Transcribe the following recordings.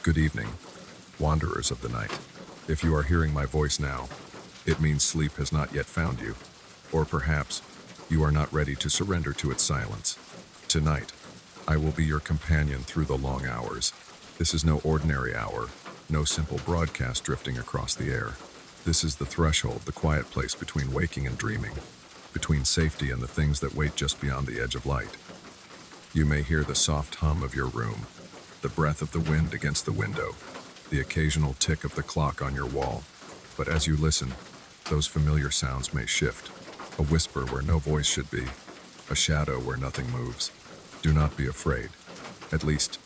Good evening, wanderers of the night. If you are hearing my voice now, it means sleep has not yet found you, or perhaps you are not ready to surrender to its silence. Tonight, I will be your companion through the long hours. This is no ordinary hour, no simple broadcast drifting across the air. This is the threshold, the quiet place between waking and dreaming, between safety and the things that wait just beyond the edge of light. You may hear the soft hum of your room, the breath of the wind against the window, the occasional tick of the clock on your wall. But as you listen, those familiar sounds may shift. A whisper where no voice should be, a shadow where nothing moves. Do not be afraid, at least,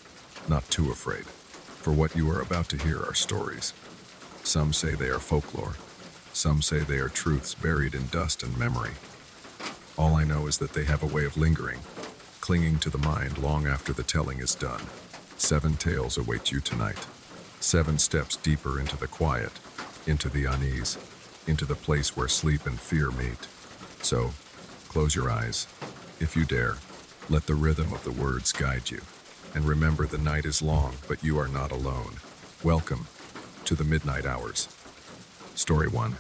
not too afraid, for what you are about to hear are stories. Some say they are folklore. Some say they are truths buried in dust and memory. All I know is that they have a way of lingering, clinging to the mind long after the telling is done. 7 tales await you tonight. 7 steps deeper into the quiet, into the unease, into the place where sleep and fear meet. So, close your eyes. If you dare, let the rhythm of the words guide you. And remember, the night is long, but you are not alone. Welcome to the Midnight Hours. Story 1.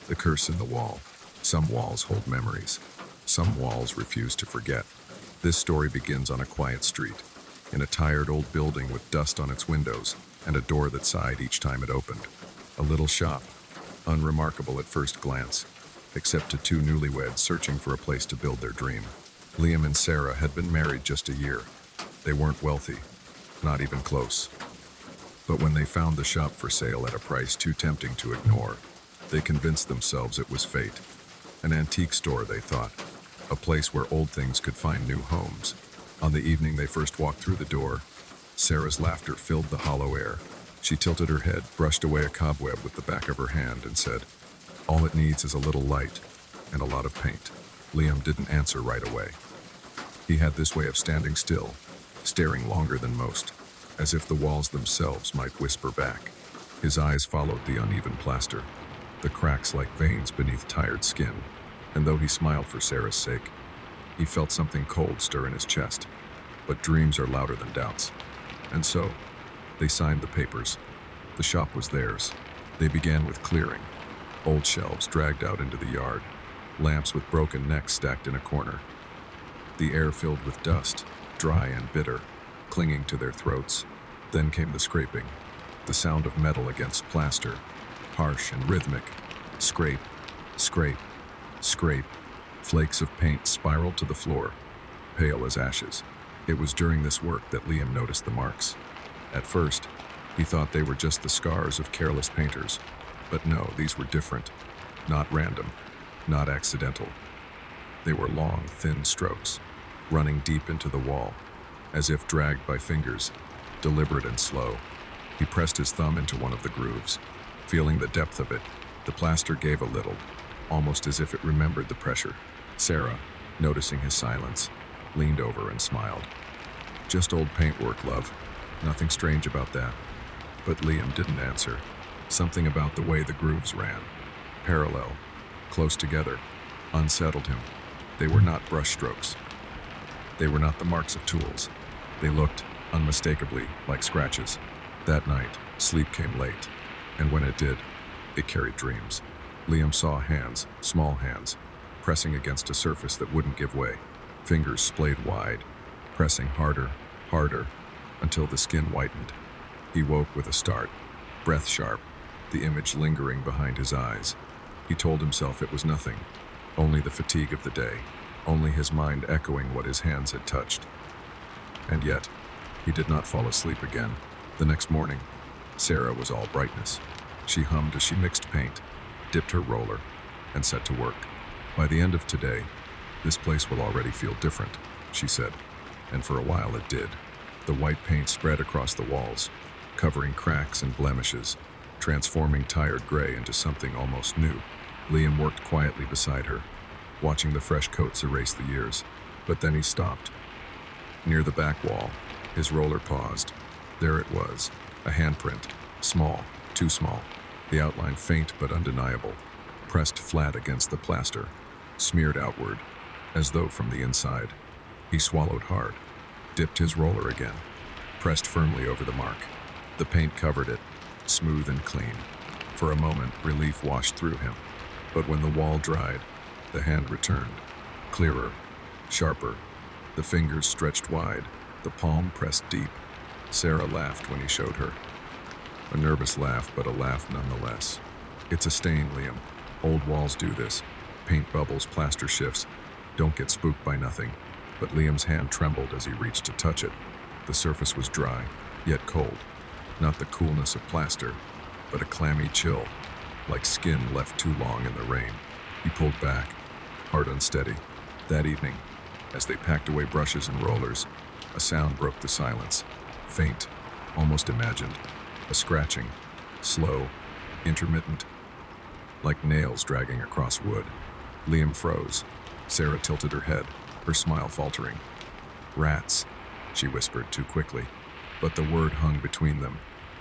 The Curse in the Wall. Some walls hold memories. Some walls refuse to forget. This story begins on a quiet street, in a tired old building with dust on its windows and a door that sighed each time it opened. A little shop, unremarkable at first glance, except to 2 newlyweds searching for a place to build their dream. Liam and Sarah had been married just a year. They weren't wealthy, not even close. But when they found the shop for sale at a price too tempting to ignore, they convinced themselves it was fate. An antique store, they thought, a place where old things could find new homes. On the evening they first walked through the door, Sarah's laughter filled the hollow air. She tilted her head, brushed away a cobweb with the back of her hand, and said, "All it needs is a little light and a lot of paint." Liam didn't answer right away. He had this way of standing still, staring longer than most, as if the walls themselves might whisper back. His eyes followed the uneven plaster, the cracks like veins beneath tired skin, and though he smiled for Sarah's sake, he felt something cold stir in his chest. But dreams are louder than doubts. And so, they signed the papers. The shop was theirs. They began with clearing. Old shelves dragged out into the yard, lamps with broken necks stacked in a corner. The air filled with dust, dry and bitter, clinging to their throats. Then came the scraping, the sound of metal against plaster, harsh and rhythmic. Scrape, scrape, scrape. Flakes of paint spiraled to the floor, pale as ashes. It was during this work that Liam noticed the marks. At first, he thought they were just the scars of careless painters. But no, these were different. Not random, not accidental. They were long, thin strokes, running deep into the wall, as if dragged by fingers, deliberate and slow. He pressed his thumb into one of the grooves. Feeling the depth of it, the plaster gave a little, almost as if it remembered the pressure. Sarah, noticing his silence, leaned over and smiled. "Just old paintwork, love. Nothing strange about that." But Liam didn't answer. Something about the way the grooves ran, parallel, close together, unsettled him. They were not brushstrokes. They were not the marks of tools. They looked, unmistakably, like scratches. That night, sleep came late, and when it did, it carried dreams. Liam saw hands, small hands, pressing against a surface that wouldn't give way. Fingers splayed wide, pressing harder, harder, until the skin whitened. He woke with a start, breath sharp, the image lingering behind his eyes. He told himself it was nothing, only the fatigue of the day, only his mind echoing what his hands had touched. And yet, he did not fall asleep again. The next morning, Sarah was all brightness. She hummed as she mixed paint, dipped her roller, and set to work. "By the end of today, this place will already feel different," she said. And for a while it did. The white paint spread across the walls, covering cracks and blemishes, transforming tired gray into something almost new. Liam worked quietly beside her, watching the fresh coats erase the years. But then he stopped. Near the back wall, his roller paused. There it was, a handprint, small, too small, the outline faint but undeniable, pressed flat against the plaster, smeared outward, as though from the inside. He swallowed hard, dipped his roller again, pressed firmly over the mark. The paint covered it, smooth and clean. For a moment, relief washed through him. But when the wall dried, the hand returned, clearer, sharper. The fingers stretched wide, the palm pressed deep. Sarah laughed when he showed her. A nervous laugh, but a laugh nonetheless. It's a stain, Liam. Old walls do this. Paint bubbles, plaster shifts. Don't get spooked by nothing. But Liam's hand trembled as he reached to touch it. The surface was dry, yet cold. Not the coolness of plaster, but a clammy chill, like skin left too long in the rain. He pulled back, heart unsteady. That evening, as they packed away brushes and rollers, a sound broke the silence. Faint, almost imagined. A scratching, slow, intermittent, like nails dragging across wood. Liam froze. Sarah tilted her head, her smile faltering. Rats, she whispered too quickly, but the word hung between them,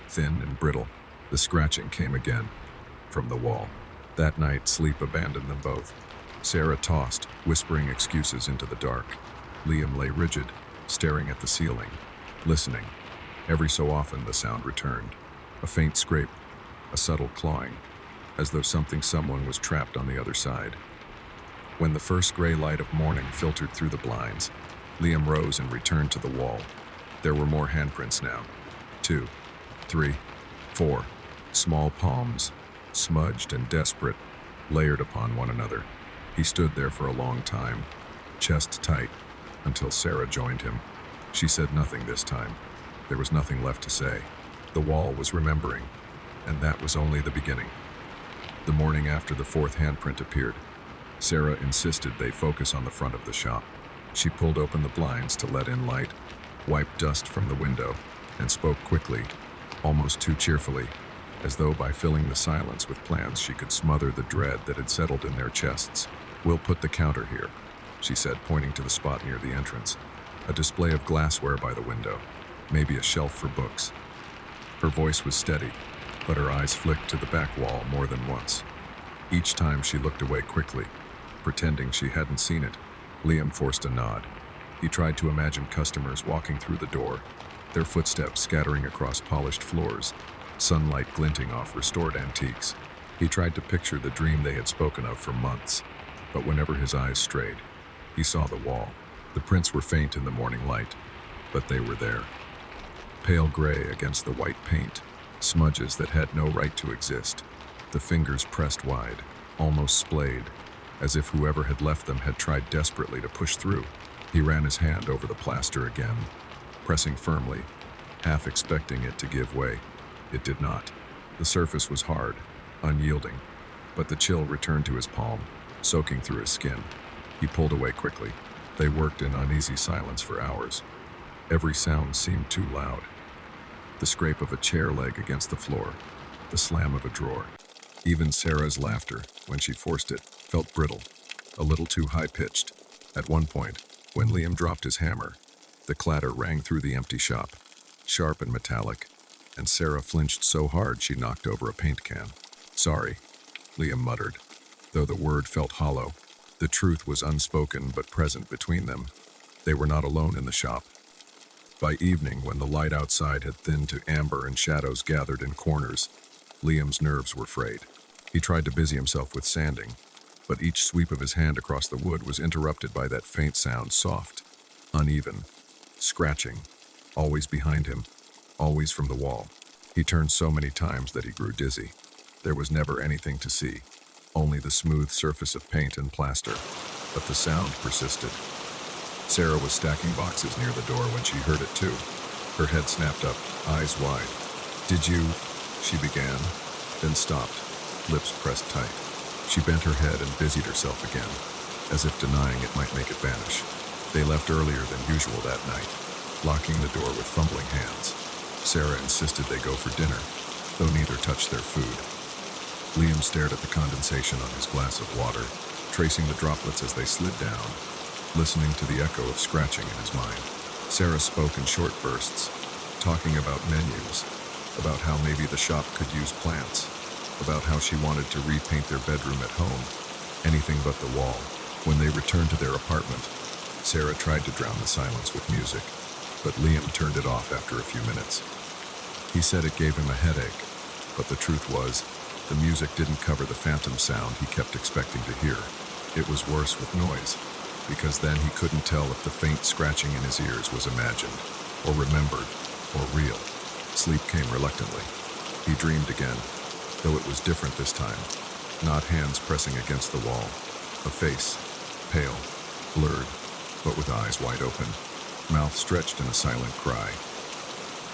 thin and brittle. The scratching came again, from the wall. That night, sleep abandoned them both. Sarah tossed, whispering excuses into the dark. Liam lay rigid, staring at the ceiling, listening. Every so often, the sound returned. A faint scrape, a subtle clawing, as though someone was trapped on the other side. When the first gray light of morning filtered through the blinds, Liam rose and returned to the wall. There were more handprints now. 2, 3, 4. Small palms, smudged and desperate, layered upon one another. He stood there for a long time, chest tight, until Sarah joined him. She said nothing this time. There was nothing left to say. The wall was remembering, and that was only the beginning. The morning after the fourth handprint appeared, Sarah insisted they focus on the front of the shop. She pulled open the blinds to let in light, wiped dust from the window, and spoke quickly, almost too cheerfully, as though by filling the silence with plans she could smother the dread that had settled in their chests. "We'll put the counter here," she said, pointing to the spot near the entrance. A display of glassware by the window, maybe a shelf for books. Her voice was steady, but her eyes flicked to the back wall more than once. Each time she looked away quickly, pretending she hadn't seen it. Liam forced a nod. He tried to imagine customers walking through the door, their footsteps scattering across polished floors, sunlight glinting off restored antiques. He tried to picture the dream they had spoken of for months, but whenever his eyes strayed, he saw the wall. The prints were faint in the morning light, but they were there. Pale gray against the white paint, smudges that had no right to exist. The fingers pressed wide, almost splayed, as if whoever had left them had tried desperately to push through. He ran his hand over the plaster again, pressing firmly, half expecting it to give way. It did not. The surface was hard, unyielding, but the chill returned to his palm, soaking through his skin. He pulled away quickly. They worked in uneasy silence for hours. Every sound seemed too loud. The scrape of a chair leg against the floor, the slam of a drawer. Even Sarah's laughter, when she forced it, felt brittle, a little too high-pitched. At one point, when Liam dropped his hammer, the clatter rang through the empty shop, sharp and metallic, and Sarah flinched so hard she knocked over a paint can. "Sorry," Liam muttered, though the word felt hollow. The truth was unspoken but present between them. They were not alone in the shop. By evening, when the light outside had thinned to amber and shadows gathered in corners, Liam's nerves were frayed. He tried to busy himself with sanding, but each sweep of his hand across the wood was interrupted by that faint sound, soft, uneven, scratching, always behind him, always from the wall. He turned so many times that he grew dizzy. There was never anything to see, only the smooth surface of paint and plaster, but the sound persisted. Sarah was stacking boxes near the door when she heard it too. Her head snapped up, eyes wide. "Did you?" she began, then stopped, lips pressed tight. She bent her head and busied herself again, as if denying it might make it vanish. They left earlier than usual that night, locking the door with fumbling hands. Sarah insisted they go for dinner, though neither touched their food. Liam stared at the condensation on his glass of water, tracing the droplets as they slid down, listening to the echo of scratching in his mind. Sarah spoke in short bursts, talking about menus, about how maybe the shop could use plants, about how she wanted to repaint their bedroom at home, anything but the wall. When they returned to their apartment, Sarah tried to drown the silence with music, but Liam turned it off after a few minutes. He said it gave him a headache, but the truth was, the music didn't cover the phantom sound he kept expecting to hear. It was worse with noise, because then he couldn't tell if the faint scratching in his ears was imagined, or remembered, or real. Sleep came reluctantly. He dreamed again, though it was different this time. Not hands pressing against the wall. A face, pale, blurred, but with eyes wide open, mouth stretched in a silent cry.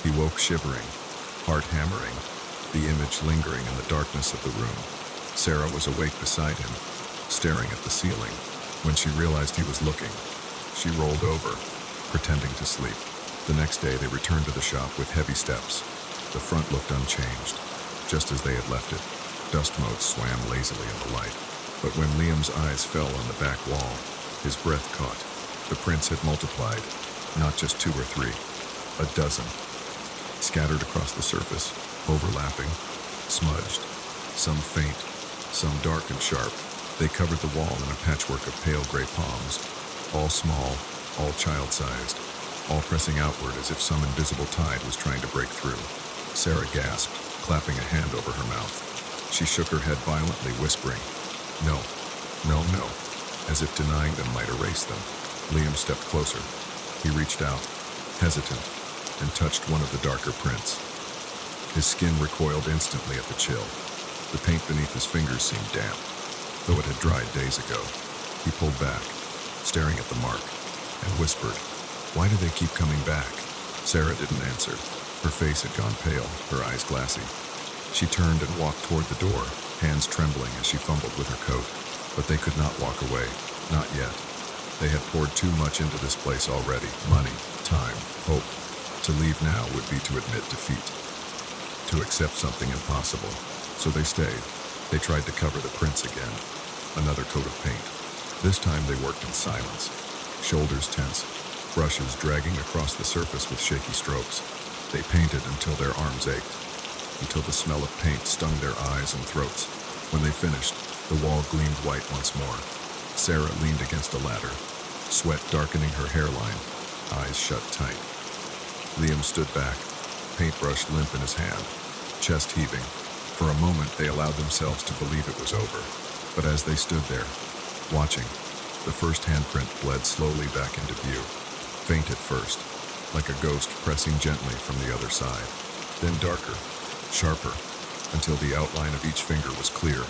He woke shivering, heart hammering, the image lingering in the darkness of the room. Sarah was awake beside him, staring at the ceiling. When she realized he was looking, she rolled over, pretending to sleep. The next day they returned to the shop with heavy steps. The front looked unchanged, just as they had left it. Dust motes swam lazily in the light. But when Liam's eyes fell on the back wall, his breath caught. The prints had multiplied, not just 2 or 3, a dozen. Scattered across the surface, overlapping, smudged, some faint, some dark and sharp. They covered the wall in a patchwork of pale gray palms, all small, all child-sized, all pressing outward as if some invisible tide was trying to break through. Sarah gasped, clapping a hand over her mouth. She shook her head violently, whispering, "No, no, no," as if denying them might erase them. Liam stepped closer. He reached out, hesitant, and touched one of the darker prints. His skin recoiled instantly at the chill. The paint beneath his fingers seemed damp, though it had dried days ago. He pulled back, staring at the mark, and whispered, "Why do they keep coming back?" Sarah didn't answer. Her face had gone pale, her eyes glassy. She turned and walked toward the door, hands trembling as she fumbled with her coat. But they could not walk away, not yet. They had poured too much into this place already. Money, time, hope. To leave now would be to admit defeat, to accept something impossible. So they stayed. They tried to cover the prints again. Another coat of paint. This time they worked in silence, shoulders tense, brushes dragging across the surface with shaky strokes. They painted until their arms ached, until the smell of paint stung their eyes and throats. When they finished, the wall gleamed white once more. Sarah leaned against a ladder, sweat darkening her hairline, eyes shut tight. Liam stood back, paintbrush limp in his hand, chest heaving. For a moment they allowed themselves to believe it was over. But as they stood there, watching, the first handprint bled slowly back into view, faint at first, like a ghost pressing gently from the other side, then darker, sharper, until the outline of each finger was clear,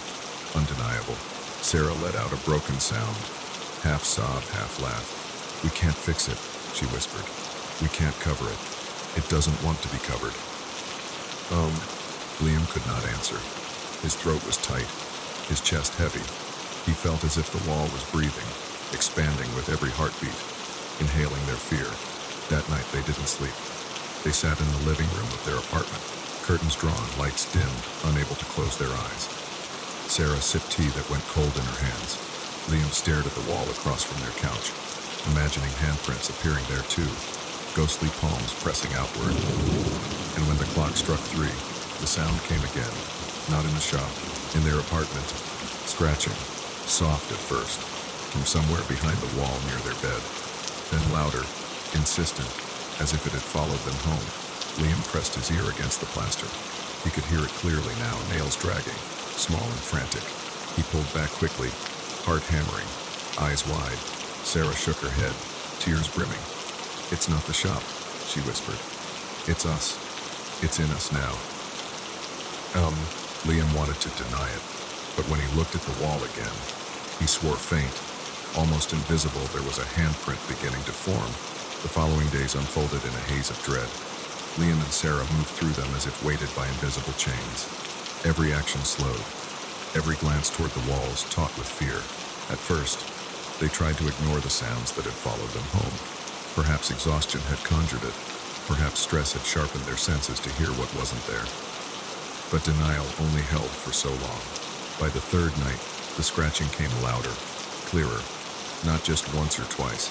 undeniable. Sarah let out a broken sound, half sob, half laugh. "We can't fix it," she whispered. "We can't cover it. It doesn't want to be covered." Liam could not answer. His throat was tight, his chest heavy. He felt as if the wall was breathing, expanding with every heartbeat, inhaling their fear. That night they didn't sleep. They sat in the living room of their apartment, curtains drawn, lights dimmed, unable to close their eyes. Sarah sipped tea that went cold in her hands. Liam stared at the wall across from their couch, imagining handprints appearing there too, ghostly palms pressing outward. And when the clock struck 3, the sound came again, not in the shop, in their apartment, scratching, soft at first, from somewhere behind the wall near their bed, then louder, insistent, as if it had followed them home. Liam pressed his ear against the plaster. He could hear it clearly now, nails dragging, small and frantic. He pulled back quickly, heart hammering, eyes wide. Sarah shook her head, tears brimming. "It's not the shop," she whispered. "It's us. It's in us now." Liam wanted to deny it, but when he looked at the wall again, he swore faint. Almost invisible, there was a handprint beginning to form. The following days unfolded in a haze of dread. Liam and Sarah moved through them as if weighted by invisible chains. Every action slowed, every glance toward the walls taut with fear. At first, they tried to ignore the sounds that had followed them home. Perhaps exhaustion had conjured it. Perhaps stress had sharpened their senses to hear what wasn't there. But denial only held for so long. By the third night, the scratching came louder, clearer, not just once or twice,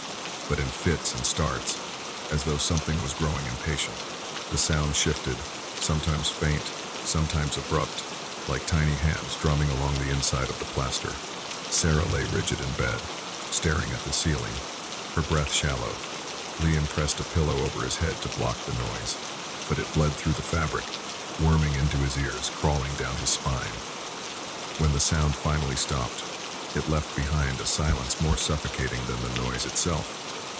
but in fits and starts, as though something was growing impatient. The sound shifted, sometimes faint, sometimes abrupt, like tiny hands drumming along the inside of the plaster. Sarah lay rigid in bed, staring at the ceiling, her breath shallow. Liam pressed a pillow over his head to block the noise. but it bled through the fabric, worming into his ears, crawling down his spine. When the sound finally stopped, it left behind a silence more suffocating than the noise itself,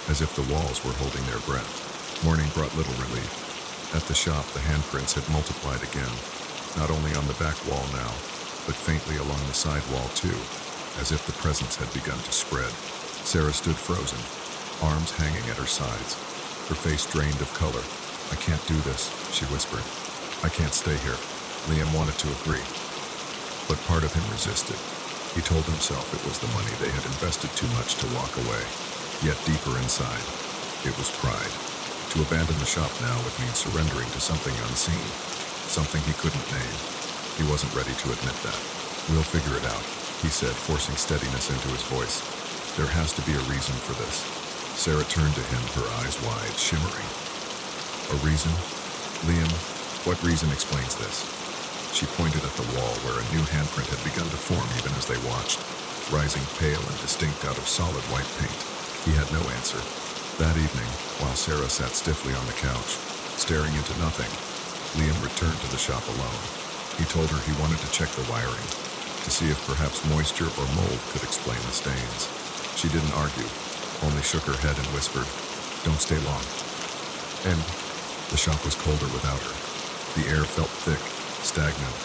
as if the walls were holding their breath. Morning brought little relief. At the shop, the handprints had multiplied again, not only on the back wall now, but faintly along the side wall too, as if the presence had begun to spread. Sarah stood frozen, arms hanging at her sides, her face drained of color. "I can't do this," she whispered. "I can't stay here." Liam wanted to agree, but part of him resisted. He told himself it was the money they had invested too much to walk away. Yet deeper inside, it was pride. To abandon the shop now would mean surrendering to something unseen, something he couldn't name. He wasn't ready to admit that. "We'll figure it out," he said, forcing steadiness into his voice. "There has to be a reason for this." Sarah turned to him, her eyes wide, shimmering. "A reason? Liam, what reason explains this?" She pointed at the wall where a new handprint had begun to form even as they watched, rising pale and distinct out of solid white paint. He had no answer. That evening, while Sarah sat stiffly on the couch, staring into nothing, Liam returned to the shop alone. He told her he wanted to check the wiring, to see if perhaps moisture or mold could explain the stains. She didn't argue, only shook her head and whispered, "Don't stay long." And the shop was colder without her. The air felt thick, stagnant,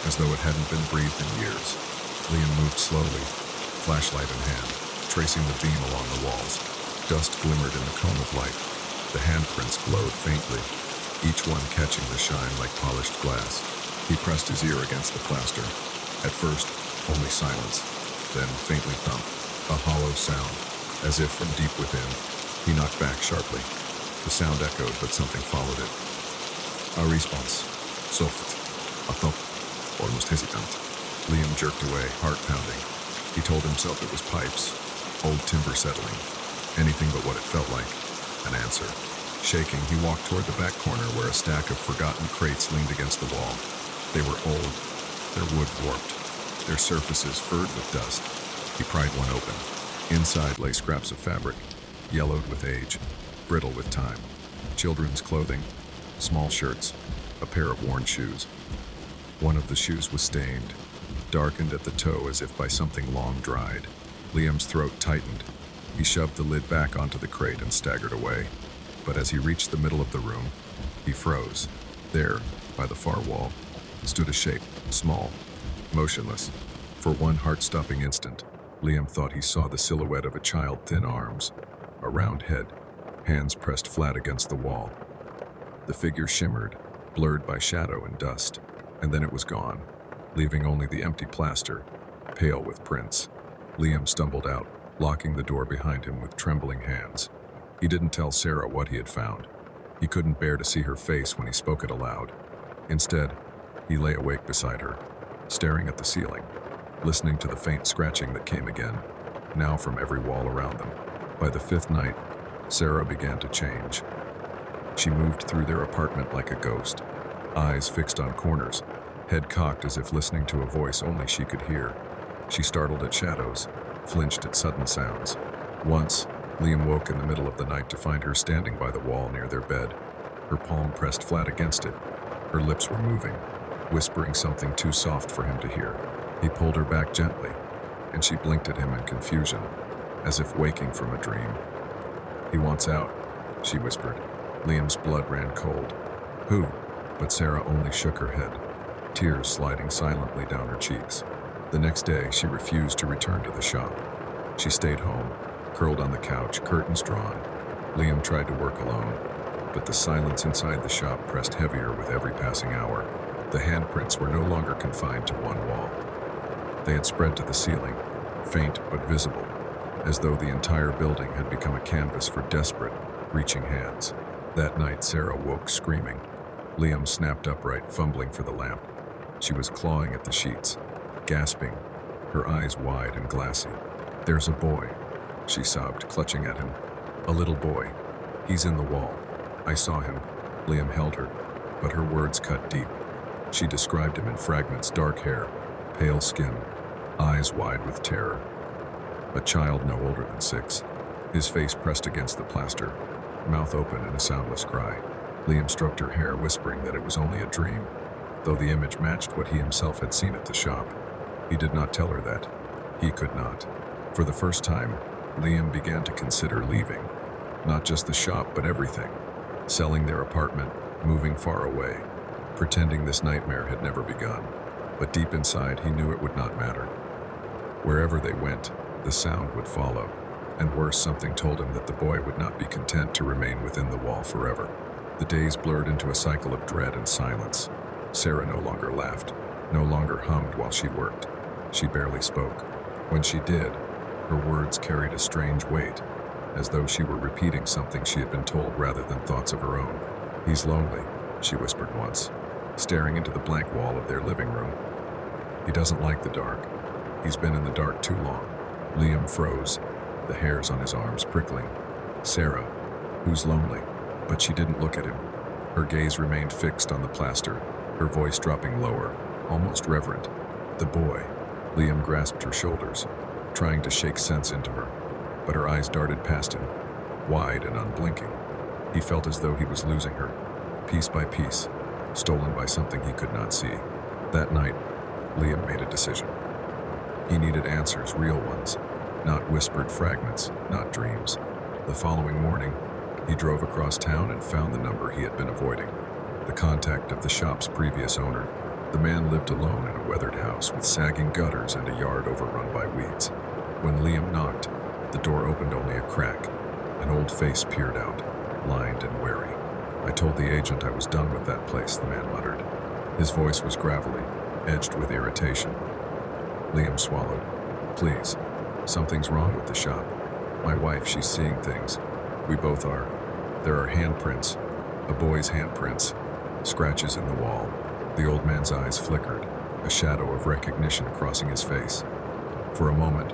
as though it hadn't been breathed in years. Liam moved slowly, flashlight in hand, tracing the beam along the walls. Dust glimmered in the cone of light. The handprints glowed faintly, each one catching the shine like polished glass. He pressed his ear against the plaster. At first, only silence, then faintly thump, a hollow sound, as if from deep within. He knocked back sharply. The sound echoed, but something followed it. A response. Soft. A thump. Almost hesitant. Liam jerked away, heart pounding. He told himself it was pipes, old timber settling, anything but what it felt like, an answer. Shaking, he walked toward the back corner where a stack of forgotten crates leaned against the wall. They were old, their wood warped, their surfaces furred with dust. He pried one open. Inside lay scraps of fabric, yellowed with age, brittle with time. Children's clothing, small shirts, a pair of worn shoes. One of the shoes was stained, darkened at the toe as if by something long dried. Liam's throat tightened. He shoved the lid back onto the crate and staggered away. But as he reached the middle of the room, he froze. There, by the far wall, stood a shape, small, motionless. For one heart-stopping instant, Liam thought he saw the silhouette of a child, thin arms, a round head, hands pressed flat against the wall. The figure shimmered, blurred by shadow and dust, and then it was gone, leaving only the empty plaster, pale with prints. Liam stumbled out, locking the door behind him with trembling hands. He didn't tell Sarah what he had found. He couldn't bear to see her face when he spoke it aloud. Instead, he lay awake beside her, staring at the ceiling, listening to the faint scratching that came again, now from every wall around them. By the fifth night, Sarah began to change. She moved through their apartment like a ghost, eyes fixed on corners, head cocked as if listening to a voice only she could hear. She startled at shadows, flinched at sudden sounds. Once, Liam woke in the middle of the night to find her standing by the wall near their bed, her palm pressed flat against it. Her lips were moving, whispering something too soft for him to hear. He pulled her back gently, and she blinked at him in confusion, as if waking from a dream. "He wants out," she whispered. Liam's blood ran cold. "Who?" But Sarah only shook her head, tears sliding silently down her cheeks. The next day, she refused to return to the shop. She stayed home, curled on the couch, curtains drawn. Liam tried to work alone, but the silence inside the shop pressed heavier with every passing hour. The handprints were no longer confined to one wall. They had spread to the ceiling, faint but visible, as though the entire building had become a canvas for desperate, reaching hands. That night, Sarah woke screaming. Liam snapped upright, fumbling for the lamp. She was clawing at the sheets, gasping, her eyes wide and glassy. "There's a boy," she sobbed, clutching at him. "A little boy. He's in the wall. I saw him." Liam held her, but her words cut deep. She described him in fragments: dark hair, pale skin, eyes wide with terror. A child no older than 6, his face pressed against the plaster, mouth open in a soundless cry. Liam stroked her hair, whispering that it was only a dream, though the image matched what he himself had seen at the shop. He did not tell her that. He could not. For the first time, Liam began to consider leaving. Not just the shop, but everything. Selling their apartment, moving far away, pretending this nightmare had never begun. But deep inside, he knew it would not matter. Wherever they went, the sound would follow. And worse, something told him that the boy would not be content to remain within the wall forever. The days blurred into a cycle of dread and silence. Sarah no longer laughed, no longer hummed while she worked. She barely spoke. When she did, her words carried a strange weight, as though she were repeating something she had been told rather than thoughts of her own. "He's lonely," she whispered once, staring into the blank wall of their living room. "He doesn't like the dark. He's been in the dark too long." Liam froze, the hairs on his arms prickling. Sarah, who's lonely? But she didn't look at him. Her gaze remained fixed on the plaster, her voice dropping lower, almost reverent. "The boy." Liam grasped her shoulders, trying to shake sense into her, but her eyes darted past him, wide and unblinking. He felt as though he was losing her, piece by piece, stolen by something he could not see. That night, Liam made a decision. He needed answers, real ones, not whispered fragments, not dreams. The following morning, he drove across town and found the number he had been avoiding, the contact of the shop's previous owner. The man lived alone in a weathered house with sagging gutters and a yard overrun by weeds. When Liam knocked, the door opened only a crack. An old face peered out, lined and wary. "I told the agent I was done with that place," the man muttered. His voice was gravelly, edged with irritation. Liam swallowed. "Please, something's wrong with the shop. My wife, she's seeing things. We both are. There are handprints, a boy's handprints, scratches in the wall." The old man's eyes flickered, a shadow of recognition crossing his face. For a moment,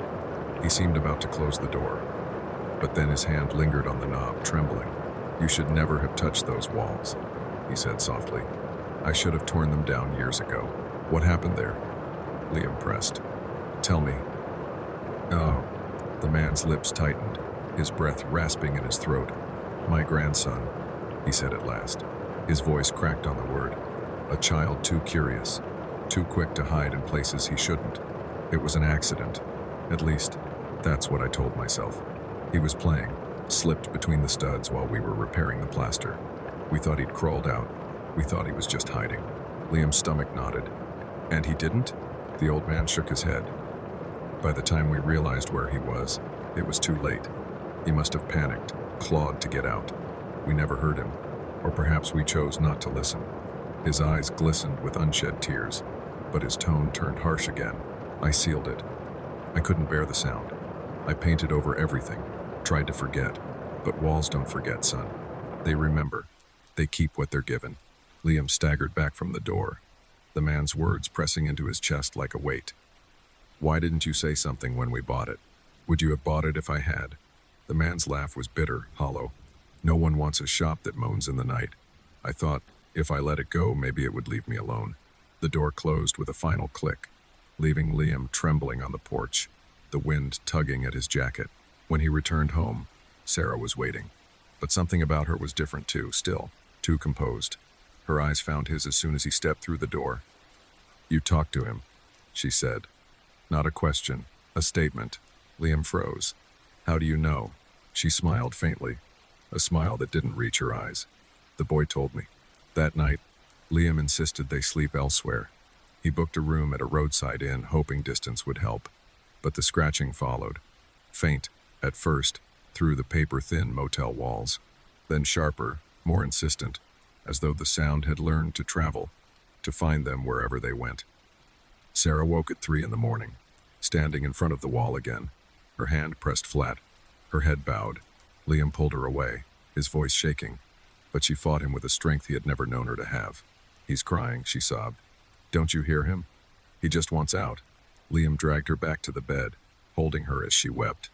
he seemed about to close the door, but then his hand lingered on the knob, trembling. "You should never have touched those walls," he said softly. "I should have torn them down years ago." "What happened there?" Liam pressed. "Tell me." "Oh." The man's lips tightened, his breath rasping in his throat. "My grandson," he said at last. His voice cracked on the word. "A child too curious, too quick to hide in places he shouldn't. It was an accident. At least, that's what I told myself. He was playing, slipped between the studs while we were repairing the plaster. We thought he'd crawled out. We thought he was just hiding." Liam's stomach knotted. "And he didn't?" The old man shook his head. "By the time we realized where he was, it was too late. He must have panicked, clawed to get out. We never heard him, or perhaps we chose not to listen." His eyes glistened with unshed tears, but his tone turned harsh again. "I sealed it. I couldn't bear the sound. I painted over everything, tried to forget. But walls don't forget, son. They remember. They keep what they're given." Liam staggered back from the door, the man's words pressing into his chest like a weight. "Why didn't you say something when we bought it? Would you have bought it if I had?" The man's laugh was bitter, hollow. "No one wants a shop that moans in the night. I thought, if I let it go, maybe it would leave me alone." The door closed with a final click, leaving Liam trembling on the porch, the wind tugging at his jacket. When he returned home, Sarah was waiting. But something about her was different too, still, too composed. Her eyes found his as soon as he stepped through the door. "You talked to him," she said. Not a question, a statement. Liam froze. "How do you know?" She smiled faintly, a smile that didn't reach her eyes. "The boy told me." That night, Liam insisted they sleep elsewhere. He booked a room at a roadside inn, hoping distance would help. But the scratching followed. Faint, at first, through the paper-thin motel walls. Then sharper, more insistent, as though the sound had learned to travel, to find them wherever they went. Sarah woke at 3 a.m, standing in front of the wall again, her hand pressed flat, her head bowed. Liam pulled her away, his voice shaking, but she fought him with a strength he had never known her to have. "He's crying," she sobbed. "Don't you hear him? He just wants out." Liam dragged her back to the bed, holding her as she wept,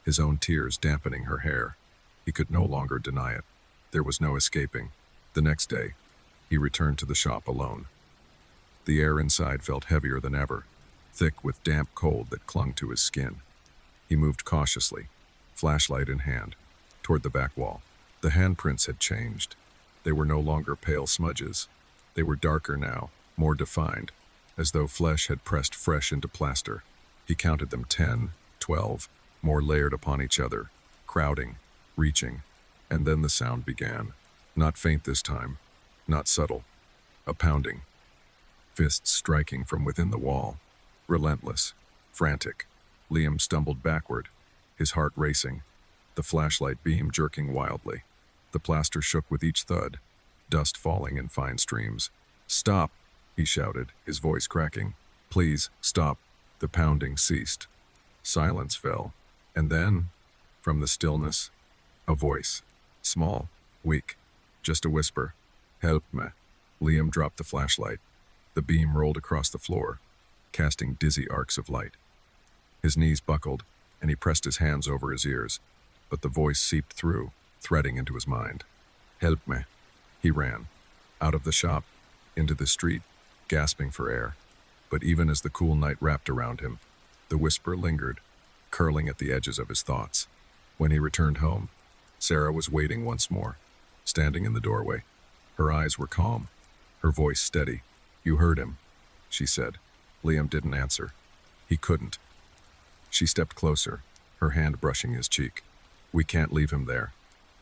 his own tears dampening her hair. He could no longer deny it. There was no escaping. The next day, he returned to the shop alone. The air inside felt heavier than ever, thick with damp cold that clung to his skin. He moved cautiously, flashlight in hand, toward the back wall. The handprints had changed. They were no longer pale smudges. They were darker now, more defined, as though flesh had pressed fresh into plaster. He counted them 10, 12, more layered upon each other, crowding, reaching, and then the sound began. Not faint this time, not subtle, a pounding. Fists striking from within the wall. Relentless, frantic. Liam stumbled backward, his heart racing, the flashlight beam jerking wildly. The plaster shook with each thud, dust falling in fine streams. "Stop!" he shouted, his voice cracking. "Please, stop." The pounding ceased. Silence fell, and then, from the stillness, a voice. Small, weak, just a whisper. "Help me." Liam dropped the flashlight. The beam rolled across the floor, casting dizzy arcs of light. His knees buckled, and he pressed his hands over his ears, but the voice seeped through, threading into his mind. "Help me." He ran, out of the shop, into the street, gasping for air. But even as the cool night wrapped around him, the whisper lingered, curling at the edges of his thoughts. When he returned home, Sarah was waiting once more, standing in the doorway. Her eyes were calm, her voice steady. "You heard him," she said. Liam didn't answer. He couldn't. She stepped closer, her hand brushing his cheek. "We can't leave him there.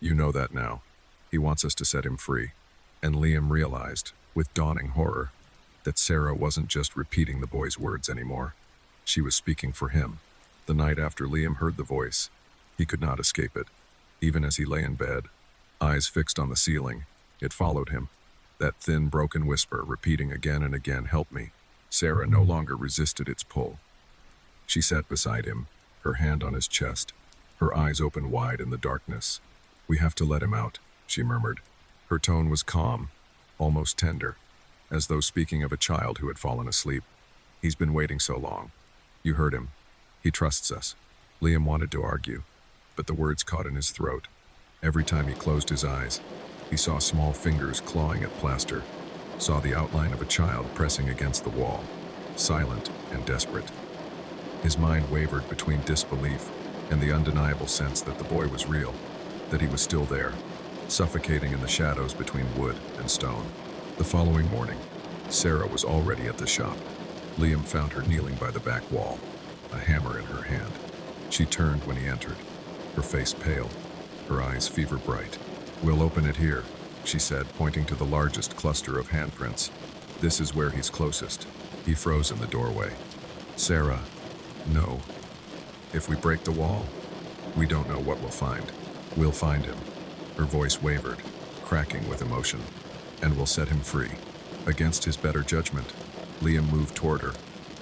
You know that now. He wants us to set him free." And Liam realized, with dawning horror, that Sarah wasn't just repeating the boy's words anymore. She was speaking for him. The night after Liam heard the voice, he could not escape it. Even as he lay in bed, eyes fixed on the ceiling, it followed him. That thin, broken whisper repeating again and again, "Help me." Sarah no longer resisted its pull. She sat beside him, her hand on his chest, her eyes open wide in the darkness. "We have to let him out," she murmured. Her tone was calm, almost tender, as though speaking of a child who had fallen asleep. "He's been waiting so long. You heard him. He trusts us." Liam wanted to argue, but the words caught in his throat. Every time he closed his eyes, he saw small fingers clawing at plaster, saw the outline of a child pressing against the wall, silent and desperate. His mind wavered between disbelief and the undeniable sense that the boy was real, that he was still there, suffocating in the shadows between wood and stone. The following morning, Sarah was already at the shop. Liam found her kneeling by the back wall, a hammer in her hand. She turned when he entered, her face pale, her eyes fever bright. "We'll open it here," she said, pointing to the largest cluster of handprints. "This is where he's closest." He froze in the doorway. "Sarah, no. If we break the wall, we don't know what we'll find. We'll find him." Her voice wavered, cracking with emotion. "And we'll set him free." Against his better judgment, Liam moved toward her,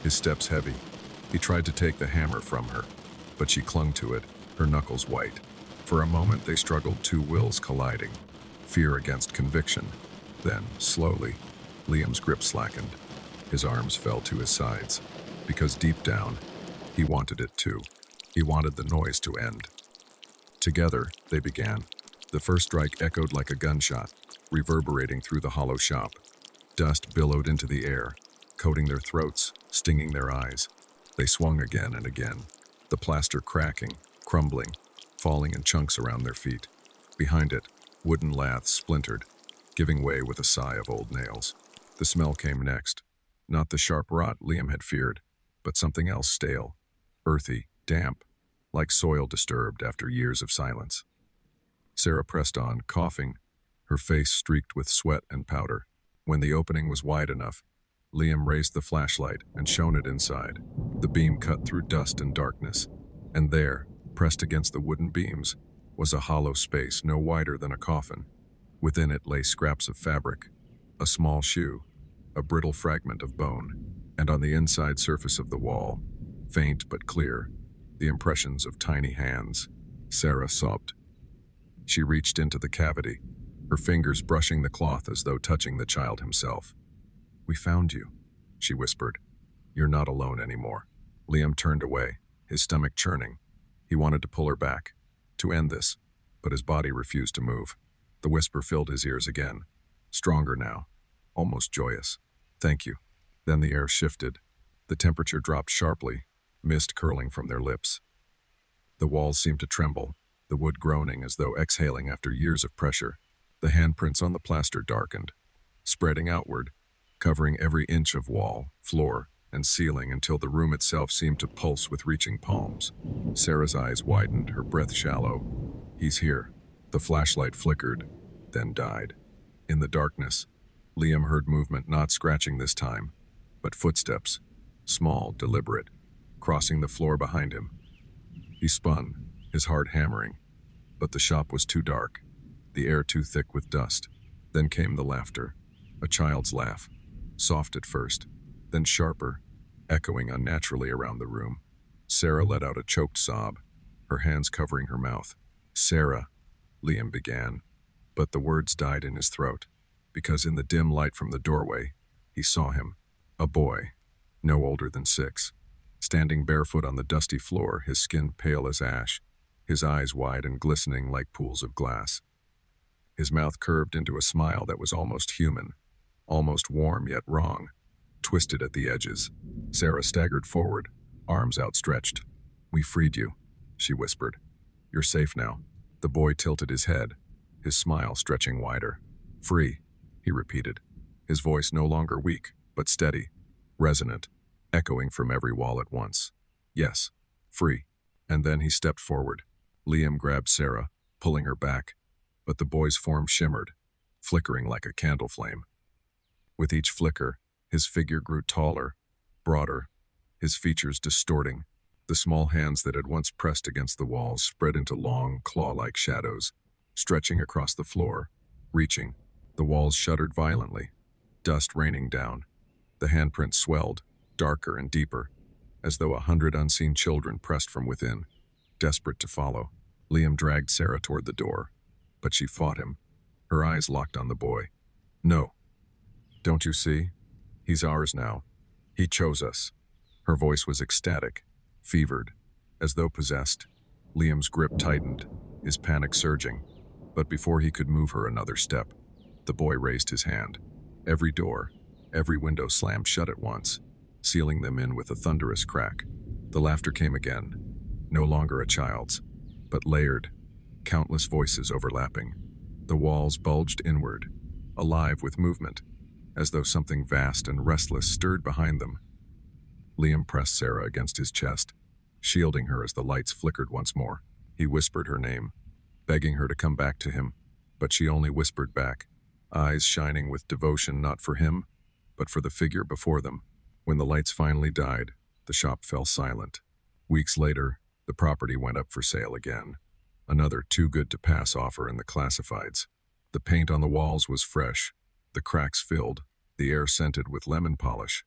his steps heavy. He tried to take the hammer from her, but she clung to it, her knuckles white. For a moment they struggled, two wills colliding, fear against conviction. Then, slowly, Liam's grip slackened. His arms fell to his sides, because deep down, he wanted it too. He wanted the noise to end. Together, they began. The first strike echoed like a gunshot, reverberating through the hollow shop. Dust billowed into the air, coating their throats, stinging their eyes. They swung again and again, the plaster cracking, crumbling, falling in chunks around their feet. Behind it, wooden laths splintered, giving way with a sigh of old nails. The smell came next. Not the sharp rot Liam had feared, but something else stale, earthy, damp, like soil disturbed after years of silence. Sarah pressed on, coughing, her face streaked with sweat and powder. When the opening was wide enough, Liam raised the flashlight and shone it inside. The beam cut through dust and darkness, and there, pressed against the wooden beams, was a hollow space no wider than a coffin. Within it lay scraps of fabric, a small shoe, a brittle fragment of bone, and on the inside surface of the wall, faint but clear, the impressions of tiny hands. Sarah sobbed. She reached into the cavity, her fingers brushing the cloth as though touching the child himself. "We found you," she whispered. "You're not alone anymore." Liam turned away, his stomach churning. He wanted to pull her back, to end this, but his body refused to move. The whisper filled his ears again, stronger now, almost joyous. "Thank you." Then the air shifted. The temperature dropped sharply, mist curling from their lips. The walls seemed to tremble, the wood groaning as though exhaling after years of pressure. The handprints on the plaster darkened, spreading outward, covering every inch of wall, floor, and ceiling until the room itself seemed to pulse with reaching palms. Sarah's eyes widened, her breath shallow. He's here. The flashlight flickered, then died. In the darkness, Liam heard movement, not scratching this time, but footsteps, small, deliberate, crossing the floor behind him. He spun, his heart hammering, but the shop was too dark, the air too thick with dust. Then came the laughter, a child's laugh, soft at first, then sharper, echoing unnaturally around the room. Sarah let out a choked sob, her hands covering her mouth. "Sarah," Liam began, but the words died in his throat, because in the dim light from the doorway, he saw him, a boy, no older than 6, standing barefoot on the dusty floor, his skin pale as ash, his eyes wide and glistening like pools of glass. His mouth curved into a smile that was almost human, almost warm yet wrong, twisted at the edges. Sarah staggered forward, arms outstretched. "We freed you," she whispered. "You're safe now." The boy tilted his head, his smile stretching wider. "Free," he repeated, his voice no longer weak, but steady, resonant, echoing from every wall at once. "Yes, free." And then he stepped forward. Liam grabbed Sarah, pulling her back, but the boy's form shimmered, flickering like a candle flame. With each flicker, his figure grew taller, broader, his features distorting. The small hands that had once pressed against the walls spread into long, claw-like shadows, stretching across the floor, reaching. The walls shuddered violently, dust raining down. The handprints swelled, darker and deeper, as though 100 unseen children pressed from within, desperate to follow. Liam dragged Sarah toward the door, but she fought him, her eyes locked on the boy. "No. Don't you see? He's ours now. He chose us." Her voice was ecstatic, fevered, as though possessed. Liam's grip tightened, his panic surging, but before he could move her another step, the boy raised his hand. Every door, every window slammed shut at once, sealing them in with a thunderous crack. The laughter came again, no longer a child's, but layered, countless voices overlapping. The walls bulged inward, alive with movement, as though something vast and restless stirred behind them. Liam pressed Sarah against his chest, shielding her as the lights flickered once more. He whispered her name, begging her to come back to him, but she only whispered back, eyes shining with devotion not for him, but for the figure before them. When the lights finally died, the shop fell silent. Weeks later, the property went up for sale again. Another too-good-to-pass offer in the classifieds. The paint on the walls was fresh, the cracks filled, the air scented with lemon polish.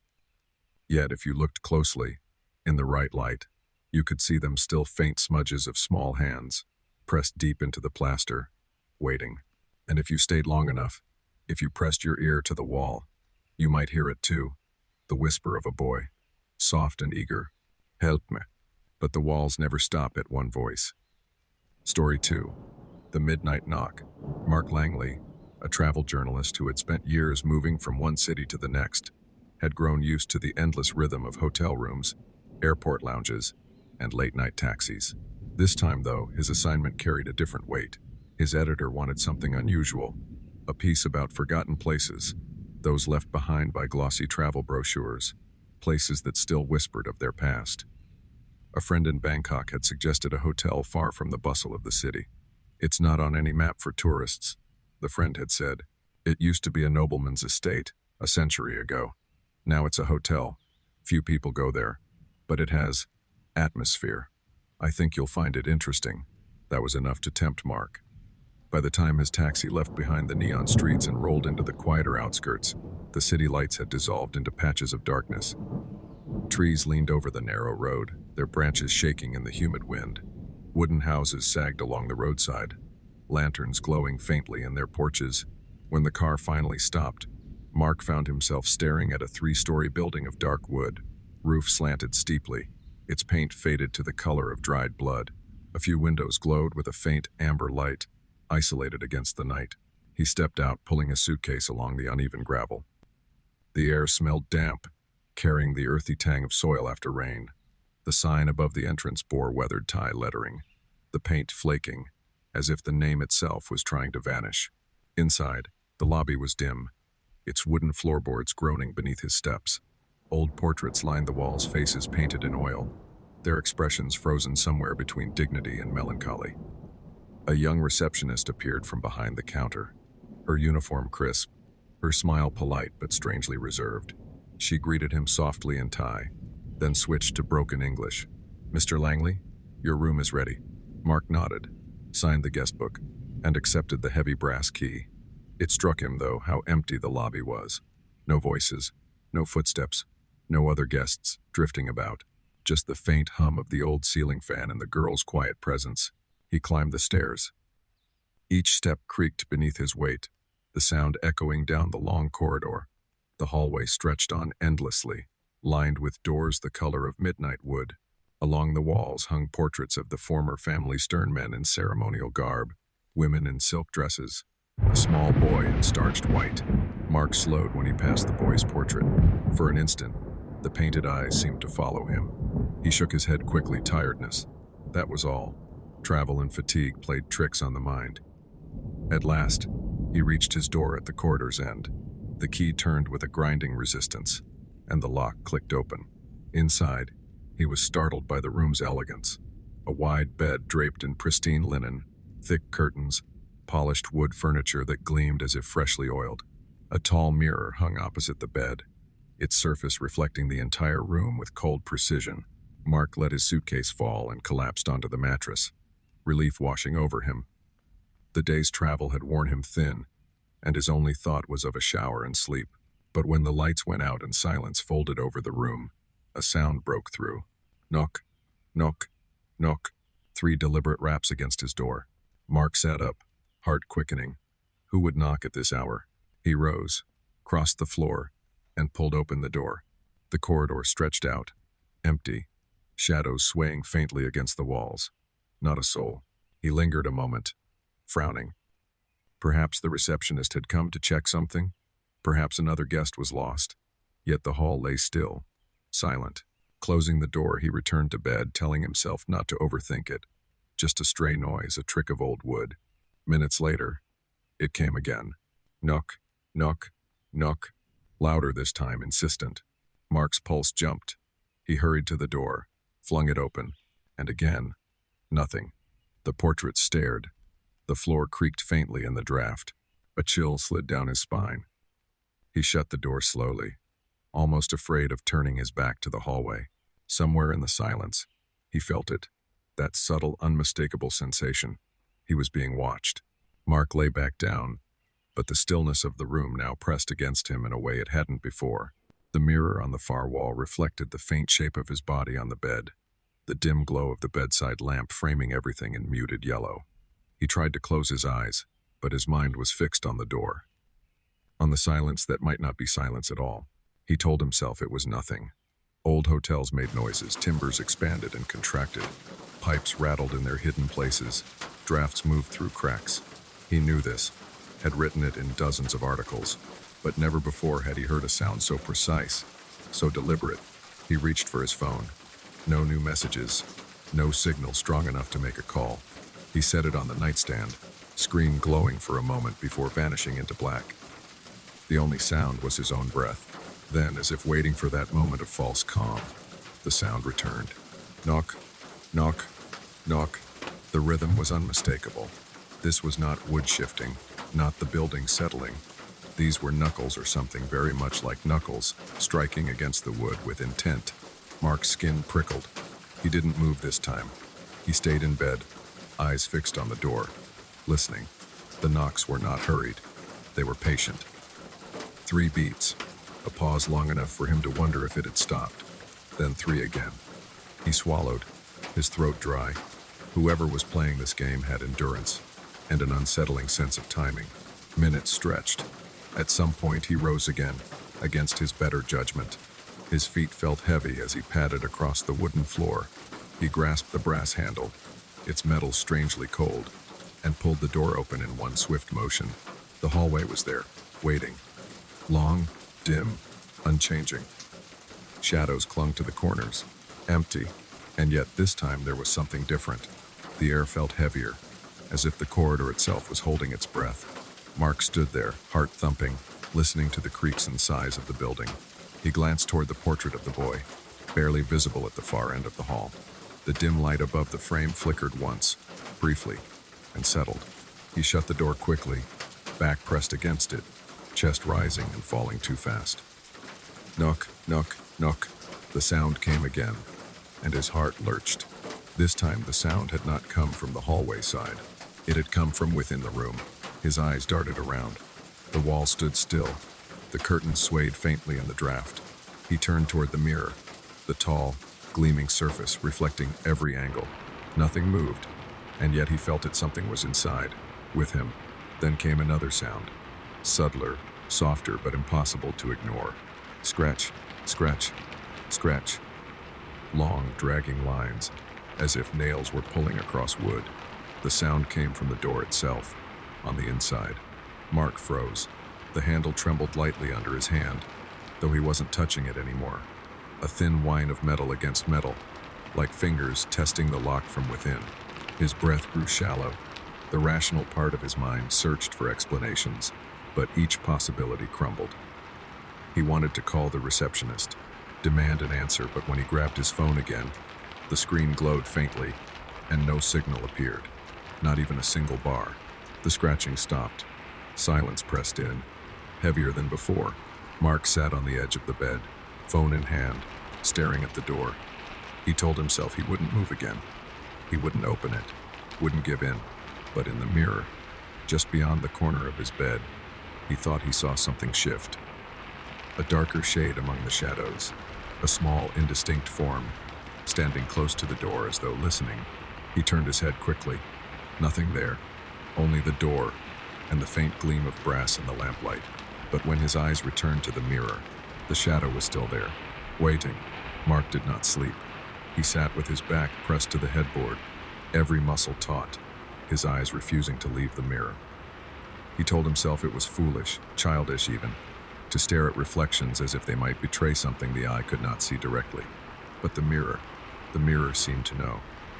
Yet if you looked closely, in the right light, you could see them still faint smudges of small hands, pressed deep into the plaster, waiting. And if you stayed long enough, if you pressed your ear to the wall, you might hear it too, the whisper of a boy, soft and eager. "Help me." But the walls never stop at one voice. Story 2. The Midnight Knock. Mark Langley, a travel journalist who had spent years moving from one city to the next, had grown used to the endless rhythm of hotel rooms, airport lounges, and late-night taxis. This time, though, his assignment carried a different weight. His editor wanted something unusual, a piece about forgotten places, those left behind by glossy travel brochures, places that still whispered of their past. A friend in Bangkok had suggested a hotel far from the bustle of the city. "It's not on any map for tourists," the friend had said. "It used to be a nobleman's estate, a century ago. Now it's a hotel. Few people go there, but it has atmosphere. I think you'll find it interesting." That was enough to tempt Mark. By the time his taxi left behind the neon streets and rolled into the quieter outskirts, the city lights had dissolved into patches of darkness. Trees leaned over the narrow road, their branches shaking in the humid wind. Wooden houses sagged along the roadside, lanterns glowing faintly in their porches. When the car finally stopped, Mark found himself staring at a 3-story building of dark wood, roof slanted steeply, its paint faded to the color of dried blood. A few windows glowed with a faint amber light, isolated against the night. He stepped out, pulling a suitcase along the uneven gravel. The air smelled damp, carrying the earthy tang of soil after rain. The sign above the entrance bore weathered tie lettering, the paint flaking, as if the name itself was trying to vanish. Inside, the lobby was dim, its wooden floorboards groaning beneath his steps. Old portraits lined the walls, faces painted in oil, their expressions frozen somewhere between dignity and melancholy. A young receptionist appeared from behind the counter, her uniform crisp, her smile polite but strangely reserved. She greeted him softly in Thai, then switched to broken English. "Mr. Langley, your room is ready." Mark nodded, signed the guest book, and accepted the heavy brass key. It struck him, though, how empty the lobby was. No voices, no footsteps, no other guests drifting about, just the faint hum of the old ceiling fan and the girl's quiet presence. He climbed the stairs. Each step creaked beneath his weight, the sound echoing down the long corridor. The hallway stretched on endlessly, lined with doors the color of midnight wood. Along the walls hung portraits of the former family Stern men in ceremonial garb, women in silk dresses, a small boy in starched white. Mark slowed when he passed the boy's portrait. For an instant, the painted eyes seemed to follow him. He shook his head quickly, tiredness. That was all. Travel and fatigue played tricks on the mind. At last, he reached his door at the corridor's end. The key turned with a grinding resistance, and the lock clicked open. Inside, he was startled by the room's elegance. A wide bed draped in pristine linen, thick curtains, polished wood furniture that gleamed as if freshly oiled. A tall mirror hung opposite the bed, its surface reflecting the entire room with cold precision. Mark let his suitcase fall and collapsed onto the mattress, relief washing over him. The day's travel had worn him thin, and his only thought was of a shower and sleep. But when the lights went out and silence folded over the room, a sound broke through. Knock, knock, knock. 3 deliberate raps against his door. Mark sat up, heart quickening. Who would knock at this hour? He rose, crossed the floor, and pulled open the door. The corridor stretched out, empty, shadows swaying faintly against the walls. Not a soul. He lingered a moment, frowning. Perhaps the receptionist had come to check something. Perhaps another guest was lost. Yet the hall lay still, silent. Closing the door, he returned to bed, telling himself not to overthink it. Just a stray noise, a trick of old wood. Minutes later, it came again. Knock, knock, knock. Louder this time, insistent. Mark's pulse jumped. He hurried to the door, flung it open, and again, nothing. The portrait stared. The floor creaked faintly in the draft. A chill slid down his spine. He shut the door slowly, almost afraid of turning his back to the hallway. Somewhere in the silence, he felt it, that subtle, unmistakable sensation. He was being watched. Mark lay back down, but the stillness of the room now pressed against him in a way it hadn't before. The mirror on the far wall reflected the faint shape of his body on the bed, the dim glow of the bedside lamp framing everything in muted yellow. He tried to close his eyes, but his mind was fixed on the door, on the silence that might not be silence at all. He told himself it was nothing. Old hotels made noises, timbers expanded and contracted, pipes rattled in their hidden places, drafts moved through cracks. He knew this, had written it in dozens of articles, but never before had he heard a sound so precise, so deliberate. He reached for his phone. No new messages, no signal strong enough to make a call. He set it on the nightstand, screen glowing for a moment before vanishing into black. The only sound was his own breath. Then, as if waiting for that moment of false calm, the sound returned. Knock, knock, knock. The rhythm was unmistakable. This was not wood shifting, not the building settling. These were knuckles or something very much like knuckles, striking against the wood with intent. Mark's skin prickled. He didn't move this time. He stayed in bed, eyes fixed on the door, listening. The knocks were not hurried. They were patient. 3 beats. A pause long enough for him to wonder if it had stopped. Then 3 again. He swallowed, his throat dry. Whoever was playing this game had endurance and an unsettling sense of timing. Minutes stretched. At some point he rose again, against his better judgment. His feet felt heavy as he padded across the wooden floor. He grasped the brass handle, its metal strangely cold, and pulled the door open in one swift motion. The hallway was there, waiting. Long, dim, unchanging. Shadows clung to the corners, empty, and yet this time there was something different. The air felt heavier, as if the corridor itself was holding its breath. Mark stood there, heart thumping, listening to the creaks and sighs of the building. He glanced toward the portrait of the boy, barely visible at the far end of the hall. The dim light above the frame flickered once, briefly, and settled. He shut the door quickly, back pressed against it, chest rising and falling too fast. Knock, knock, knock. The sound came again, and his heart lurched. This time the sound had not come from the hallway side. It had come from within the room. His eyes darted around. The wall stood still. The curtains swayed faintly in the draft. He turned toward the mirror, the tall, gleaming surface reflecting every angle. Nothing moved, and yet he felt that something was inside, with him. Then came another sound, subtler, softer, but impossible to ignore. Scratch, scratch, scratch. Long, dragging lines, as if nails were pulling across wood. The sound came from the door itself, on the inside. Mark froze. The handle trembled lightly under his hand, though he wasn't touching it anymore. A thin whine of metal against metal, like fingers testing the lock from within. His breath grew shallow. The rational part of his mind searched for explanations, but each possibility crumbled. He wanted to call the receptionist, demand an answer, but when he grabbed his phone again, the screen glowed faintly, and no signal appeared, not even a single bar. The scratching stopped. Silence pressed in, heavier than before. Mark sat on the edge of the bed, phone in hand, staring at the door. He told himself he wouldn't move again. He wouldn't open it, wouldn't give in. But in the mirror, just beyond the corner of his bed, he thought he saw something shift. A darker shade among the shadows, a small, indistinct form, standing close to the door as though listening. He turned his head quickly. Nothing there, only the door and the faint gleam of brass in the lamplight. But when his eyes returned to the mirror, the shadow was still there, waiting. Mark did not sleep. He sat with his back pressed to the headboard, every muscle taut, his eyes refusing to leave the mirror. He told himself it was foolish, childish even, to stare at reflections as if they might betray something the eye could not see directly. But the mirror seemed to know.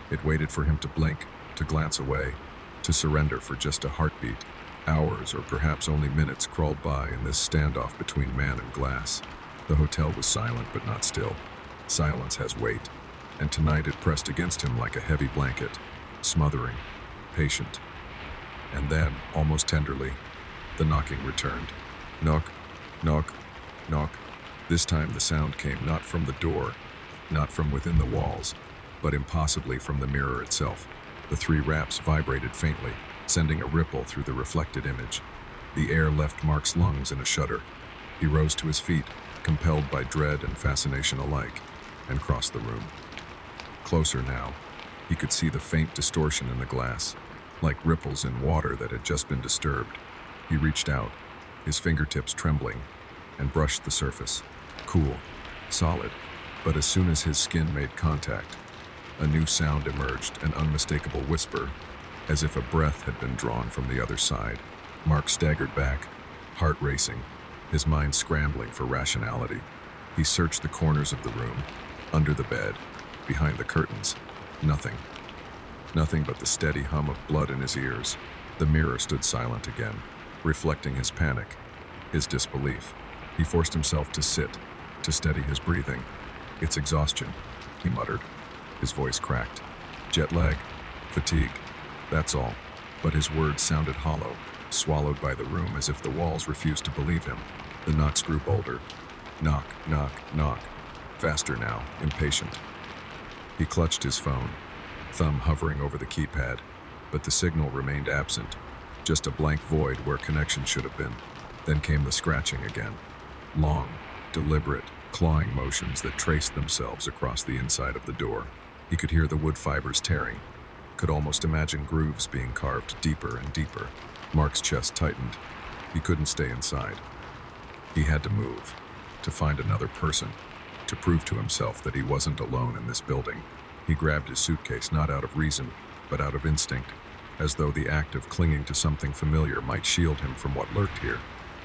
It waited for him to blink, to glance away, to surrender for just a heartbeat. Hours, or perhaps only minutes, crawled by in this standoff between man and glass. The hotel was silent but not still. Silence has weight, and tonight it pressed against him like a heavy blanket, smothering, patient. And then, almost tenderly, the knocking returned. Knock, knock, knock. This time the sound came not from the door, not from within the walls, but impossibly from the mirror itself. The 3 raps vibrated faintly, sending a ripple through the reflected image. The air left Mark's lungs in a shudder. He rose to his feet, compelled by dread and fascination alike, and crossed the room. Closer now, he could see the faint distortion in the glass, like ripples in water that had just been disturbed. He reached out, his fingertips trembling, and brushed the surface. Cool, solid, but as soon as his skin made contact, a new sound emerged, an unmistakable whisper, as if a breath had been drawn from the other side. Mark staggered back, heart racing, his mind scrambling for rationality. He searched the corners of the room, under the bed, behind the curtains. Nothing. Nothing but the steady hum of blood in his ears. The mirror stood silent again, reflecting his panic, his disbelief. He forced himself to sit, to steady his breathing. It's exhaustion, he muttered. His voice cracked. Jet lag, fatigue, that's all. But his words sounded hollow, swallowed by the room as if the walls refused to believe him. The knocks grew bolder. Knock, knock, knock. Faster now, impatient. He clutched his phone, thumb hovering over the keypad, but the signal remained absent, just a blank void where connection should have been. Then came the scratching again. Long, deliberate, clawing motions that traced themselves across the inside of the door. He could hear the wood fibers tearing, could almost imagine grooves being carved deeper and deeper. Mark's chest tightened. He couldn't stay inside. He had to move, to find another person, to prove to himself that he wasn't alone in this building. He grabbed his suitcase not out of reason, but out of instinct, as though the act of clinging to something familiar might shield him from what lurked here.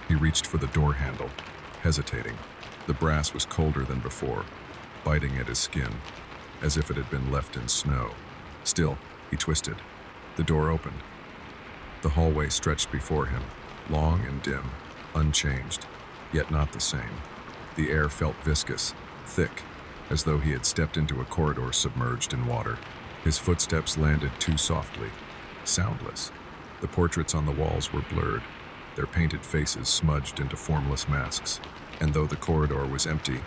He reached for the door handle, hesitating. The brass was colder than before, biting at his skin, as if it had been left in snow. Still, he twisted. The door opened. The hallway stretched before him, long and dim, unchanged, yet not the same. The air felt viscous, thick, as though he had stepped into a corridor submerged in water. His footsteps landed too softly, soundless. The portraits on the walls were blurred, their painted faces smudged into formless masks. And though the corridor was empty,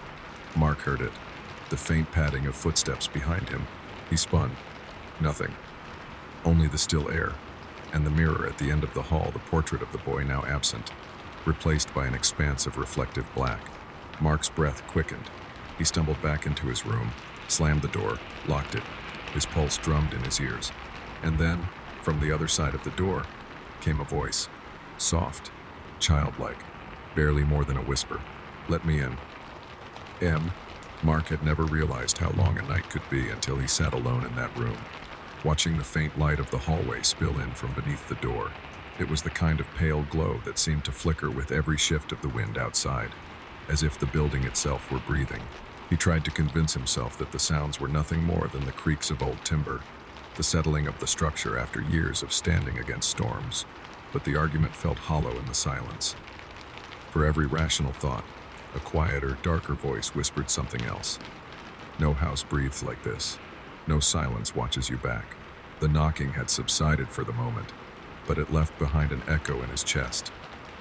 Mark heard it, the faint padding of footsteps behind him. He spun. Nothing. Only the still air, and the mirror at the end of the hall, the portrait of the boy now absent, replaced by an expanse of reflective black. Mark's breath quickened. He stumbled back into his room, slammed the door, locked it. His pulse drummed in his ears. And then, from the other side of the door, came a voice. Soft, childlike, barely more than a whisper. "Let me in." Mark had never realized how long a night could be until he sat alone in that room, watching the faint light of the hallway spill in from beneath the door. It was the kind of pale glow that seemed to flicker with every shift of the wind outside, as if the building itself were breathing. He tried to convince himself that the sounds were nothing more than the creaks of old timber, the settling of the structure after years of standing against storms. But the argument felt hollow in the silence. For every rational thought, a quieter, darker voice whispered something else. No house breathes like this. No silence watches you back. The knocking had subsided for the moment, but it left behind an echo in his chest,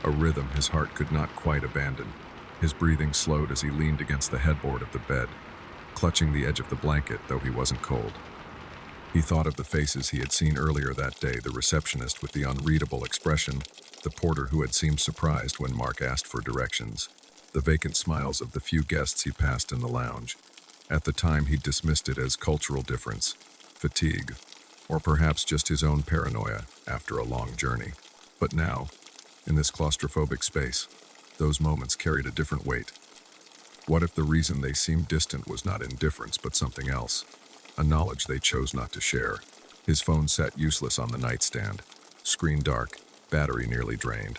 a rhythm his heart could not quite abandon. His breathing slowed as he leaned against the headboard of the bed, clutching the edge of the blanket, though he wasn't cold. He thought of the faces he had seen earlier that day, the receptionist with the unreadable expression, the porter who had seemed surprised when Mark asked for directions, the vacant smiles of the few guests he passed in the lounge. At the time, he dismissed it as cultural difference, fatigue, or perhaps just his own paranoia after a long journey. But now, in this claustrophobic space, those moments carried a different weight. What if the reason they seemed distant was not indifference but something else? A knowledge they chose not to share. His phone sat useless on the nightstand, screen dark, battery nearly drained.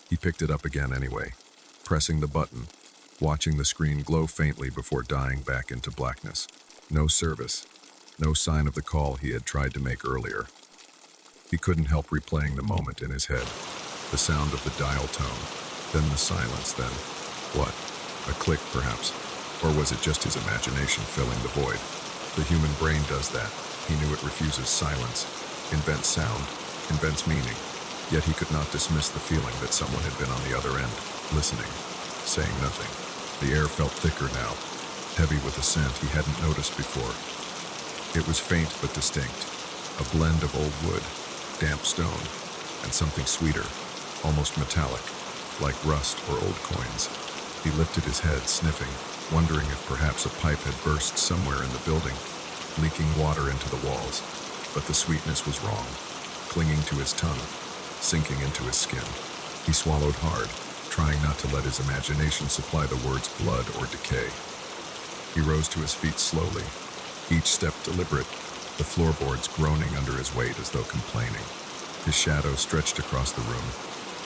He picked it up again anyway, pressing the button, watching the screen glow faintly before dying back into blackness. No service, no sign of the call he had tried to make earlier. He couldn't help replaying the moment in his head, the sound of the dial tone, then the silence, then what? A click, perhaps? Or was it just his imagination filling the void? The human brain does that. He knew it refuses silence, invents sound, invents meaning. Yet he could not dismiss the feeling that someone had been on the other end, listening, saying nothing. The air felt thicker now, heavy with a scent he hadn't noticed before. It was faint but distinct, a blend of old wood, damp stone, and something sweeter, almost metallic, like rust or old coins. He lifted his head, sniffing, wondering if perhaps a pipe had burst somewhere in the building, leaking water into the walls. But the sweetness was wrong, clinging to his tongue, sinking into his skin. He swallowed hard, trying not to let his imagination supply the words blood or decay. He rose to his feet slowly, each step deliberate, the floorboards groaning under his weight as though complaining. His shadow stretched across the room,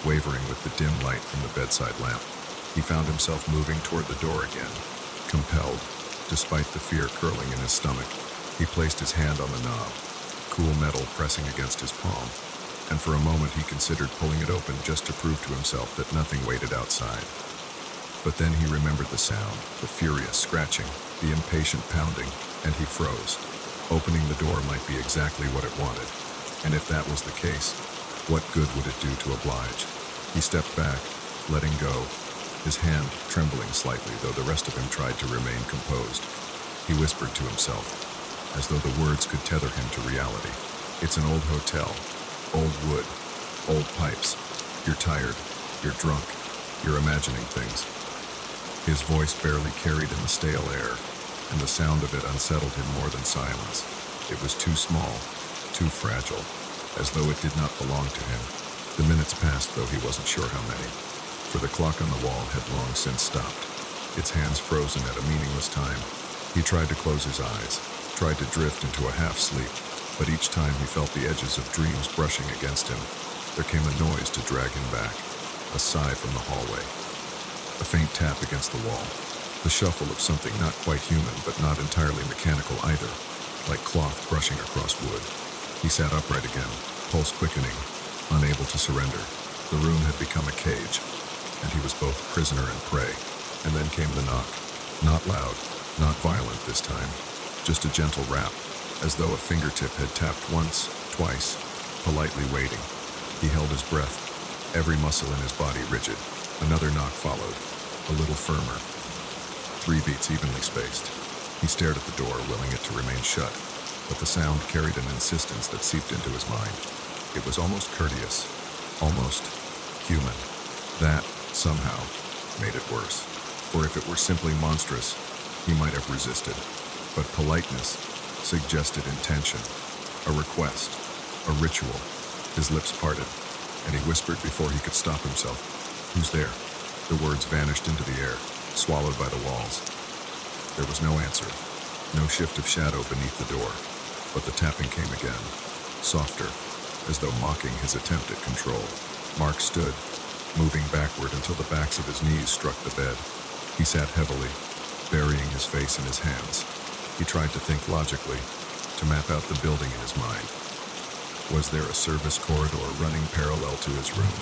wavering with the dim light from the bedside lamp. He found himself moving toward the door again, compelled, despite the fear curling in his stomach. He placed his hand on the knob, cool metal pressing against his palm, and for a moment he considered pulling it open just to prove to himself that nothing waited outside. But then he remembered the sound, the furious scratching, the impatient pounding, and he froze. Opening the door might be exactly what it wanted, and if that was the case, what good would it do to oblige? He stepped back, letting go, his hand trembling slightly, though the rest of him tried to remain composed. He whispered to himself, as though the words could tether him to reality. It's an old hotel, old wood, old pipes. You're tired, you're drunk, you're imagining things. His voice barely carried in the stale air, and the sound of it unsettled him more than silence. It was too small, too fragile, as though it did not belong to him. The minutes passed, though he wasn't sure how many, for the clock on the wall had long since stopped, its hands frozen at a meaningless time. He tried to close his eyes, tried to drift into a half-sleep, but each time he felt the edges of dreams brushing against him. There came a noise to drag him back, a sigh from the hallway, a faint tap against the wall, the shuffle of something not quite human but not entirely mechanical either, like cloth brushing across wood. He sat upright again, pulse quickening, unable to surrender. The room had become a cage, and he was both prisoner and prey. And then came the knock. Not loud, not violent this time, just a gentle rap, as though a fingertip had tapped once, twice, politely waiting. He held his breath, every muscle in his body rigid. Another knock followed, a little firmer. 3 beats evenly spaced. He stared at the door, willing it to remain shut, but the sound carried an insistence that seeped into his mind. It was almost courteous, almost human. That, somehow, made it worse. For if it were simply monstrous, he might have resisted. But politeness suggested intention, a request, a ritual. His lips parted, and he whispered before he could stop himself. "Who's there?" The words vanished into the air, swallowed by the walls. There was no answer, no shift of shadow beneath the door, but the tapping came again, softer, as though mocking his attempt at control. Mark stood, moving backward until the backs of his knees struck the bed. He sat heavily, burying his face in his hands. He tried to think logically, to map out the building in his mind. Was there a service corridor running parallel to his room?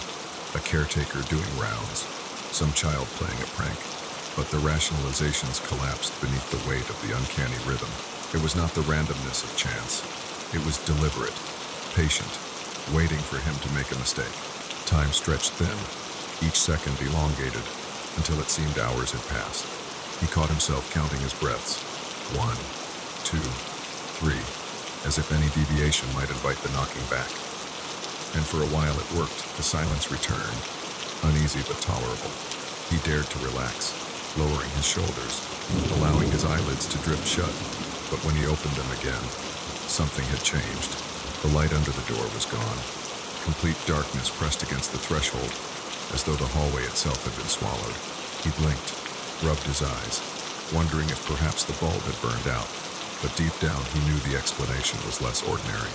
A caretaker doing rounds? Some child playing a prank? But the rationalizations collapsed beneath the weight of the uncanny rhythm. It was not the randomness of chance. It was deliberate, patient, waiting for him to make a mistake. Time stretched thin, each second elongated, until it seemed hours had passed. He caught himself counting his breaths. 1, 2, 3, as if any deviation might invite the knocking back. And for a while it worked. The silence returned, uneasy but tolerable. He dared to relax, lowering his shoulders, allowing his eyelids to drift shut. But when he opened them again, something had changed. The light under the door was gone. Complete darkness pressed against the threshold, as though the hallway itself had been swallowed. He blinked, rubbed his eyes, wondering if perhaps the bulb had burned out. But deep down he knew the explanation was less ordinary.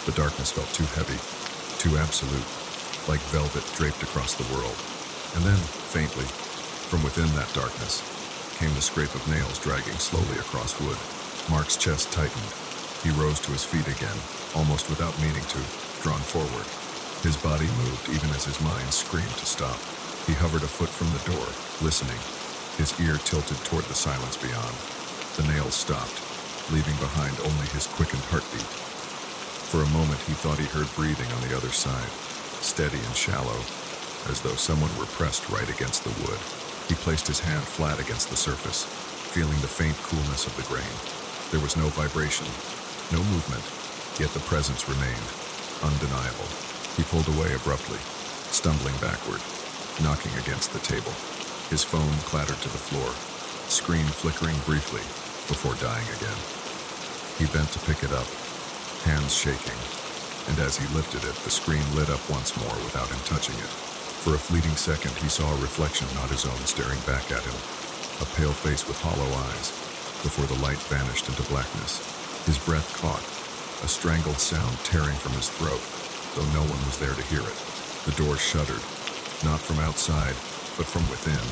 The darkness felt too heavy, too absolute, like velvet draped across the world. And then, faintly, from within that darkness, came the scrape of nails dragging slowly across wood. Mark's chest tightened. He rose to his feet again, almost without meaning to, drawn forward. His body moved even as his mind screamed to stop. He hovered a foot from the door, listening, his ear tilted toward the silence beyond. The nails stopped, leaving behind only his quickened heartbeat. For a moment he thought he heard breathing on the other side, steady and shallow, as though someone were pressed right against the wood. He placed his hand flat against the surface, feeling the faint coolness of the grain. There was no vibration, no movement, yet the presence remained, undeniable. He pulled away abruptly, stumbling backward, knocking against the table. His phone clattered to the floor, screen flickering briefly before dying again. He bent to pick it up, hands shaking, and as he lifted it, the screen lit up once more without him touching it. For a fleeting second, he saw a reflection not his own staring back at him, a pale face with hollow eyes, before the light vanished into blackness. His breath caught, a strangled sound tearing from his throat, though no one was there to hear it. The door shuddered, not from outside, but from within,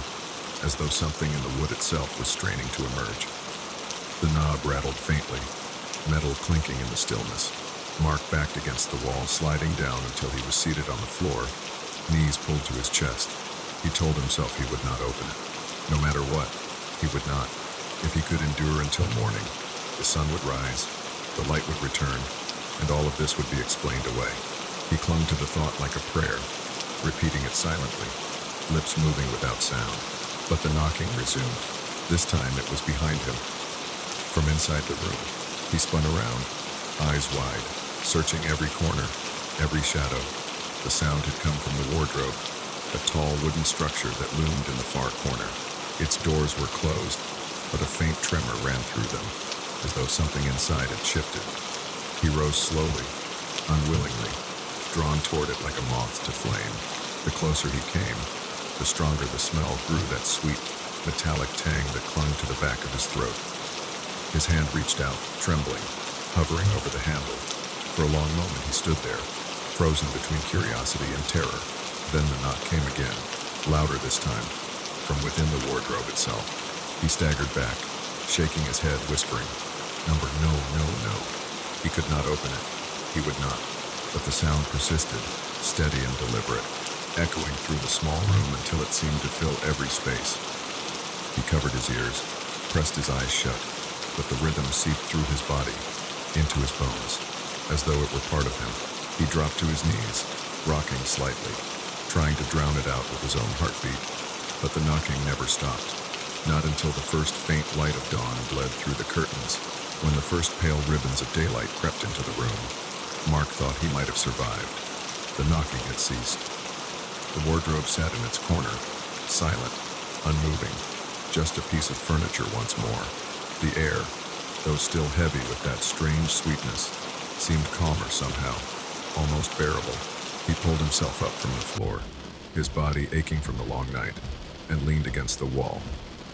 as though something in the wood itself was straining to emerge. The knob rattled faintly, metal clinking in the stillness. Mark backed against the wall, sliding down until he was seated on the floor, knees pulled to his chest. He told himself he would not open it. No matter what, he would not. If he could endure until morning, the sun would rise, the light would return, and all of this would be explained away. He clung to the thought like a prayer, repeating it silently, lips moving without sound. But the knocking resumed. This time it was behind him. From inside the room, he spun around, eyes wide, searching every corner, every shadow. The sound had come from the wardrobe, a tall wooden structure that loomed in the far corner. Its doors were closed, but a faint tremor ran through them, as though something inside had shifted. He rose slowly, unwillingly, drawn toward it like a moth to flame. The closer he came, the stronger the smell grew, that sweet, metallic tang that clung to the back of his throat. His hand reached out, trembling, hovering over the handle. For a long moment he stood there, frozen between curiosity and terror. Then the knock came again, louder this time, from within the wardrobe itself. He staggered back, shaking his head, whispering, "Number, no, no, no." He could not open it. He would not. But the sound persisted, steady and deliberate, echoing through the small room until it seemed to fill every space. He covered his ears, pressed his eyes shut, but the rhythm seeped through his body, into his bones, as though it were part of him. He dropped to his knees, rocking slightly, trying to drown it out with his own heartbeat, but the knocking never stopped. Not until the first faint light of dawn bled through the curtains, when the first pale ribbons of daylight crept into the room. Mark thought he might have survived. The knocking had ceased. The wardrobe sat in its corner, silent, unmoving, just a piece of furniture once more. The air, though still heavy with that strange sweetness, seemed calmer somehow, almost bearable. He pulled himself up from the floor, his body aching from the long night, and leaned against the wall.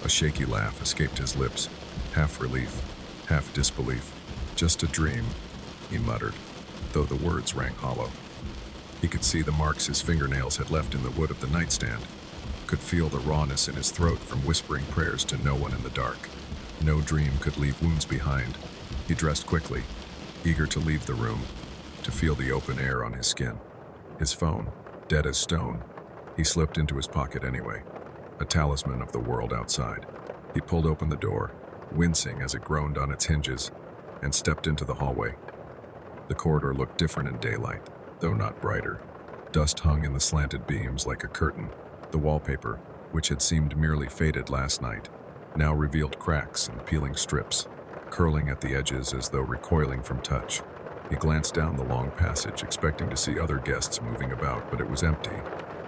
A shaky laugh escaped his lips, half relief, half disbelief. "Just a dream," he muttered, though the words rang hollow. He could see the marks his fingernails had left in the wood of the nightstand, could feel the rawness in his throat from whispering prayers to no one in the dark. No dream could leave wounds behind. He dressed quickly, eager to leave the room, to feel the open air on his skin. His phone, dead as stone, he slipped into his pocket anyway, a talisman of the world outside. He pulled open the door, wincing as it groaned on its hinges, and stepped into the hallway. The corridor looked different in daylight, though not brighter. Dust hung in the slanted beams like a curtain. The wallpaper, which had seemed merely faded last night, now revealed cracks and peeling strips, curling at the edges as though recoiling from touch. He glanced down the long passage, expecting to see other guests moving about, but it was empty,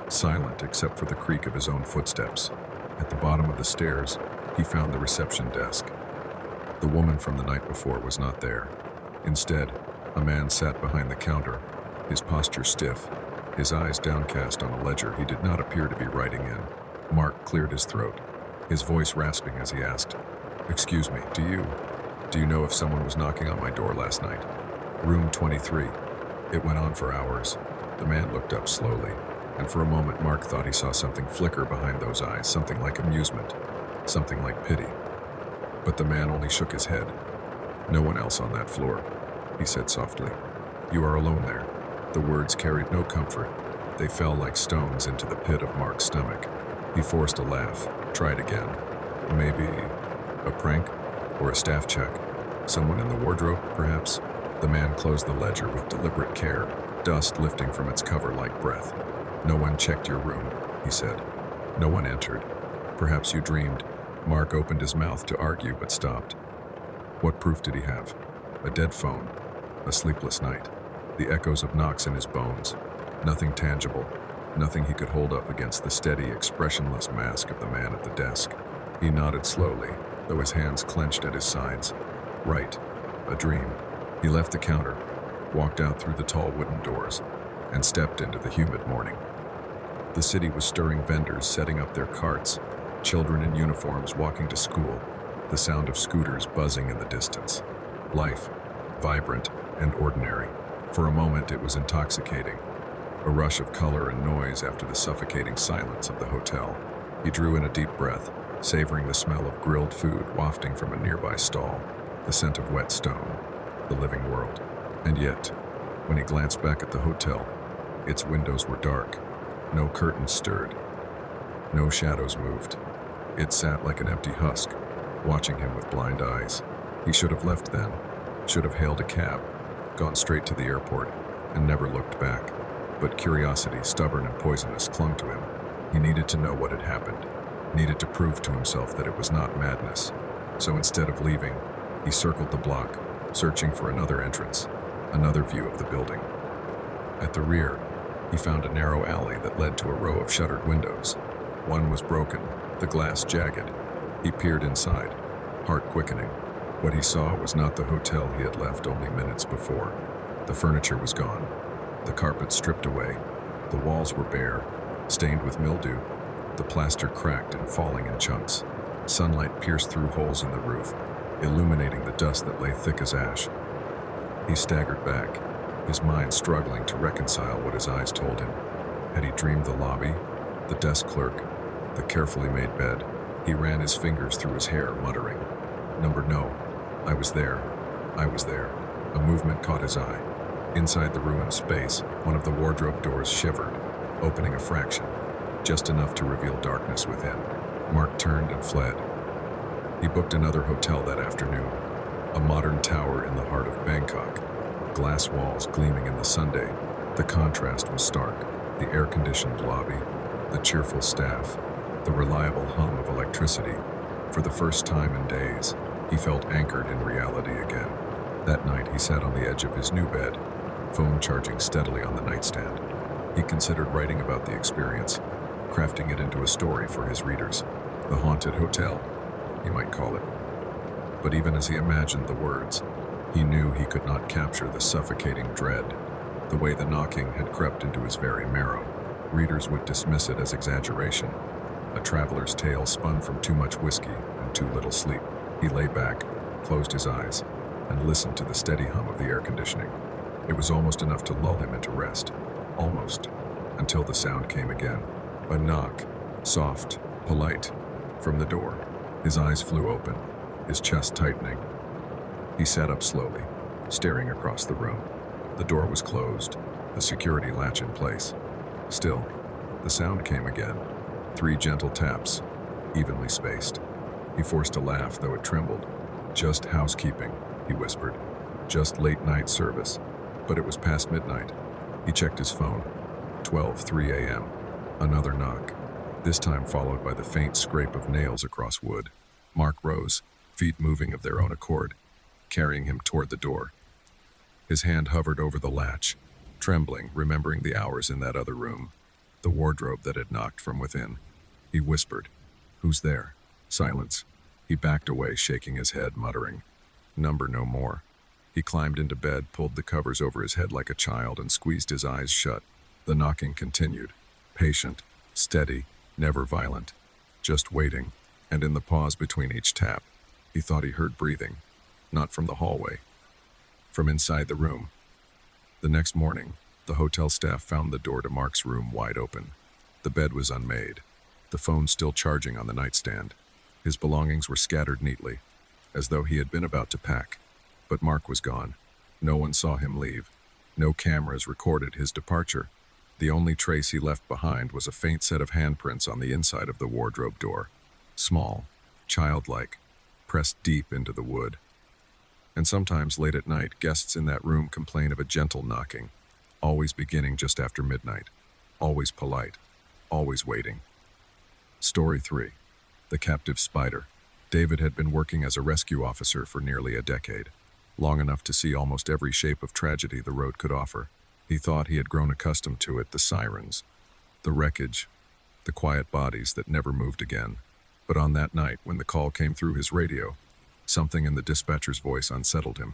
silent except for the creak of his own footsteps. At the bottom of the stairs, he found the reception desk. The woman from the night before was not there. Instead, a man sat behind the counter, his posture stiff, his eyes downcast on a ledger he did not appear to be writing in. Mark cleared his throat, his voice rasping as he asked, "Excuse me, do you know if someone was knocking on my door last night?" "Room 23. It went on for hours." The man looked up slowly, and for a moment Mark thought he saw something flicker behind those eyes, something like amusement, something like pity. But the man only shook his head. "No one else on that floor," he said softly. "You are alone there." The words carried no comfort. They fell like stones into the pit of Mark's stomach. He forced a laugh, tried again. "Maybe a prank or a staff check. Someone in the wardrobe, perhaps?" The man closed the ledger with deliberate care, dust lifting from its cover like breath. "No one checked your room," he said. "No one entered. Perhaps you dreamed." Mark opened his mouth to argue but stopped. What proof did he have? A dead phone, a sleepless night, the echoes of knocks in his bones. Nothing tangible, nothing he could hold up against the steady, expressionless mask of the man at the desk. He nodded slowly, though his hands clenched at his sides. Right, a dream. He left the counter, walked out through the tall wooden doors, and stepped into the humid morning. The city was stirring, vendors setting up their carts, children in uniforms walking to school, the sound of scooters buzzing in the distance. Life, vibrant and ordinary. For a moment it was intoxicating, a rush of color and noise after the suffocating silence of the hotel. He drew in a deep breath, savoring the smell of grilled food wafting from a nearby stall, the scent of wet stone, the living world. And yet, when he glanced back at the hotel, its windows were dark. No curtains stirred. No shadows moved. It sat like an empty husk, watching him with blind eyes. He should have left then, should have hailed a cab, gone straight to the airport, and never looked back. But curiosity, stubborn and poisonous, clung to him. He needed to know what had happened, needed to prove to himself that it was not madness. So instead of leaving, he circled the block, searching for another entrance, another view of the building. At the rear, he found a narrow alley that led to a row of shuttered windows. One was broken, the glass jagged. He peered inside, heart quickening. What he saw was not the hotel he had left only minutes before. The furniture was gone, the carpet stripped away, the walls were bare, stained with mildew, the plaster cracked and falling in chunks. Sunlight pierced through holes in the roof, illuminating the dust that lay thick as ash. He staggered back, his mind struggling to reconcile what his eyes told him. Had he dreamed the lobby, the desk clerk, the carefully made bed? He ran his fingers through his hair, muttering, "No, I was there. I was there." A movement caught his eye. Inside the ruined space, one of the wardrobe doors shivered, opening a fraction, just enough to reveal darkness within. Mark turned and fled. He booked another hotel that afternoon, a modern tower in the heart of Bangkok, glass walls gleaming in the sunday. The contrast was stark. The air-conditioned lobby, the cheerful staff, the reliable hum of electricity. For the first time in days, he felt anchored in reality again. That night, he sat on the edge of his new bed, phone charging steadily on the nightstand. He considered writing about the experience, crafting it into a story for his readers. The haunted hotel, he might call it. But even as he imagined the words, he knew he could not capture the suffocating dread. The way the knocking had crept into his very marrow. Readers would dismiss it as exaggeration, a traveler's tale spun from too much whiskey and too little sleep. He lay back, closed his eyes, and listened to the steady hum of the air conditioning. It was almost enough to lull him into rest. Almost. Until the sound came again. A knock. Soft, polite. From the door. His eyes flew open, his chest tightening. He sat up slowly, staring across the room. The door was closed, the security latch in place. Still, the sound came again. 3 gentle taps, evenly spaced. He forced a laugh, though it trembled. Just housekeeping, he whispered. Just late-night service. But it was past midnight. He checked his phone. 12:03 a.m. Another knock, this time followed by the faint scrape of nails across wood. Mark rose, feet moving of their own accord, carrying him toward the door. His hand hovered over the latch, trembling, remembering the hours in that other room, the wardrobe that had knocked from within. He whispered, "Who's there?" Silence. He backed away, shaking his head, muttering, "Number no more." He climbed into bed, pulled the covers over his head like a child, and squeezed his eyes shut. The knocking continued, patient, steady, never violent, just waiting, and in the pause between each tap, he thought he heard breathing, not from the hallway, from inside the room. The next morning, the hotel staff found the door to Mark's room wide open. The bed was unmade, the phone still charging on the nightstand. His belongings were scattered neatly, as though he had been about to pack. But Mark was gone. No one saw him leave. No cameras recorded his departure. The only trace he left behind was a faint set of handprints on the inside of the wardrobe door. Small, childlike, pressed deep into the wood. And sometimes late at night, guests in that room complain of a gentle knocking, always beginning just after midnight, always polite, always waiting. Story 3. The Captive Spider. David had been working as a rescue officer for nearly a decade, long enough to see almost every shape of tragedy the road could offer. He thought he had grown accustomed to it, the sirens, the wreckage, the quiet bodies that never moved again. But on that night, when the call came through his radio, something in the dispatcher's voice unsettled him.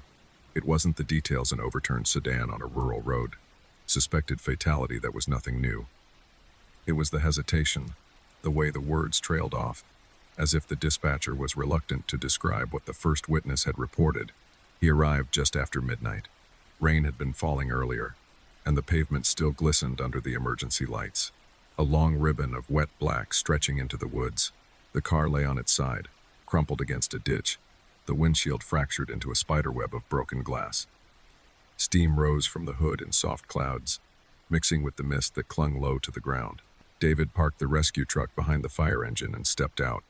It wasn't the details an overturned sedan on a rural road, suspected fatality that was nothing new. It was the hesitation, the way the words trailed off, as if the dispatcher was reluctant to describe what the first witness had reported. He arrived just after midnight. Rain had been falling earlier, and the pavement still glistened under the emergency lights. A long ribbon of wet black stretching into the woods. The car lay on its side, crumpled against a ditch, the windshield fractured into a spiderweb of broken glass. Steam rose from the hood in soft clouds, mixing with the mist that clung low to the ground. David parked the rescue truck behind the fire engine and stepped out,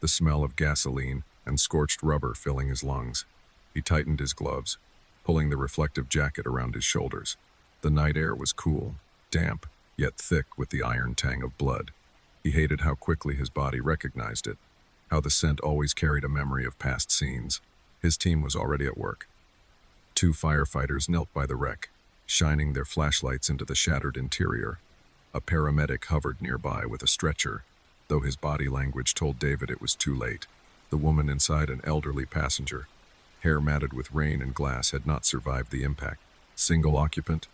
the smell of gasoline and scorched rubber filling his lungs. He tightened his gloves, pulling the reflective jacket around his shoulders. The night air was cool, damp, yet thick with the iron tang of blood. He hated how quickly his body recognized it, how the scent always carried a memory of past scenes. His team was already at work. 2 firefighters knelt by the wreck, shining their flashlights into the shattered interior. A paramedic hovered nearby with a stretcher, though his body language told David it was too late. The woman inside, an elderly passenger, hair matted with rain and glass, had not survived the impact. Single occupant?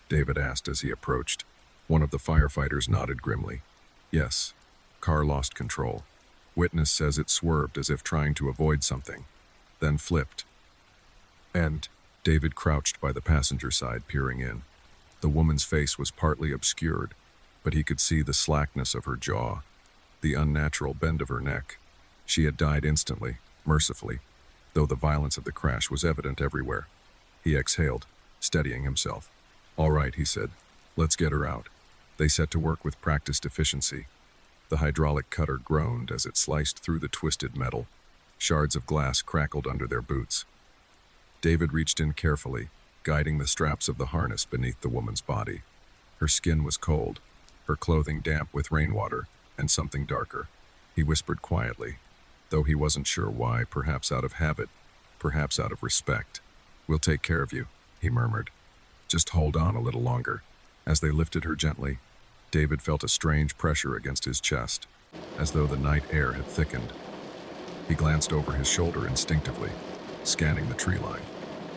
David asked as he approached. One of the firefighters nodded grimly. Yes. Car lost control. Witness says it swerved as if trying to avoid something, then flipped. And David crouched by the passenger side, peering in. The woman's face was partly obscured, but he could see the slackness of her jaw, the unnatural bend of her neck. She had died instantly, mercifully, though the violence of the crash was evident everywhere. He exhaled. steadying himself. "All right," he said. "Let's get her out." They set to work with practiced efficiency. The hydraulic cutter groaned as it sliced through the twisted metal. Shards of glass crackled under their boots. David reached in carefully, guiding the straps of the harness beneath the woman's body. Her skin was cold, her clothing damp with rainwater, and something darker. He whispered quietly, though he wasn't sure why, perhaps out of habit, perhaps out of respect. "We'll take care of you," he murmured. "Just hold on a little longer." As they lifted her gently, David felt a strange pressure against his chest, as though the night air had thickened. He glanced over his shoulder instinctively, scanning the tree line.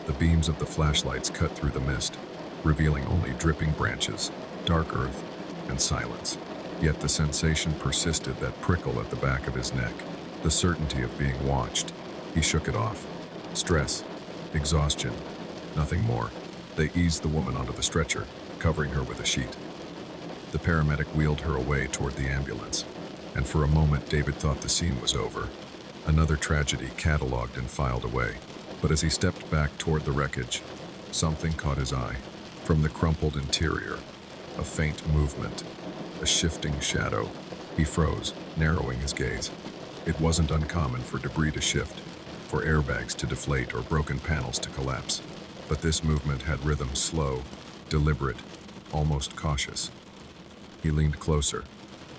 The beams of the flashlights cut through the mist, revealing only dripping branches, dark earth, and silence. Yet the sensation persisted, that prickle at the back of his neck, the certainty of being watched. He shook it off. Stress, exhaustion, nothing more. They eased the woman onto the stretcher, covering her with a sheet. The paramedic wheeled her away toward the ambulance, and for a moment David thought the scene was over. Another tragedy cataloged and filed away. But as he stepped back toward the wreckage, something caught his eye. From the crumpled interior, a faint movement, a shifting shadow. He froze, narrowing his gaze. It wasn't uncommon for debris to shift, for airbags to deflate or broken panels to collapse. But this movement had rhythm, slow, deliberate, almost cautious. He leaned closer,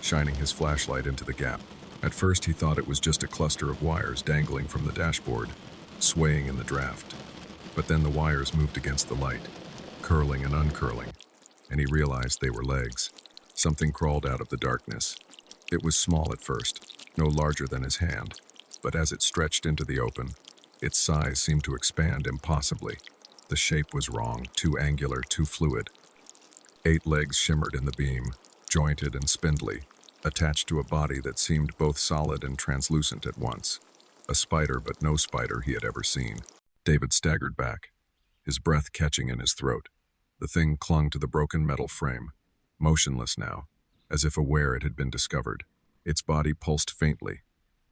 shining his flashlight into the gap. At first he thought it was just a cluster of wires dangling from the dashboard, swaying in the draft. But then the wires moved against the light, curling and uncurling, and he realized they were legs. Something crawled out of the darkness. It was small at first, no larger than his hand, but as it stretched into the open, its size seemed to expand impossibly. The shape was wrong, too angular, too fluid. 8 legs shimmered in the beam, jointed and spindly, attached to a body that seemed both solid and translucent at once. A spider, but no spider he had ever seen. David staggered back, his breath catching in his throat. The thing clung to the broken metal frame, motionless now, as if aware it had been discovered. Its body pulsed faintly,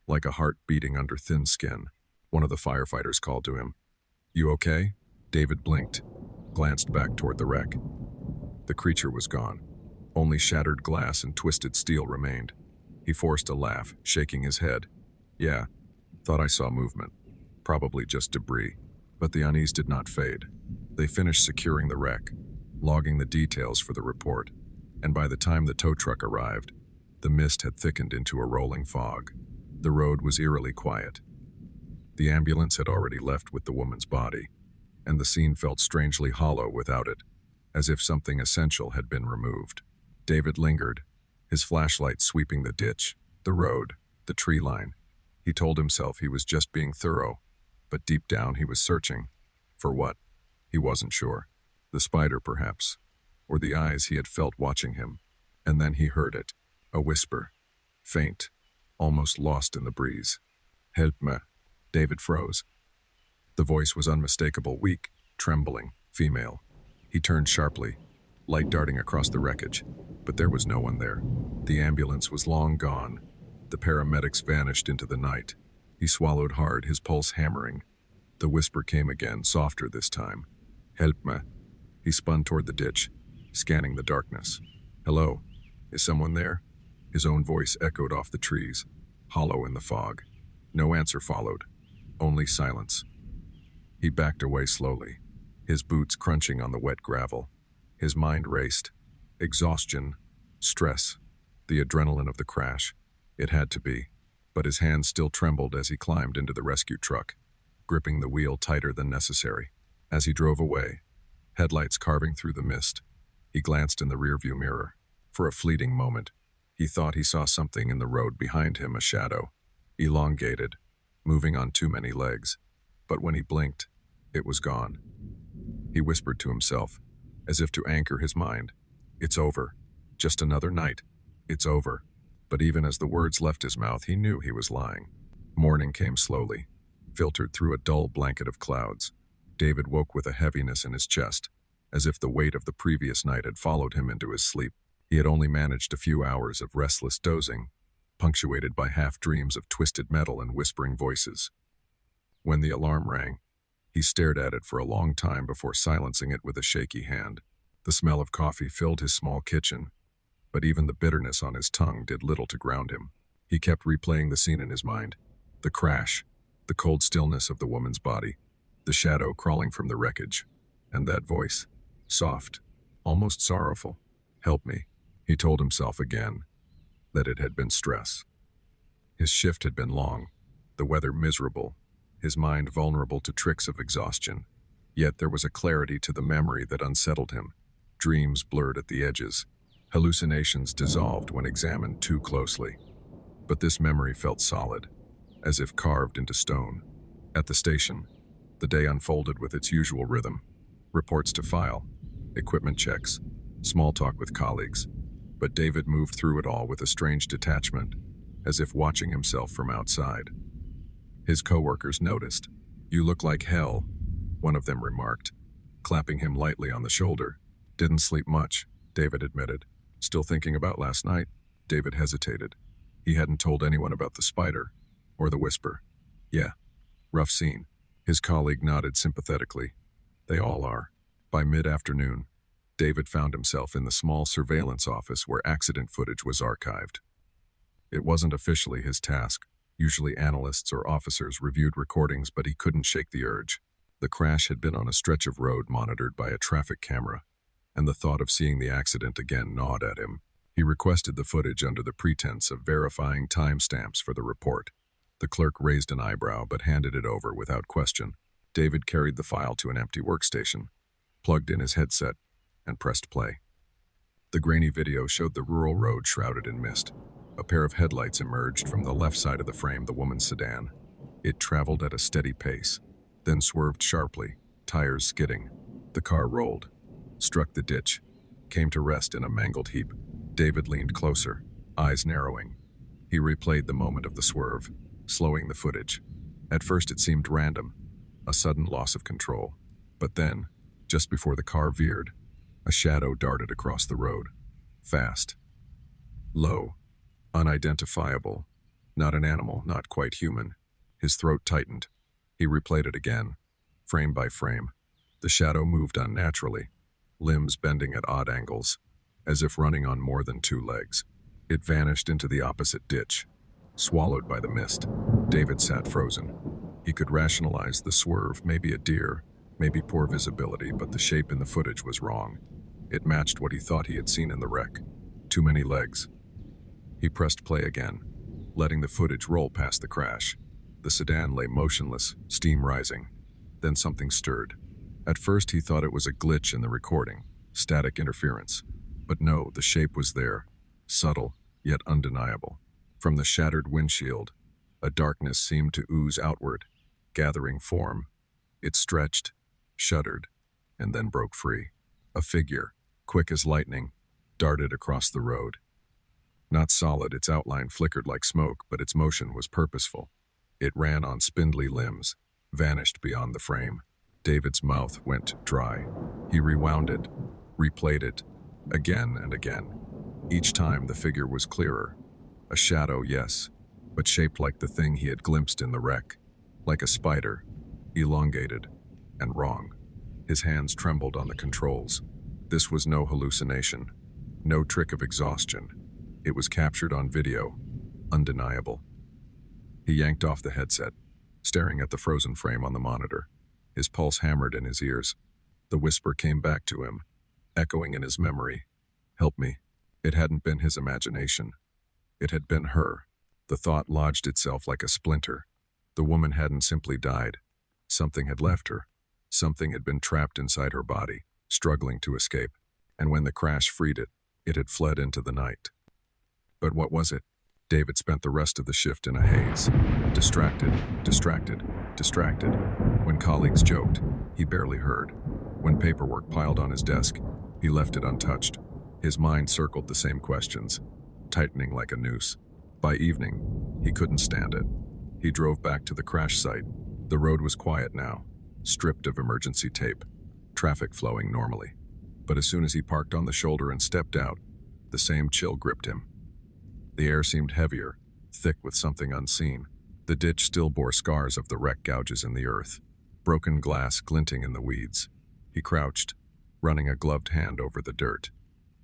like a heart beating under thin skin. One of the firefighters called to him. "You okay?" David blinked, glanced back toward the wreck. The creature was gone. Only shattered glass and twisted steel remained. He forced a laugh, shaking his head. "Yeah, thought I saw movement. Probably just debris." But the unease did not fade. They finished securing the wreck, logging the details for the report, and by the time the tow truck arrived, the mist had thickened into a rolling fog. The road was eerily quiet. The ambulance had already left with the woman's body, and the scene felt strangely hollow without it, as if something essential had been removed. David lingered, his flashlight sweeping the ditch, the road, the tree line. He told himself he was just being thorough, but deep down he was searching. For what? He wasn't sure. The spider, perhaps, or the eyes he had felt watching him. And then he heard it, a whisper, faint, almost lost in the breeze. "Help me." David froze. The voice was unmistakable, weak, trembling, female. He turned sharply, light darting across the wreckage, but there was no one there. The ambulance was long gone. The paramedics vanished into the night. He swallowed hard, his pulse hammering. The whisper came again, softer this time. "Help me." He spun toward the ditch, scanning the darkness. "Hello? Is someone there?" His own voice echoed off the trees, hollow in the fog. No answer followed, only silence. He backed away slowly, his boots crunching on the wet gravel. His mind raced. Exhaustion, stress, the adrenaline of the crash. It had to be, but his hands still trembled as he climbed into the rescue truck, gripping the wheel tighter than necessary. As he drove away, headlights carving through the mist, he glanced in the rearview mirror. For a fleeting moment, he thought he saw something in the road behind him, a shadow, elongated, moving on too many legs. But when he blinked, it was gone. He whispered to himself, as if to anchor his mind, "It's over. Just another night. It's over." But even as the words left his mouth, he knew he was lying. Morning came slowly, filtered through a dull blanket of clouds. David woke with a heaviness in his chest, as if the weight of the previous night had followed him into his sleep. He had only managed a few hours of restless dozing, punctuated by half-dreams of twisted metal and whispering voices. When the alarm rang, He stared at it for a long time before silencing it with a shaky hand. The smell of coffee filled his small kitchen, but even the bitterness on his tongue did little to ground him. He kept replaying the scene in his mind. The crash, the cold stillness of the woman's body, the shadow crawling from the wreckage, and that voice, soft, almost sorrowful. "Help me," he told himself again, that it had been stress. His shift had been long, the weather miserable, his mind vulnerable to tricks of exhaustion. Yet there was a clarity to the memory that unsettled him. Dreams blurred at the edges. Hallucinations dissolved when examined too closely. But this memory felt solid, as if carved into stone. At the station, the day unfolded with its usual rhythm. Reports to file, equipment checks, small talk with colleagues. But David moved through it all with a strange detachment, as if watching himself from outside. His coworkers noticed. "You look like hell," one of them remarked, clapping him lightly on the shoulder. "Didn't sleep much," David admitted. "Still thinking about last night?" David hesitated. He hadn't told anyone about the spider, or the whisper. "Yeah, rough scene." His colleague nodded sympathetically. "They all are." By mid-afternoon, David found himself in the small surveillance office where accident footage was archived. It wasn't officially his task. Usually analysts or officers reviewed recordings, but he couldn't shake the urge. The crash had been on a stretch of road monitored by a traffic camera, and the thought of seeing the accident again gnawed at him. He requested the footage under the pretense of verifying timestamps for the report. The clerk raised an eyebrow but handed it over without question. David carried the file to an empty workstation, plugged in his headset, and pressed play. The grainy video showed the rural road shrouded in mist. A pair of headlights emerged from the left side of the frame, the woman's sedan. It traveled at a steady pace, then swerved sharply, tires skidding. The car rolled, struck the ditch, came to rest in a mangled heap. David leaned closer, eyes narrowing. He replayed the moment of the swerve, slowing the footage. At first it seemed random, a sudden loss of control. But then, just before the car veered, a shadow darted across the road. Fast. Low. Unidentifiable. Not an animal, not quite human. His throat tightened. He replayed it again, frame by frame. The shadow moved unnaturally, limbs bending at odd angles, as if running on more than two legs. It vanished into the opposite ditch, swallowed by the mist. David sat frozen. He could rationalize the swerve, maybe a deer, maybe poor visibility, but the shape in the footage was wrong. It matched what he thought he had seen in the wreck. Too many legs. He pressed play again, letting the footage roll past the crash. The sedan lay motionless, steam rising. Then something stirred. At first he thought it was a glitch in the recording, static interference. But no, the shape was there, subtle, yet undeniable. From the shattered windshield, a darkness seemed to ooze outward, gathering form. It stretched, shuddered, and then broke free. A figure, quick as lightning, darted across the road. Not solid, its outline flickered like smoke, but its motion was purposeful. It ran on spindly limbs, vanished beyond the frame. David's mouth went dry. He rewound it, replayed it, again and again. Each time the figure was clearer. A shadow, yes, but shaped like the thing he had glimpsed in the wreck. Like a spider, elongated and wrong. His hands trembled on the controls. This was no hallucination, no trick of exhaustion. It was captured on video, undeniable. He yanked off the headset, staring at the frozen frame on the monitor. His pulse hammered in his ears. The whisper came back to him, echoing in his memory. "Help me." It hadn't been his imagination. It had been her. The thought lodged itself like a splinter. The woman hadn't simply died. Something had left her. Something had been trapped inside her body, struggling to escape. And when the crash freed it, it had fled into the night. But what was it? David spent the rest of the shift in a haze. Distracted, distracted, distracted. When colleagues joked, he barely heard. When paperwork piled on his desk, he left it untouched. His mind circled the same questions, tightening like a noose. By evening, he couldn't stand it. He drove back to the crash site. The road was quiet now, stripped of emergency tape, traffic flowing normally. But as soon as he parked on the shoulder and stepped out, the same chill gripped him. The air seemed heavier, thick with something unseen. The ditch still bore scars of the wreck gouges in the earth. broken glass glinting in the weeds. He crouched, running a gloved hand over the dirt.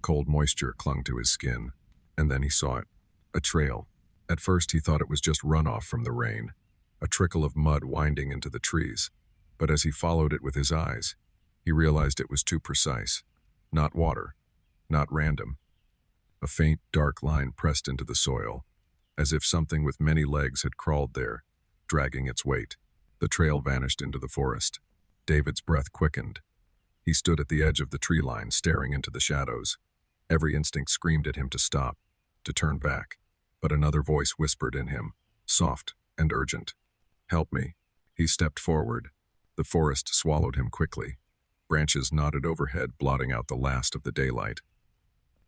Cold moisture clung to his skin, and then he saw it. A trail. At first he thought it was just runoff from the rain, a trickle of mud winding into the trees. But as he followed it with his eyes, he realized it was too precise. Not water, not random. A faint, dark line pressed into the soil, as if something with many legs had crawled there, dragging its weight. The trail vanished into the forest. David's breath quickened. He stood at the edge of the tree line, staring into the shadows. Every instinct screamed at him to stop, to turn back. But another voice whispered in him, soft and urgent. "Help me." He stepped forward. The forest swallowed him quickly. Branches nodded overhead, blotting out the last of the daylight.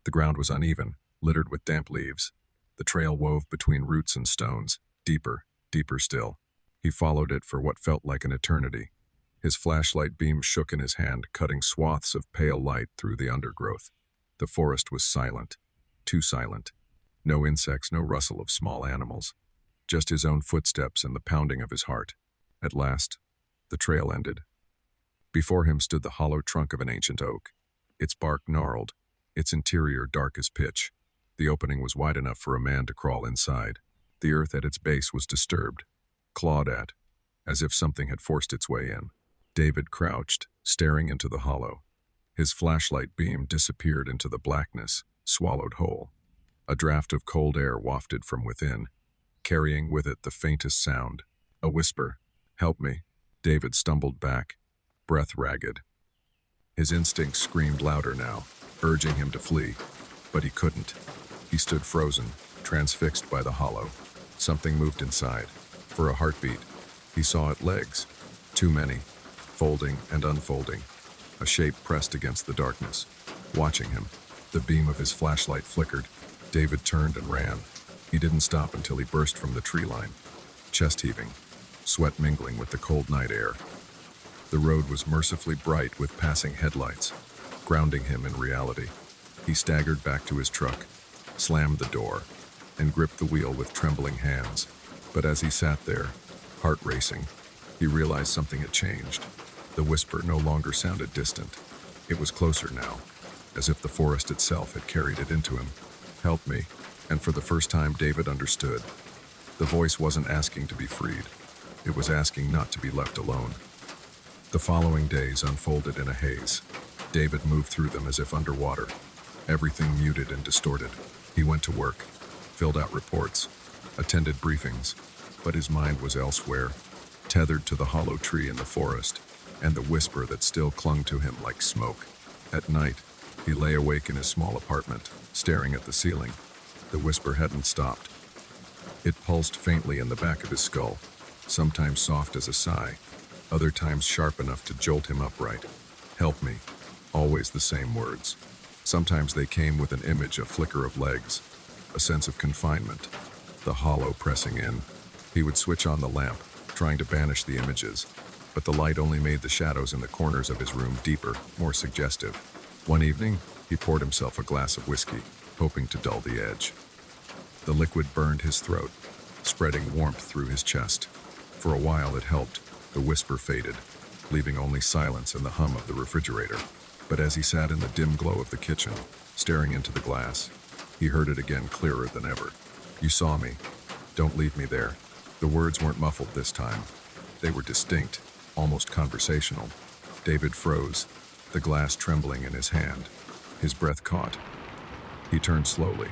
The ground was uneven, littered with damp leaves. The trail wove between roots and stones, deeper, deeper still. He followed it for what felt like an eternity. His flashlight beam shook in his hand, cutting swaths of pale light through the undergrowth. The forest was silent, too silent. No insects, no rustle of small animals. Just his own footsteps and the pounding of his heart. At last, the trail ended. Before him stood the hollow trunk of an ancient oak. Its bark gnarled, its interior dark as pitch. The opening was wide enough for a man to crawl inside. The earth at its base was disturbed, clawed at, as if something had forced its way in. David crouched, staring into the hollow. His flashlight beam disappeared into the blackness, swallowed whole. A draft of cold air wafted from within, carrying with it the faintest sound. A whisper. "Help me." David stumbled back, breath ragged. His instincts screamed louder now, urging him to flee, but he couldn't. He stood frozen, transfixed by the hollow. Something moved inside. For a heartbeat, he saw it legs. Too many, folding and unfolding. A shape pressed against the darkness, watching him. The beam of his flashlight flickered. David turned and ran. He didn't stop until he burst from the tree line, chest heaving, sweat mingling with the cold night air. The road was mercifully bright with passing headlights, grounding him in reality. He staggered back to his truck, slammed the door, and gripped the wheel with trembling hands. But as he sat there, heart racing, he realized something had changed. The whisper no longer sounded distant. It was closer now, as if the forest itself had carried it into him. "Help me." And for the first time, David understood. The voice wasn't asking to be freed. It was asking not to be left alone. The following days unfolded in a haze. David moved through them as if underwater, everything muted and distorted. He went to work, filled out reports, attended briefings, but his mind was elsewhere, tethered to the hollow tree in the forest, and the whisper that still clung to him like smoke. At night, he lay awake in his small apartment, staring at the ceiling. The whisper hadn't stopped. It pulsed faintly in the back of his skull, sometimes soft as a sigh, other times sharp enough to jolt him upright. "Help me." Always the same words. Sometimes they came with an image, a flicker of legs, a sense of confinement, the hollow pressing in. He would switch on the lamp, trying to banish the images, but the light only made the shadows in the corners of his room deeper, more suggestive. One evening, he poured himself a glass of whiskey, hoping to dull the edge. The liquid burned his throat, spreading warmth through his chest. For a while it helped. The whisper faded, leaving only silence and the hum of the refrigerator. But as he sat in the dim glow of the kitchen, staring into the glass, he heard it again, clearer than ever. "You saw me. Don't leave me there." The words weren't muffled this time. They were distinct, almost conversational. David froze, the glass trembling in his hand. His breath caught. He turned slowly,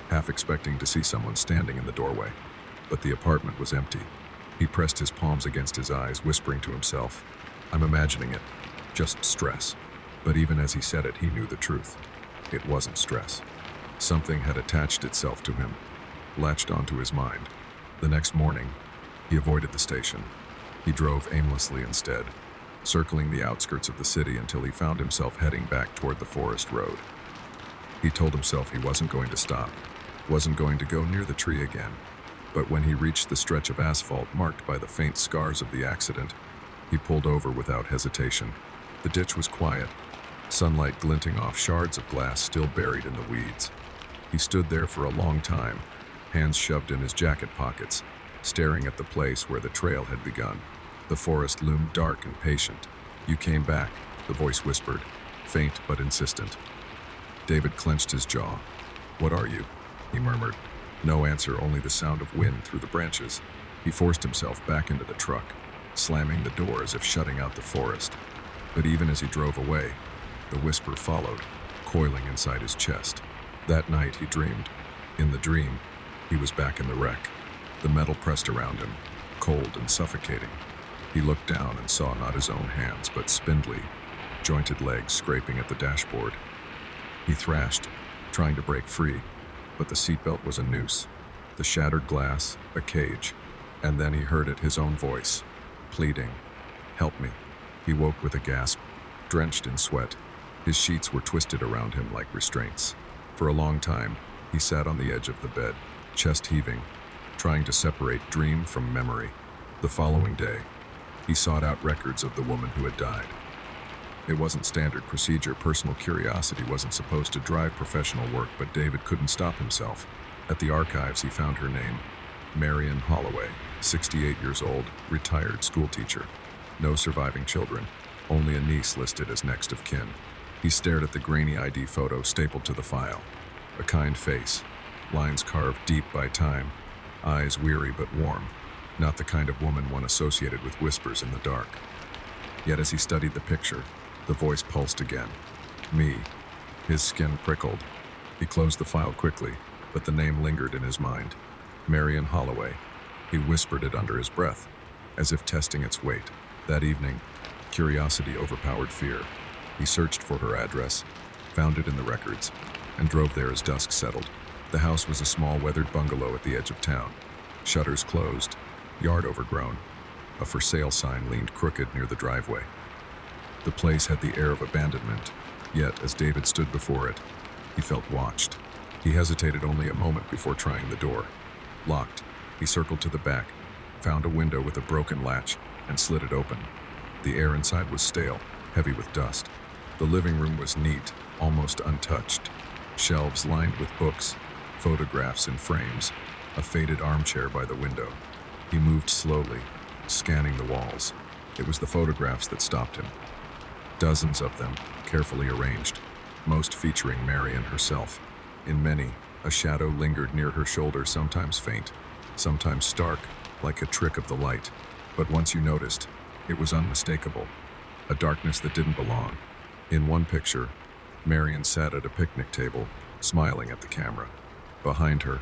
half expecting to see someone standing in the doorway. But the apartment was empty. He pressed his palms against his eyes, whispering to himself, "I'm imagining it. Just stress." But even as he said it, he knew the truth. It wasn't stress. Something had attached itself to him, latched onto his mind. The next morning, he avoided the station. He drove aimlessly instead, circling the outskirts of the city until he found himself heading back toward the forest road. He told himself he wasn't going to stop, wasn't going to go near the tree again. But when he reached the stretch of asphalt marked by the faint scars of the accident, he pulled over without hesitation. The ditch was quiet, sunlight glinting off shards of glass still buried in the weeds. He stood there for a long time, hands shoved in his jacket pockets, staring at the place where the trail had begun. The forest loomed dark and patient. "You came back," the voice whispered, faint but insistent. David clenched his jaw. "What are you?" he murmured. No answer, only the sound of wind through the branches. He forced himself back into the truck, slamming the door as if shutting out the forest. But even as he drove away, the whisper followed, coiling inside his chest. That night he dreamed. In the dream, he was back in the wreck. The metal pressed around him, cold and suffocating. He looked down and saw not his own hands, but spindly, jointed legs scraping at the dashboard. He thrashed, trying to break free, but the seatbelt was a noose, the shattered glass a cage. And then he heard it, his own voice, pleading, "Help me." He woke with a gasp, drenched in sweat. His sheets were twisted around him like restraints. For a long time, he sat on the edge of the bed, chest heaving, trying to separate dream from memory. The following day, he sought out records of the woman who had died. It wasn't standard procedure. Personal curiosity wasn't supposed to drive professional work, but David couldn't stop himself. At the archives, he found her name, Marion Holloway, 68 years old, retired schoolteacher. No surviving children, only a niece listed as next of kin. He stared at the grainy ID photo stapled to the file. A kind face, lines carved deep by time, eyes weary but warm, not the kind of woman one associated with whispers in the dark. Yet as he studied the picture, the voice pulsed again. Me. His skin prickled. He closed the file quickly, but the name lingered in his mind. Marion Holloway. He whispered it under his breath, as if testing its weight. That evening, curiosity overpowered fear. He searched for her address, found it in the records, and drove there as dusk settled. The house was a small, weathered bungalow at the edge of town. Shutters closed, yard overgrown. A for sale sign leaned crooked near the driveway. The place had the air of abandonment, yet as David stood before it, he felt watched. He hesitated only a moment before trying the door. Locked, he circled to the back, found a window with a broken latch, and slid it open. The air inside was stale, heavy with dust. The living room was neat, almost untouched. Shelves lined with books, photographs in frames, a faded armchair by the window. He moved slowly, scanning the walls. It was the photographs that stopped him. Dozens of them, carefully arranged, most featuring Marion herself. In many, a shadow lingered near her shoulder, sometimes faint, sometimes stark, like a trick of the light. But once you noticed, it was unmistakable, a darkness that didn't belong. In one picture, Marion sat at a picnic table, smiling at the camera. Behind her,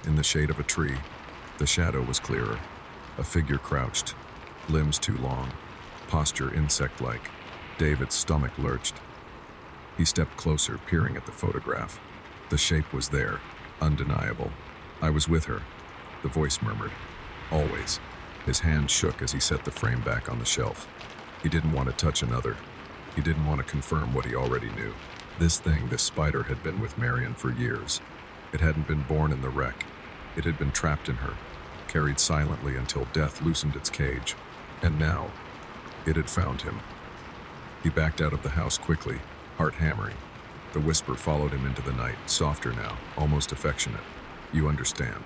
in the shade of a tree, the shadow was clearer. A figure crouched, limbs too long, posture insect-like. David's stomach lurched. He stepped closer, peering at the photograph. The shape was there, undeniable. "I was with her," the voice murmured. "Always." His hand shook as he set the frame back on the shelf. He didn't want to touch another. He didn't want to confirm what he already knew. This spider had been with Marion for years. It hadn't been born in the wreck. It had been trapped in her, carried silently until death loosened its cage. And now, it had found him. He backed out of the house quickly, heart hammering. The whisper followed him into the night, softer now, almost affectionate. "You understand."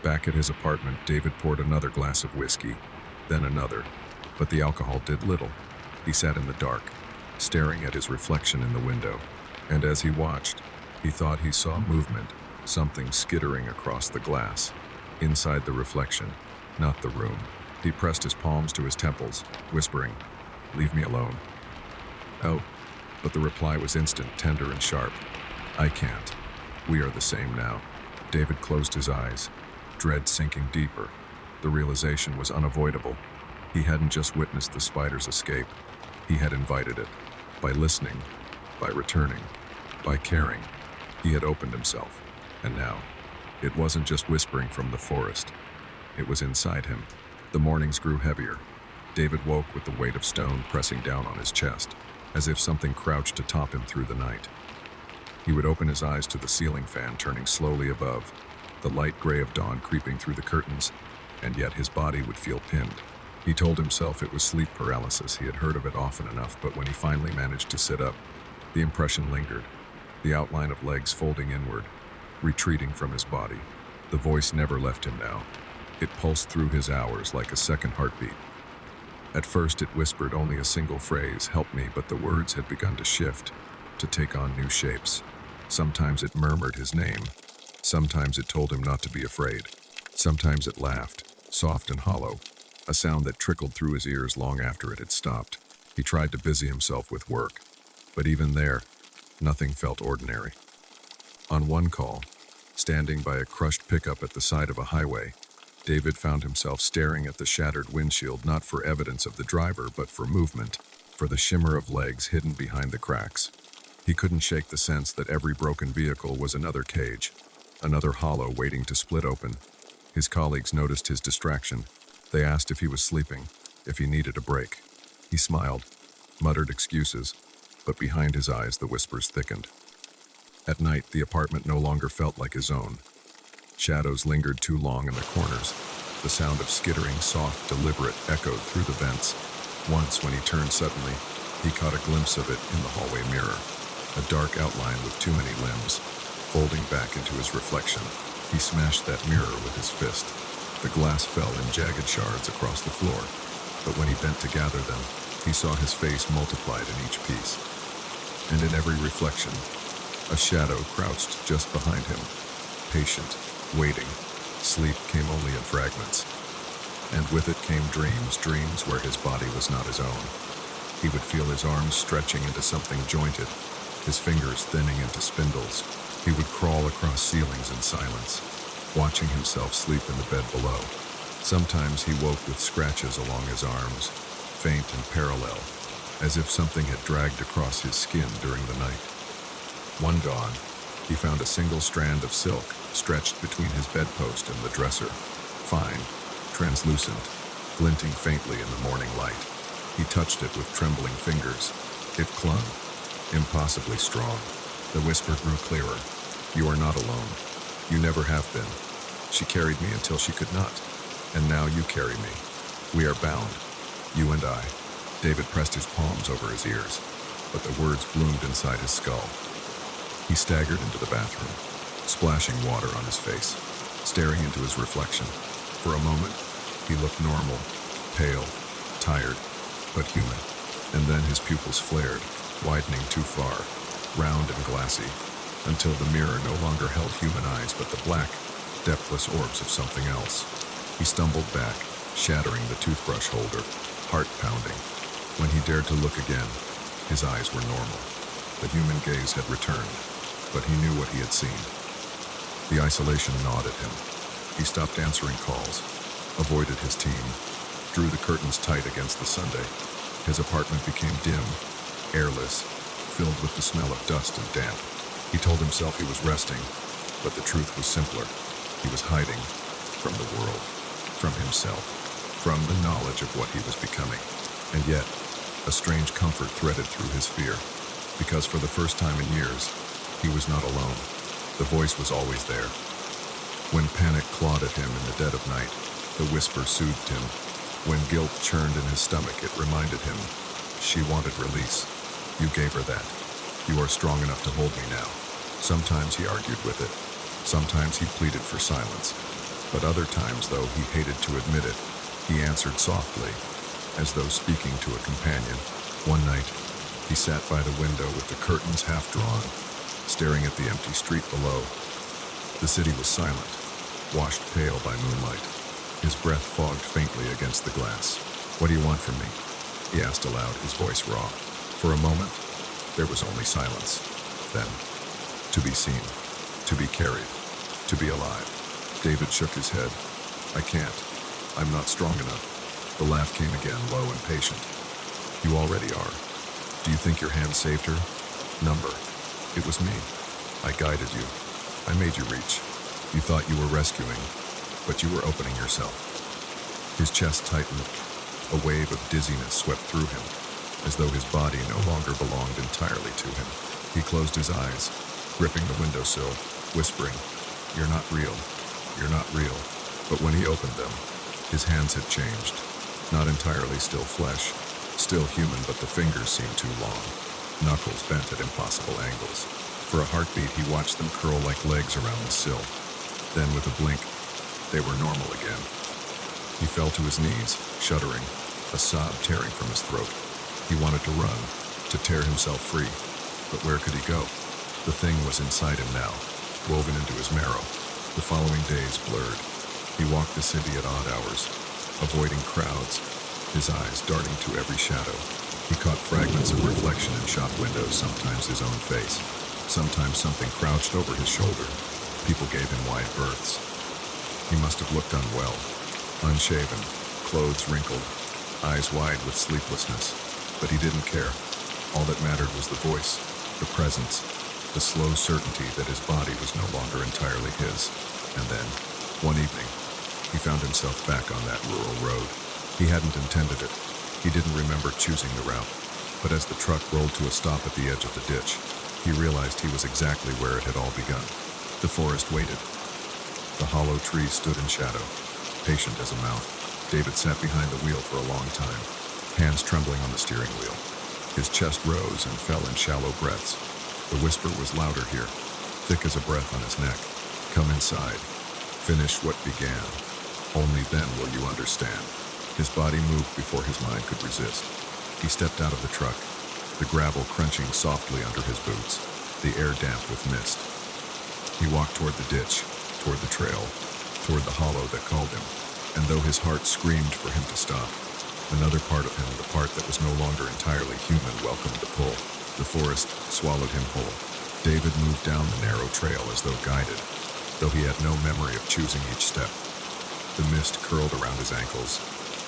Back at his apartment, David poured another glass of whiskey, then another. But the alcohol did little. He sat in the dark, staring at his reflection in the window. And as he watched, he thought he saw movement, something skittering across the glass. Inside the reflection, not the room. He pressed his palms to his temples, whispering, "Leave me alone." "Oh," but the reply was instant, tender and sharp. "I can't. We are the same now." David closed his eyes, dread sinking deeper. The realization was unavoidable. He hadn't just witnessed the spider's escape. He had invited it. By listening, by returning, by caring, he had opened himself. And now, it wasn't just whispering from the forest. It was inside him. The mornings grew heavier. David woke with the weight of stone pressing down on his chest, as if something crouched atop him through the night. He would open his eyes to the ceiling fan turning slowly above, the light gray of dawn creeping through the curtains, and yet his body would feel pinned. He told himself it was sleep paralysis. He had heard of it often enough, but when he finally managed to sit up, the impression lingered, the outline of legs folding inward, retreating from his body. The voice never left him now. It pulsed through his hours like a second heartbeat. At first it whispered only a single phrase, "Help me," but the words had begun to shift, to take on new shapes. Sometimes it murmured his name. Sometimes it told him not to be afraid. Sometimes it laughed, soft and hollow, a sound that trickled through his ears long after it had stopped. He tried to busy himself with work, but even there, nothing felt ordinary. On one call, standing by a crushed pickup at the side of a highway, David found himself staring at the shattered windshield, not for evidence of the driver, but for movement, for the shimmer of legs hidden behind the cracks. He couldn't shake the sense that every broken vehicle was another cage, another hollow waiting to split open. His colleagues noticed his distraction. They asked if he was sleeping, if he needed a break. He smiled, muttered excuses, but behind his eyes the whispers thickened. At night, the apartment no longer felt like his own. Shadows lingered too long in the corners. The sound of skittering, soft, deliberate, echoed through the vents. Once, when he turned suddenly, he caught a glimpse of it in the hallway mirror, a dark outline with too many limbs, folding back into his reflection. He smashed that mirror with his fist. The glass fell in jagged shards across the floor, but when he bent to gather them, he saw his face multiplied in each piece. And in every reflection, a shadow crouched just behind him, patient, waiting. Sleep came only in fragments. And with it came dreams where his body was not his own. He would feel his arms stretching into something jointed, his fingers thinning into spindles. He would crawl across ceilings in silence, watching himself sleep in the bed below. Sometimes he woke with scratches along his arms, faint and parallel, as if something had dragged across his skin during the night. One dawn, he found a single strand of silk stretched between his bedpost and the dresser, fine, translucent, glinting faintly in the morning light. He touched it with trembling fingers. It clung, impossibly strong. The whisper grew clearer. "You are not alone. You never have been. She carried me until she could not, and now you carry me. We are bound, you and I." David pressed his palms over his ears, but the words bloomed inside his skull. He staggered into the bathroom, splashing water on his face, staring into his reflection. For a moment, he looked normal, pale, tired, but human. And then his pupils flared, widening too far, round and glassy, until the mirror no longer held human eyes but the black, depthless orbs of something else. He stumbled back, shattering the toothbrush holder, heart pounding. When he dared to look again, his eyes were normal. The human gaze had returned, but he knew what he had seen. The isolation gnawed at him. He stopped answering calls, avoided his team, drew the curtains tight against the Sunday. His apartment became dim, airless, filled with the smell of dust and damp. He told himself he was resting, but the truth was simpler. He was hiding from the world, from himself, from the knowledge of what he was becoming. And yet, a strange comfort threaded through his fear, because for the first time in years, he was not alone. The voice was always there. When panic clawed at him in the dead of night, the whisper soothed him. When guilt churned in his stomach, it reminded him, "She wanted release. You gave her that. You are strong enough to hold me now." Sometimes he argued with it. Sometimes he pleaded for silence. But other times, though he hated to admit it, he answered softly, as though speaking to a companion. One night, he sat by the window with the curtains half drawn, staring at the empty street below. The city was silent, washed pale by moonlight. His breath fogged faintly against the glass. "What do you want from me?" he asked aloud, his voice raw. For a moment, there was only silence. Then, to be seen, to be carried, to be alive. David shook his head. "I can't. I'm not strong enough." The laugh came again, low and patient. "You already are. Do you think your hand saved her? Number. It was me. I guided you. I made you reach. You thought you were rescuing, but you were opening yourself." His chest tightened. A wave of dizziness swept through him, as though his body no longer belonged entirely to him. He closed his eyes, gripping the windowsill, whispering, "You're not real. You're not real." But when he opened them, his hands had changed. Not entirely still flesh, still human, but the fingers seemed too long, knuckles bent at impossible angles. For a heartbeat, he watched them curl like legs around the sill. Then, with a blink, they were normal again. He fell to his knees, shuddering, a sob tearing from his throat. He wanted to run, to tear himself free, but where could he go? The thing was inside him now, woven into his marrow. The following days blurred. He walked the city at odd hours, avoiding crowds, his eyes darting to every shadow. He caught fragments of reflection in shop windows, sometimes his own face, sometimes something crouched over his shoulder. People gave him wide berths. He must have looked unwell, unshaven, clothes wrinkled, eyes wide with sleeplessness. But he didn't care. All that mattered was the voice, the presence, the slow certainty that his body was no longer entirely his. And then, one evening, he found himself back on that rural road. He hadn't intended it. He didn't remember choosing the route. But as the truck rolled to a stop at the edge of the ditch, he realized he was exactly where it had all begun. The forest waited. The hollow tree stood in shadow, patient as a mouth. David sat behind the wheel for a long time, hands trembling on the steering wheel. His chest rose and fell in shallow breaths. The whisper was louder here, thick as a breath on his neck. Come inside. Finish what began. Only then will you understand. His body moved before his mind could resist. He stepped out of the truck, the gravel crunching softly under his boots, the air damp with mist. He walked toward the ditch, toward the trail, toward the hollow that called him. And though his heart screamed for him to stop, another part of him, the part that was no longer entirely human, welcomed the pull. The forest swallowed him whole. David moved down the narrow trail as though guided, though he had no memory of choosing each step. The mist curled around his ankles,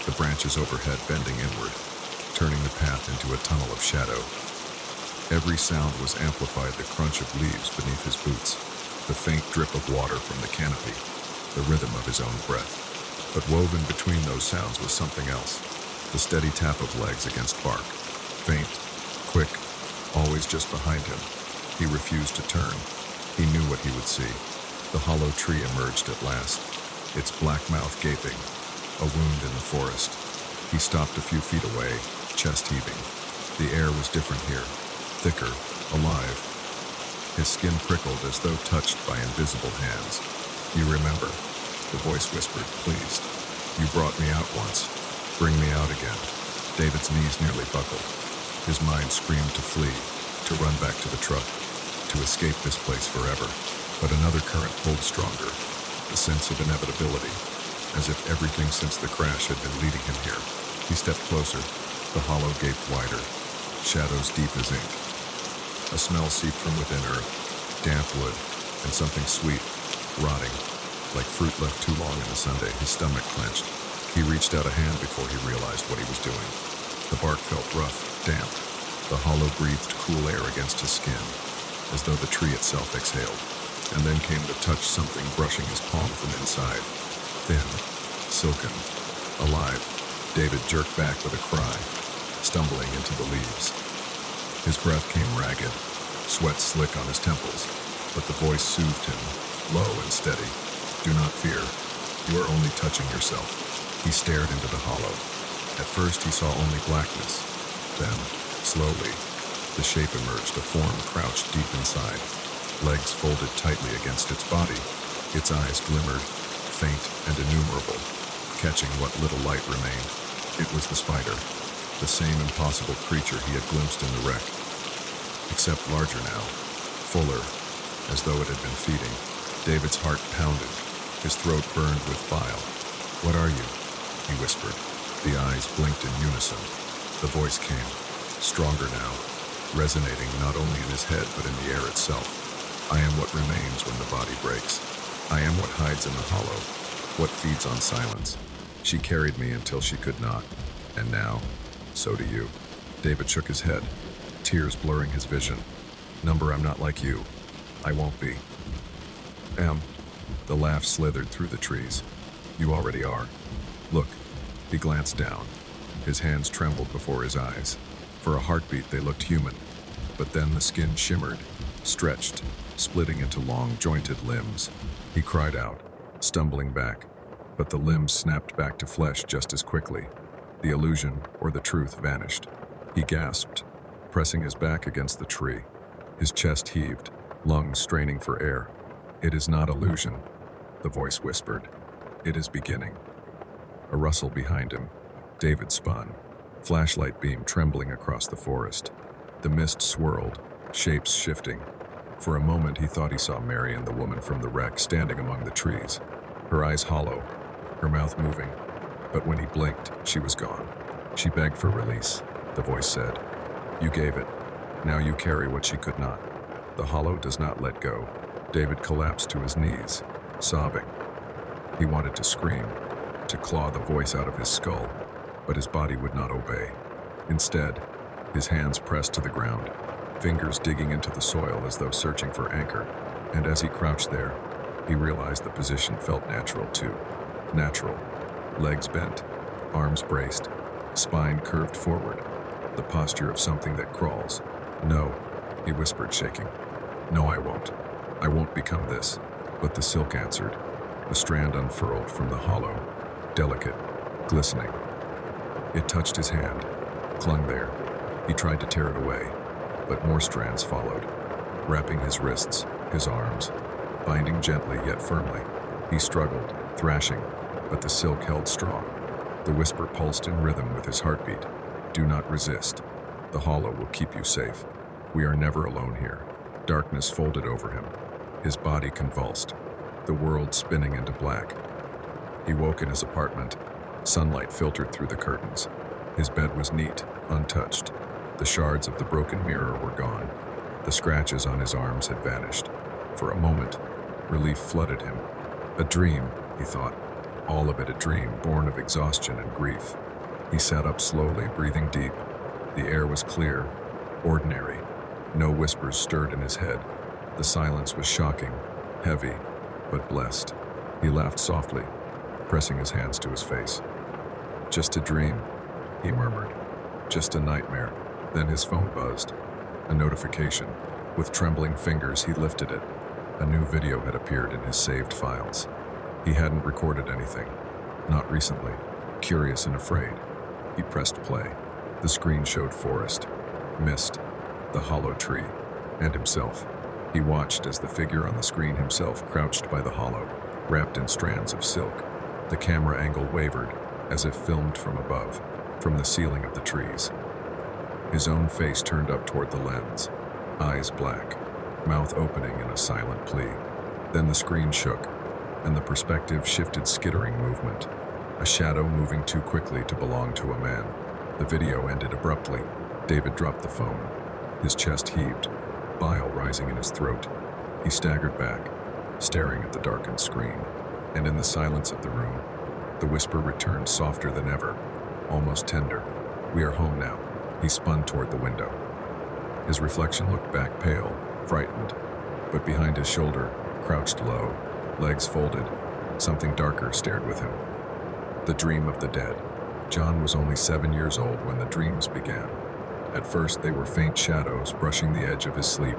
the branches overhead bending inward, turning the path into a tunnel of shadow. Every sound was amplified: the crunch of leaves beneath his boots, the faint drip of water from the canopy, the rhythm of his own breath. But woven between those sounds was something else, the steady tap of legs against bark, faint, quick, always just behind him. He refused to turn. He knew what he would see. The hollow tree emerged at last, its black mouth gaping, a wound in the forest. He stopped a few feet away, chest heaving. The air was different here, thicker, alive. His skin prickled as though touched by invisible hands. You remember, the voice whispered, pleased. You brought me out once. Bring me out again. David's knees nearly buckled. His mind screamed to flee, to run back to the truck, to escape this place forever. But another current pulled stronger, the sense of inevitability, as if everything since the crash had been leading him here. He stepped closer. The hollow gaped wider, shadows deep as ink. A smell seeped from within earth, damp wood, and something sweet, rotting, like fruit left too long in the sundae. His stomach clenched. He reached out a hand before he realized what he was doing. The bark felt rough, damp. The hollow breathed cool air against his skin, as though the tree itself exhaled. And then came the touch, something brushing his palm from inside. Thin, silken, alive. David jerked back with a cry, stumbling into the leaves. His breath came ragged, sweat slick on his temples, but the voice soothed him, low and steady. Do not fear. You are only touching yourself. He stared into the hollow. At first he saw only blackness. Then, slowly, the shape emerged, a form crouched deep inside, legs folded tightly against its body. Its eyes glimmered, faint and innumerable, catching what little light remained. It was the spider, the same impossible creature he had glimpsed in the wreck, except larger now, fuller, as though it had been feeding. David's heart pounded, his throat burned with bile. What are you? He whispered. The eyes blinked in unison. The voice came, stronger now, resonating not only in his head but in the air itself. I am what remains when the body breaks. I am what hides in the hollow, what feeds on silence. She carried me until she could not, and now, so do you. David shook his head, tears blurring his vision. Number, I'm not like you. I won't be. The laugh slithered through the trees. You already are. Look. He glanced down. His hands trembled before his eyes. For a heartbeat, they looked human. But then the skin shimmered, stretched, splitting into long, jointed limbs. He cried out, stumbling back. But the limbs snapped back to flesh just as quickly. The illusion, or the truth, vanished. He gasped, pressing his back against the tree. His chest heaved, lungs straining for air. It is not illusion, the voice whispered. It is beginning. A rustle behind him. David spun, flashlight beam trembling across the forest. The mist swirled, shapes shifting. For a moment he thought he saw Marion, the woman from the wreck, standing among the trees, her eyes hollow, her mouth moving. But when he blinked, she was gone. She begged for release, the voice said. You gave it. Now you carry what she could not. The hollow does not let go. David collapsed to his knees, sobbing. He wanted to scream, to claw the voice out of his skull, but his body would not obey. Instead, his hands pressed to the ground, fingers digging into the soil as though searching for anchor. And as he crouched there, he realized the position felt natural too. Natural. Legs bent, arms braced, spine curved forward. The posture of something that crawls. No, he whispered, shaking. No, I won't. I won't become this. But the silk answered. The strand unfurled from the hollow, delicate, glistening. It touched his hand, clung there. He tried to tear it away, but more strands followed, wrapping his wrists, his arms, binding gently yet firmly. He struggled, thrashing, but the silk held strong. The whisper pulsed in rhythm with his heartbeat. Do not resist. The hollow will keep you safe. We are never alone here. Darkness folded over him, his body convulsed, the world spinning into black. He woke in his apartment. Sunlight filtered through the curtains. His bed was neat, untouched. The shards of the broken mirror were gone. The scratches on his arms had vanished. For a moment, relief flooded him. A dream, he thought. All of it a dream, born of exhaustion and grief. He sat up slowly, breathing deep. The air was clear, ordinary. No whispers stirred in his head. The silence was shocking, heavy, but blessed. He laughed softly, pressing his hands to his face. Just a dream, he murmured. Just a nightmare. Then his phone buzzed. A notification. With trembling fingers, he lifted it. A new video had appeared in his saved files. He hadn't recorded anything. Not recently. Curious and afraid. He pressed play. The screen showed forest, mist, the hollow tree, and himself. He watched as the figure on the screen himself crouched by the hollow, wrapped in strands of silk. The camera angle wavered, as if filmed from above, from the ceiling of the trees. His own face turned up toward the lens, eyes black, mouth opening in a silent plea. Then the screen shook, and the perspective shifted, skittering movement, a shadow moving too quickly to belong to a man. The video ended abruptly. David dropped the phone. His chest heaved, bile rising in his throat. He staggered back, staring at the darkened screen. And in the silence of the room, the whisper returned, softer than ever, almost tender. We are home now. He spun toward the window. His reflection looked back, pale, frightened, but behind his shoulder, crouched low, legs folded, something darker stared with him. The dream of the dead. John was only 7 years old when the dreams began. At first, they were faint shadows brushing the edge of his sleep,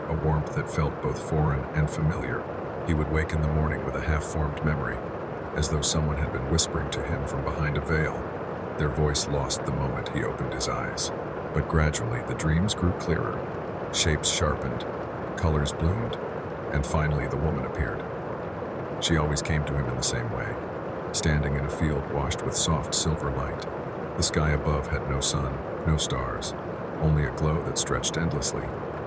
a warmth that felt both foreign and familiar. He would wake in the morning with a half-formed memory, as though someone had been whispering to him from behind a veil. Their voice lost the moment he opened his eyes. But gradually, the dreams grew clearer. Shapes sharpened, colors bloomed, and finally the woman appeared. She always came to him in the same way, standing in a field washed with soft silver light. The sky above had no sun, no stars, only a glow that stretched endlessly.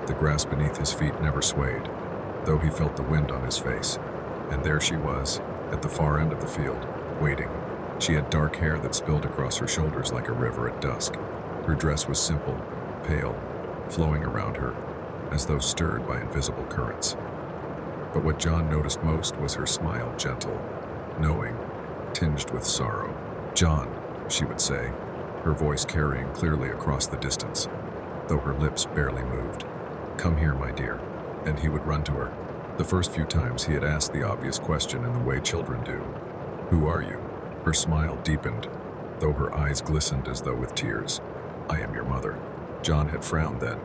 The grass beneath his feet never swayed, though he felt the wind on his face. And there she was, at the far end of the field, waiting. She had dark hair that spilled across her shoulders like a river at dusk. Her dress was simple, pale, flowing around her, as though stirred by invisible currents. But what John noticed most was her smile, gentle, knowing, tinged with sorrow. "John," she would say, her voice carrying clearly across the distance, though her lips barely moved. "Come here, my dear." And he would run to her. The first few times he had asked the obvious question in the way children do. "Who are you?" Her smile deepened, though her eyes glistened as though with tears. "I am your mother." John had frowned then,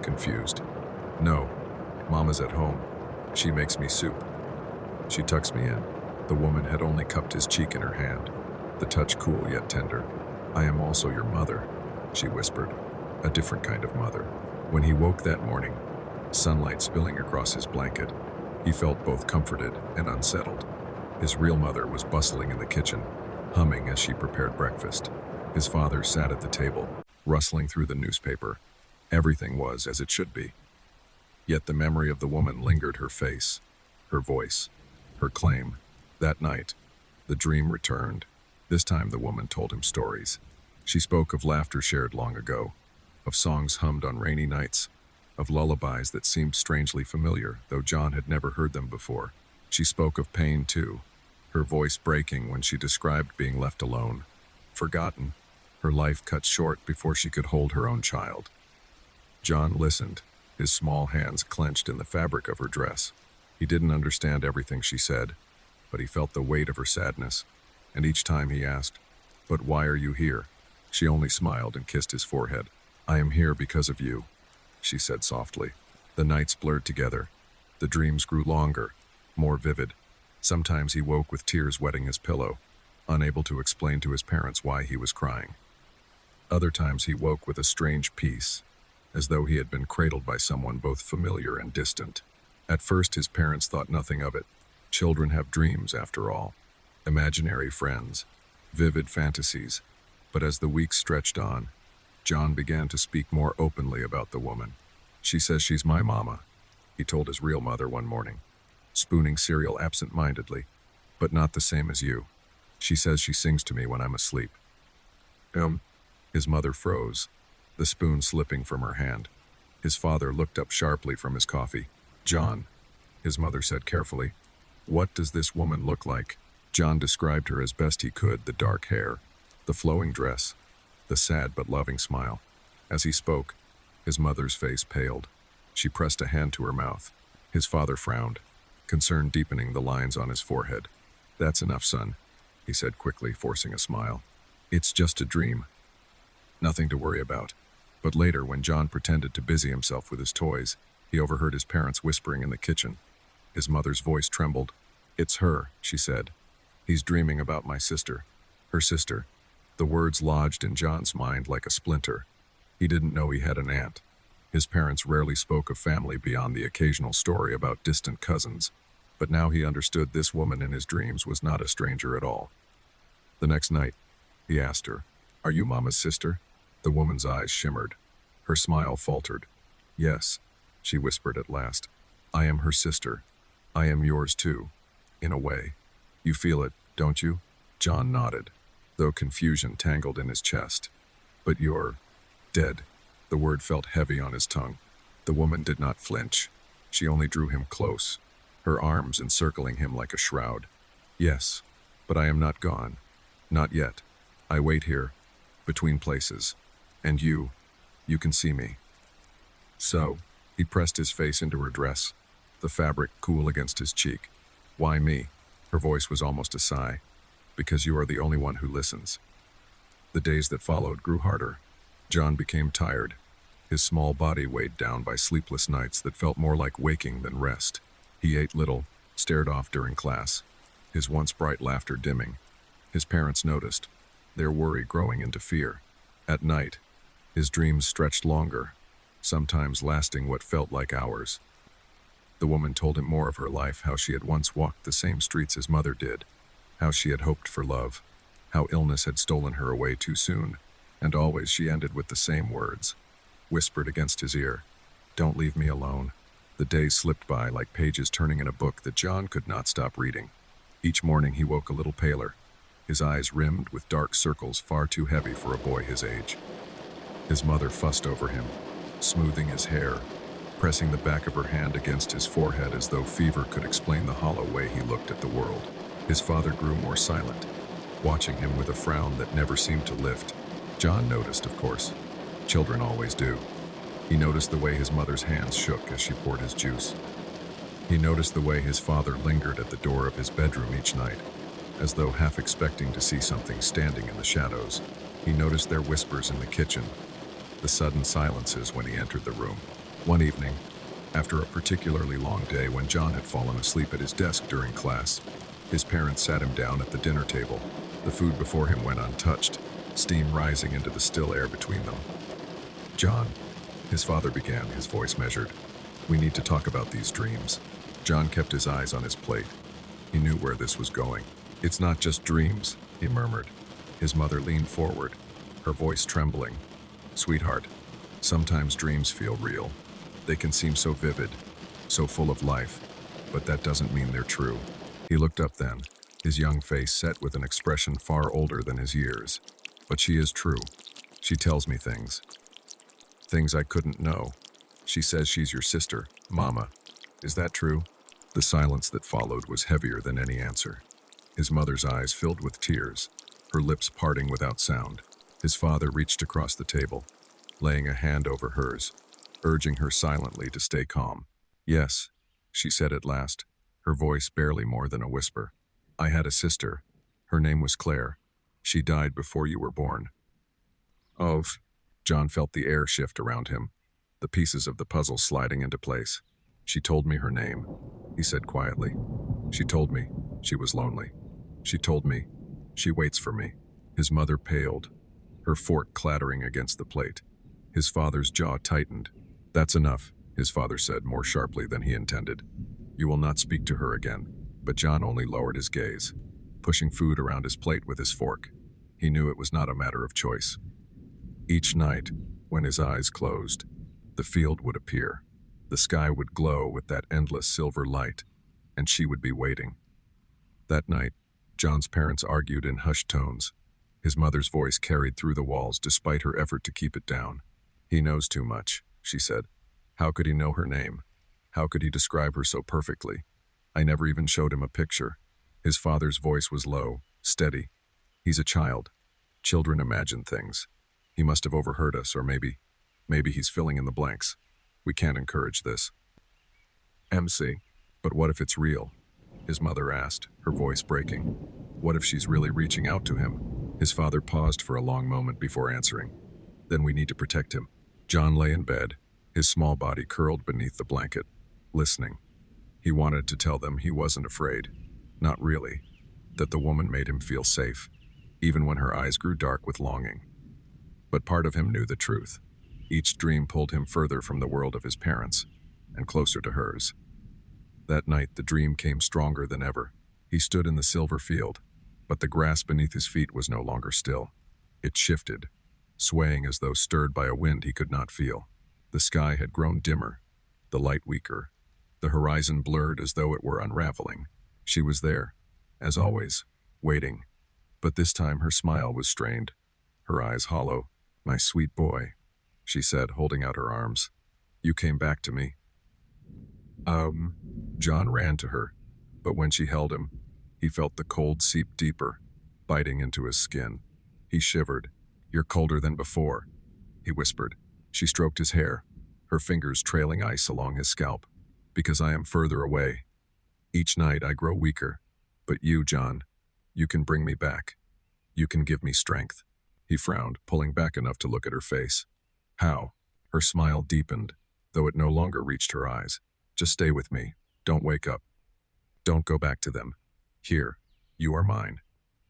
confused. "No, Mama's at home. She makes me soup. She tucks me in." The woman had only cupped his cheek in her hand, the touch cool yet tender. "I am also your mother," she whispered, "a different kind of mother." When he woke that morning, sunlight spilling across his blanket, he felt both comforted and unsettled. His real mother was bustling in the kitchen, humming as she prepared breakfast. His father sat at the table, rustling through the newspaper. Everything was as it should be. Yet the memory of the woman lingered her face, her voice, her claim. That night, the dream returned. This time the woman told him stories. She spoke of laughter shared long ago, of songs hummed on rainy nights, of lullabies that seemed strangely familiar, though John had never heard them before. She spoke of pain, too, her voice breaking when she described being left alone, forgotten, her life cut short before she could hold her own child. John listened, his small hands clenched in the fabric of her dress. He didn't understand everything she said, but he felt the weight of her sadness, and each time he asked, "But why are you here?" She only smiled and kissed his forehead. "I am here because of you," she said softly. The nights blurred together. The dreams grew longer, more vivid. Sometimes he woke with tears wetting his pillow, unable to explain to his parents why he was crying. Other times he woke with a strange peace, as though he had been cradled by someone both familiar and distant. At first his parents thought nothing of it. Children have dreams, after all. Imaginary friends, vivid fantasies. But as the weeks stretched on, John began to speak more openly about the woman. "She says she's my mama," he told his real mother one morning, spooning cereal absent-mindedly, "but not the same as you. She says she sings to me when I'm asleep." His mother froze, the spoon slipping from her hand. His father looked up sharply from his coffee. "John," his mother said carefully, "what does this woman look like?" John described her as best he could, the dark hair, the flowing dress, the sad but loving smile. As he spoke, his mother's face paled. She pressed a hand to her mouth. His father frowned, concern deepening the lines on his forehead. "That's enough, son," he said quickly, forcing a smile. "It's just a dream. Nothing to worry about." But later, when John pretended to busy himself with his toys, he overheard his parents whispering in the kitchen. His mother's voice trembled. "It's her," she said. "He's dreaming about my sister." Her sister. The words lodged in John's mind like a splinter. He didn't know he had an aunt. His parents rarely spoke of family beyond the occasional story about distant cousins, but now he understood this woman in his dreams was not a stranger at all. The next night, he asked her, "Are you Mama's sister?" The woman's eyes shimmered. Her smile faltered. "Yes," she whispered at last. "I am her sister. I am yours too, in a way. You feel it, don't you?" John nodded, though confusion tangled in his chest. "But you're dead." The word felt heavy on his tongue. The woman did not flinch. She only drew him close, her arms encircling him like a shroud. "Yes, but I am not gone. Not yet. I wait here, between places. And you can see me." "So," he pressed his face into her dress, the fabric cool against his cheek. "Why me?" Her voice was almost a sigh. "Because you are the only one who listens." The days that followed grew harder. John became tired, his small body weighed down by sleepless nights that felt more like waking than rest. He ate little, stared off during class, his once bright laughter dimming. His parents noticed, their worry growing into fear. At night, his dreams stretched longer, sometimes lasting what felt like hours. The woman told him more of her life, how she had once walked the same streets his mother did, how she had hoped for love, how illness had stolen her away too soon, and always she ended with the same words, whispered against his ear, "Don't leave me alone." The days slipped by like pages turning in a book that John could not stop reading. Each morning he woke a little paler, his eyes rimmed with dark circles far too heavy for a boy his age. His mother fussed over him, smoothing his hair, pressing the back of her hand against his forehead as though fever could explain the hollow way he looked at the world. His father grew more silent, watching him with a frown that never seemed to lift. John noticed, of course. Children always do. He noticed the way his mother's hands shook as she poured his juice. He noticed the way his father lingered at the door of his bedroom each night, as though half expecting to see something standing in the shadows. He noticed their whispers in the kitchen, the sudden silences when he entered the room. One evening, after a particularly long day when John had fallen asleep at his desk during class, his parents sat him down at the dinner table. The food before him went untouched, steam rising into the still air between them. "John," his father began, his voice measured, "we need to talk about these dreams." John kept his eyes on his plate. He knew where this was going. "It's not just dreams," he murmured. His mother leaned forward, her voice trembling. Sweetheart, sometimes dreams feel real. They can seem so vivid, so full of life, but that doesn't mean they're true. He looked up then, his young face set with an expression far older than his years. But she is true. She tells me things. Things I couldn't know. She says she's your sister, Mama. Is that true? The silence that followed was heavier than any answer. His mother's eyes filled with tears, her lips parting without sound. His father reached across the table, laying a hand over hers, urging her silently to stay calm. Yes, she said at last, her voice barely more than a whisper. I had a sister. Her name was Claire. She died before you were born. Oh, John felt the air shift around him, the pieces of the puzzle sliding into place. She told me her name, he said quietly. She told me she was lonely. She told me she waits for me. His mother paled, her fork clattering against the plate. His father's jaw tightened. That's enough, his father said more sharply than he intended. You will not speak to her again. But John only lowered his gaze, pushing food around his plate with his fork. He knew it was not a matter of choice. Each night, when his eyes closed, the field would appear. The sky would glow with that endless silver light, and she would be waiting. That night, John's parents argued in hushed tones. His mother's voice carried through the walls despite her effort to keep it down. He knows too much, she said. How could he know her name? How could he describe her so perfectly? I never even showed him a picture. His father's voice was low, steady. He's a child. Children imagine things. He must have overheard us, or maybe he's filling in the blanks. We can't encourage this. MC, but what if it's real? His mother asked, her voice breaking. What if she's really reaching out to him? His father paused for a long moment before answering. Then we need to protect him. John lay in bed, his small body curled beneath the blanket, listening. He wanted to tell them he wasn't afraid. Not really. That the woman made him feel safe, even when her eyes grew dark with longing. But part of him knew the truth. Each dream pulled him further from the world of his parents, and closer to hers. That night, the dream came stronger than ever. He stood in the silver field, but the grass beneath his feet was no longer still. It shifted, swaying as though stirred by a wind he could not feel. The sky had grown dimmer, the light weaker, the horizon blurred as though it were unraveling. She was there, as always, waiting. But this time her smile was strained, her eyes hollow. My sweet boy, she said, holding out her arms. You came back to me. John ran to her, but when she held him, he felt the cold seep deeper, biting into his skin. He shivered. You're colder than before, he whispered. She stroked his hair, her fingers trailing ice along his scalp. Because I am further away. Each night I grow weaker. But you, John, you can bring me back. You can give me strength. He frowned, pulling back enough to look at her face. How? Her smile deepened, though it no longer reached her eyes. Just stay with me. Don't wake up. Don't go back to them. Here, you are mine.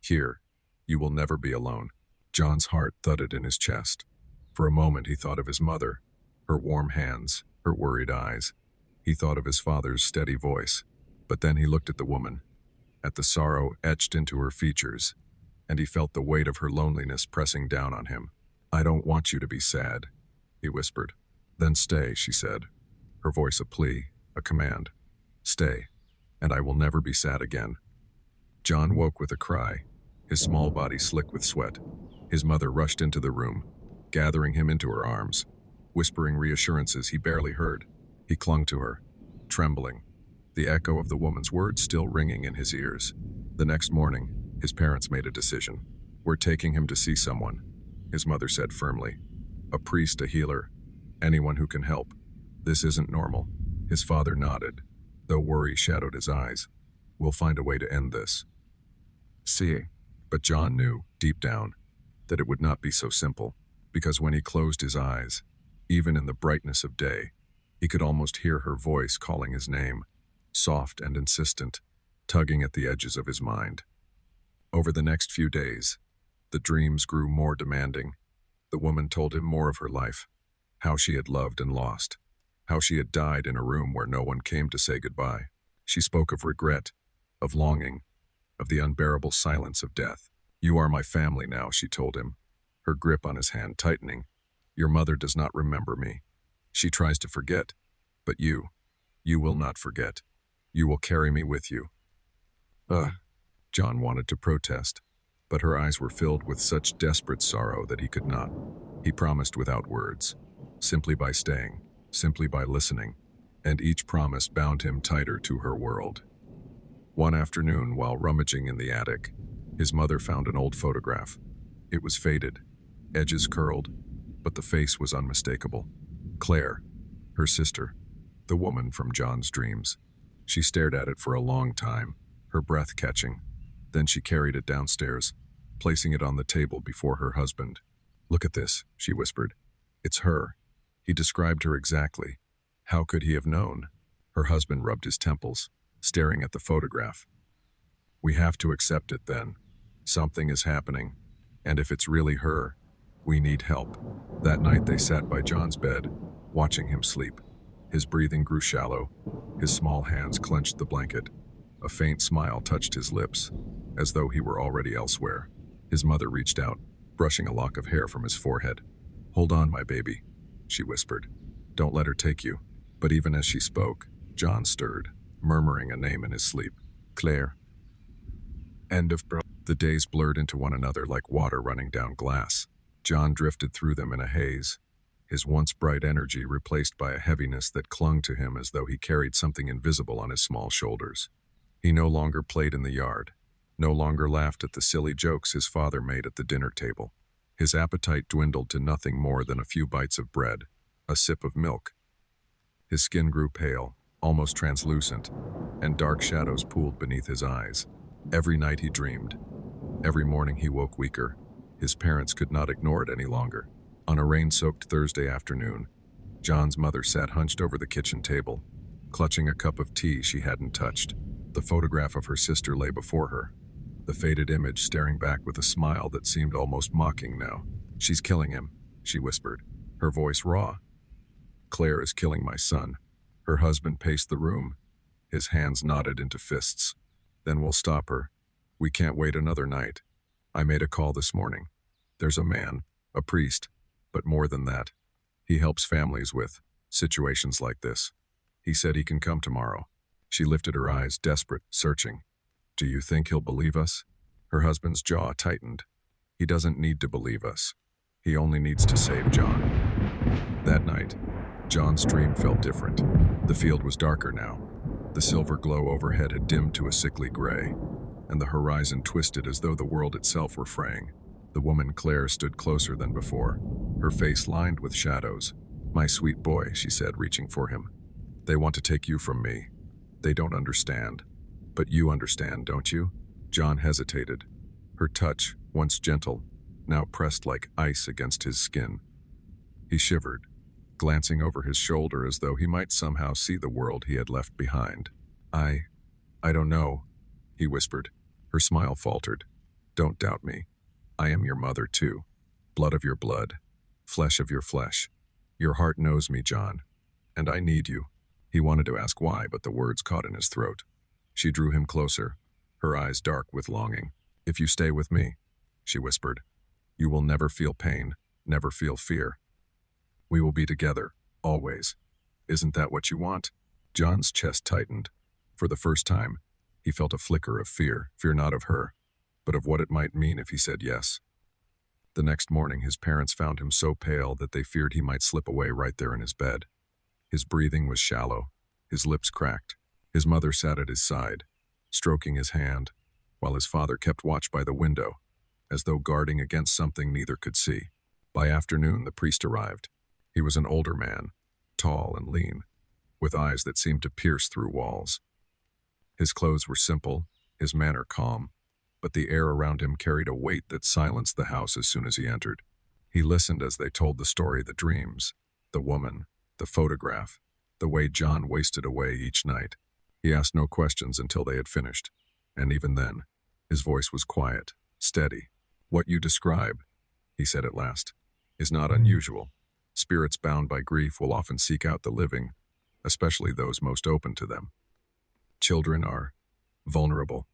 Here, you will never be alone. John's heart thudded in his chest. For a moment he thought of his mother, her warm hands, her worried eyes. He thought of his father's steady voice. But then he looked at the woman, at the sorrow etched into her features, and he felt the weight of her loneliness pressing down on him. I don't want you to be sad, he whispered. Then stay, she said, her voice a plea, a command. Stay, and I will never be sad again. John woke with a cry, his small body slick with sweat. His mother rushed into the room, gathering him into her arms, whispering reassurances he barely heard. He clung to her, trembling, the echo of the woman's words still ringing in his ears. The next morning, his parents made a decision. We're taking him to see someone, his mother said firmly. A priest, a healer, anyone who can help. This isn't normal. His father nodded, though worry shadowed his eyes. We'll find a way to end this. See, but John knew, deep down, that it would not be so simple, because when he closed his eyes, even in the brightness of day, he could almost hear her voice calling his name, soft and insistent, tugging at the edges of his mind. Over the next few days, the dreams grew more demanding. The woman told him more of her life, how she had loved and lost, how she had died in a room where no one came to say goodbye. She spoke of regret, of longing, of the unbearable silence of death. You are my family now, she told him. her grip on his hand tightening. Your mother does not remember me. She tries to forget, but you will not forget. You will carry me with you. Ugh. John wanted to protest, but her eyes were filled with such desperate sorrow that he could not. He promised without words, simply by staying, simply by listening, and each promise bound him tighter to her world. One afternoon, while rummaging in the attic, his mother found an old photograph. It was faded, edges curled, but the face was unmistakable. Claire, her sister, the woman from John's dreams. She stared at it for a long time, her breath catching. Then she carried it downstairs, placing it on the table before her husband. "Look at this," she whispered. "It's her." He described her exactly. How could he have known? Her husband rubbed his temples, staring at the photograph. "We have to accept it then. Something is happening, and if it's really her, we need help." That night they sat by John's bed, watching him sleep. His breathing grew shallow. His small hands clenched the blanket. A faint smile touched his lips, as though he were already elsewhere. His mother reached out, brushing a lock of hair from his forehead. "Hold on, my baby," she whispered. "Don't let her take you." But even as she spoke, John stirred, murmuring a name in his sleep. "Claire." End of bro. The days blurred into one another like water running down glass. John drifted through them in a haze, his once bright energy replaced by a heaviness that clung to him as though he carried something invisible on his small shoulders. He no longer played in the yard, no longer laughed at the silly jokes his father made at the dinner table. His appetite dwindled to nothing more than a few bites of bread, a sip of milk. His skin grew pale, almost translucent, and dark shadows pooled beneath his eyes. Every night he dreamed. Every morning he woke weaker. His parents could not ignore it any longer. On a rain-soaked Thursday afternoon, John's mother sat hunched over the kitchen table, clutching a cup of tea she hadn't touched. The photograph of her sister lay before her, the faded image staring back with a smile that seemed almost mocking now. "She's killing him," she whispered, her voice raw. "Claire is killing my son." Her husband paced the room, his hands knotted into fists. "Then we'll stop her. We can't wait another night. I made a call this morning. There's a man, a priest, but more than that. He helps families with situations like this. He said he can come tomorrow." She lifted her eyes, desperate, searching. "Do you think he'll believe us?" Her husband's jaw tightened. "He doesn't need to believe us. He only needs to save John." That night, John's dream felt different. The field was darker now. The silver glow overhead had dimmed to a sickly gray, and the horizon twisted as though the world itself were fraying. The woman Claire stood closer than before, her face lined with shadows. "My sweet boy," she said, reaching for him. "They want to take you from me. They don't understand. But you understand, don't you?" John hesitated. Her touch, once gentle, now pressed like ice against his skin. He shivered, glancing over his shoulder as though he might somehow see the world he had left behind. I don't know," he whispered. Her smile faltered. "Don't doubt me. I am your mother too. Blood of your blood. Flesh of your flesh. Your heart knows me, John. And I need you." He wanted to ask why, but the words caught in his throat. She drew him closer, her eyes dark with longing. "If you stay with me," she whispered, "you will never feel pain, never feel fear. We will be together, always. Isn't that what you want?" John's chest tightened. For the first time, he felt a flicker of fear not of her, but of what it might mean if he said yes. The next morning, his parents found him so pale that they feared he might slip away right there in his bed. His breathing was shallow, his lips cracked. His mother sat at his side, stroking his hand, while his father kept watch by the window, as though guarding against something neither could see. By afternoon, the priest arrived. He was an older man, tall and lean, with eyes that seemed to pierce through walls. His clothes were simple, his manner calm, but the air around him carried a weight that silenced the house as soon as he entered. He listened as they told the story, the dreams, the woman, the photograph, the way John wasted away each night. He asked no questions until they had finished, and even then, his voice was quiet, steady. "What you describe," he said at last, "is not unusual. Spirits bound by grief will often seek out the living, especially those most open to them. Children are vulnerable.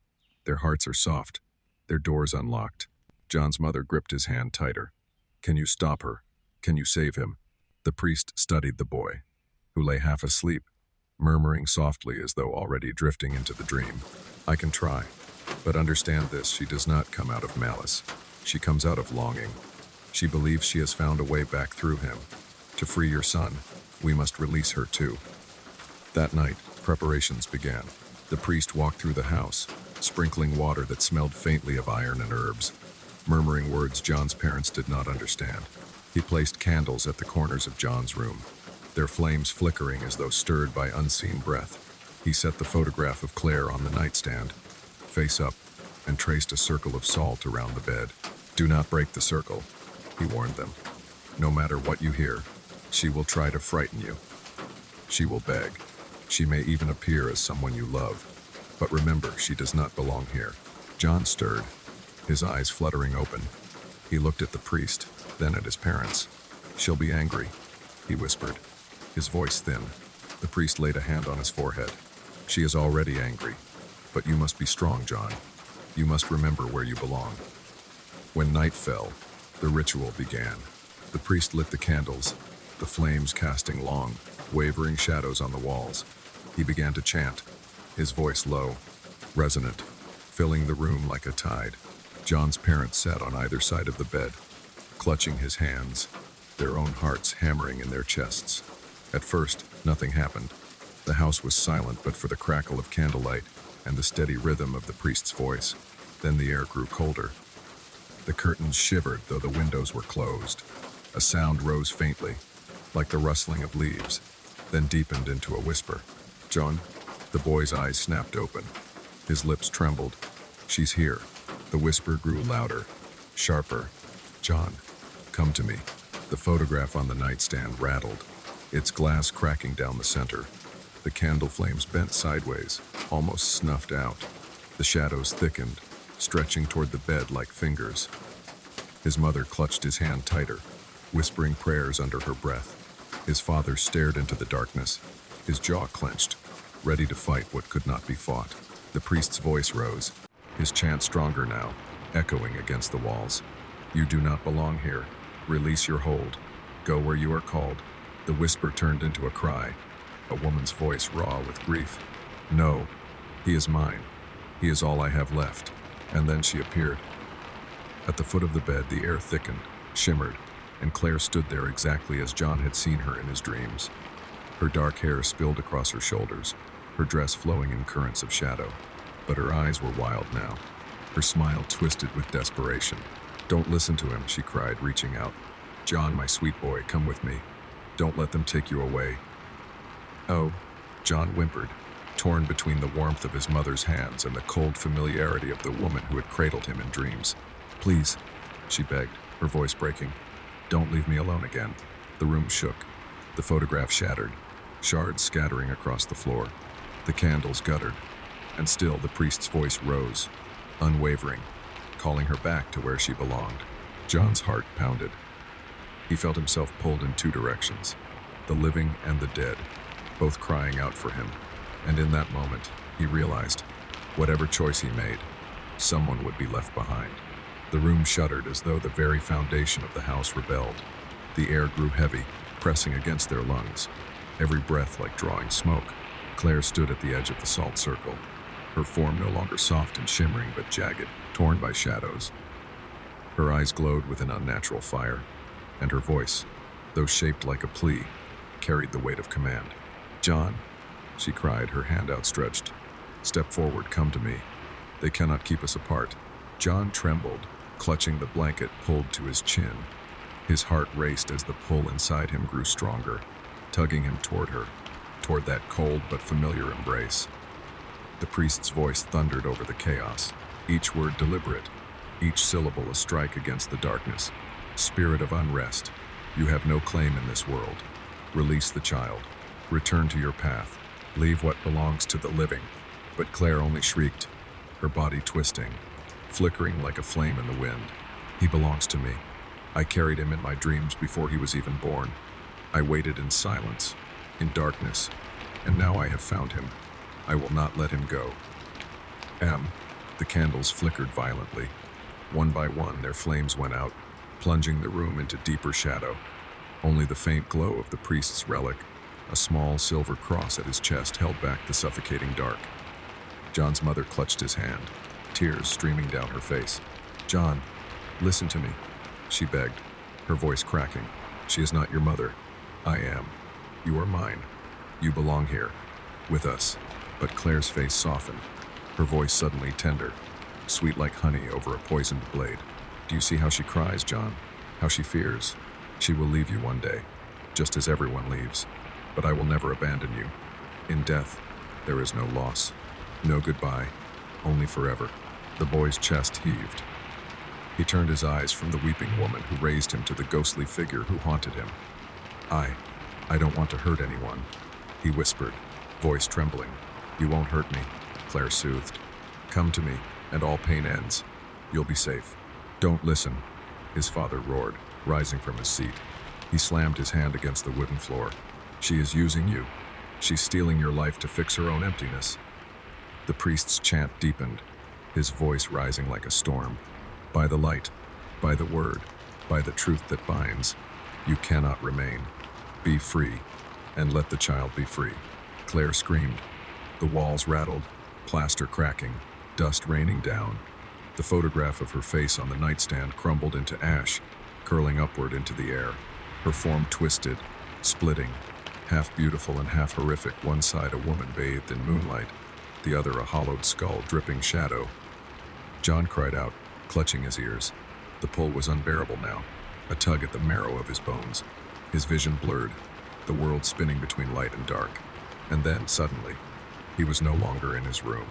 Their hearts are soft, their doors unlocked." John's mother gripped his hand tighter. Can you stop her? Can you save him? The priest studied the boy, who lay half asleep, murmuring softly as though already drifting into the dream. I can try, but understand this, she does not come out of malice. She comes out of longing. She believes she has found a way back through him. To free your son, we must release her too. That night, preparations began. The priest walked through the house, sprinkling water that smelled faintly of iron and herbs, murmuring words John's parents did not understand. He placed candles at the corners of John's room, their flames flickering as though stirred by unseen breath. He set the photograph of Claire on the nightstand, face up, and traced a circle of salt around the bed. Do not break the circle, he warned them. No matter what you hear, she will try to frighten you. She will beg. She may even appear as someone you love. But remember, she does not belong here. John stirred, his eyes fluttering open. He looked at the priest, then at his parents. She'll be angry, he whispered, his voice thin. The priest laid a hand on his forehead. She is already angry, but you must be strong, John. You must remember where you belong. When night fell, the ritual began. The priest lit the candles, the flames casting long, wavering shadows on the walls. He began to chant, his voice low, resonant, filling the room like a tide. John's parents sat on either side of the bed, clutching his hands, their own hearts hammering in their chests. At first, nothing happened. The house was silent but for the crackle of candlelight and the steady rhythm of the priest's voice. Then the air grew colder. The curtains shivered though the windows were closed. A sound rose faintly, like the rustling of leaves, then deepened into a whisper. John, the boy's eyes snapped open. His lips trembled. She's here. The whisper grew louder, sharper. John, come to me. The photograph on the nightstand rattled, its glass cracking down the center. The candle flames bent sideways, almost snuffed out. The shadows thickened, stretching toward the bed like fingers. His mother clutched his hand tighter, whispering prayers under her breath. His father stared into the darkness, his jaw clenched, ready to fight what could not be fought. The priest's voice rose, his chant stronger now, echoing against the walls. You do not belong here. Release your hold. Go where you are called. The whisper turned into a cry, a woman's voice raw with grief. No, he is mine. He is all I have left. And then she appeared. At the foot of the bed, the air thickened, shimmered, and Claire stood there exactly as John had seen her in his dreams. Her dark hair spilled across her shoulders, her dress flowing in currents of shadow. But her eyes were wild now, her smile twisted with desperation. Don't listen to him, she cried, reaching out. John, my sweet boy, come with me. Don't let them take you away. Oh, John whimpered, torn between the warmth of his mother's hands and the cold familiarity of the woman who had cradled him in dreams. Please, she begged, her voice breaking. Don't leave me alone again. The room shook. The photograph shattered, shards scattering across the floor. The candles guttered, and still the priest's voice rose, unwavering, calling her back to where she belonged. John's heart pounded. He felt himself pulled in two directions, the living and the dead, both crying out for him. And in that moment, he realized, whatever choice he made, someone would be left behind. The room shuddered as though the very foundation of the house rebelled. The air grew heavy, pressing against their lungs, every breath like drawing smoke. Claire stood at the edge of the salt circle, her form no longer soft and shimmering but jagged, torn by shadows. Her eyes glowed with an unnatural fire, and her voice, though shaped like a plea, carried the weight of command. John, she cried, her hand outstretched. Step forward, come to me. They cannot keep us apart. John trembled, clutching the blanket pulled to his chin. His heart raced as the pull inside him grew stronger, tugging him toward her, toward that cold but familiar embrace. The priest's voice thundered over the chaos, each word deliberate, each syllable a strike against the darkness. Spirit of unrest, you have no claim in this world. Release the child. Return to your path. Leave what belongs to the living. But Claire only shrieked, her body twisting, flickering like a flame in the wind. He belongs to me. I carried him in my dreams before he was even born. I waited in silence, in darkness, and now I have found him. I will not let him go. The candles flickered violently. One by one, their flames went out, plunging the room into deeper shadow. Only the faint glow of the priest's relic, a small silver cross at his chest, held back the suffocating dark. John's mother clutched his hand, tears streaming down her face. "John, listen to me," she begged, her voice cracking. "She is not your mother. I am. You are mine. You belong here, with us." But Claire's face softened, her voice suddenly tender, sweet like honey over a poisoned blade. "Do you see how she cries, John? How she fears? She will leave you one day, just as everyone leaves. But I will never abandon you. In death, there is no loss, no goodbye, only forever." The boy's chest heaved. He turned his eyes from the weeping woman who raised him to the ghostly figure who haunted him. I don't want to hurt anyone," he whispered, voice trembling. "You won't hurt me," Claire soothed. "Come to me, and all pain ends. You'll be safe." "Don't listen," his father roared, rising from his seat. He slammed his hand against the wooden floor. "She is using you. She's stealing your life to fix her own emptiness." The priest's chant deepened, his voice rising like a storm. "By the light, by the word, by the truth that binds, you cannot remain. Be free, and let the child be free." Claire screamed. The walls rattled, plaster cracking, dust raining down. The photograph of her face on the nightstand crumbled into ash, curling upward into the air. Her form twisted, splitting, half beautiful and half horrific, one side a woman bathed in moonlight, the other a hollowed skull dripping shadow. John cried out, clutching his ears. The pull was unbearable now, a tug at the marrow of his bones. His vision blurred, the world spinning between light and dark. And then, suddenly, he was no longer in his room.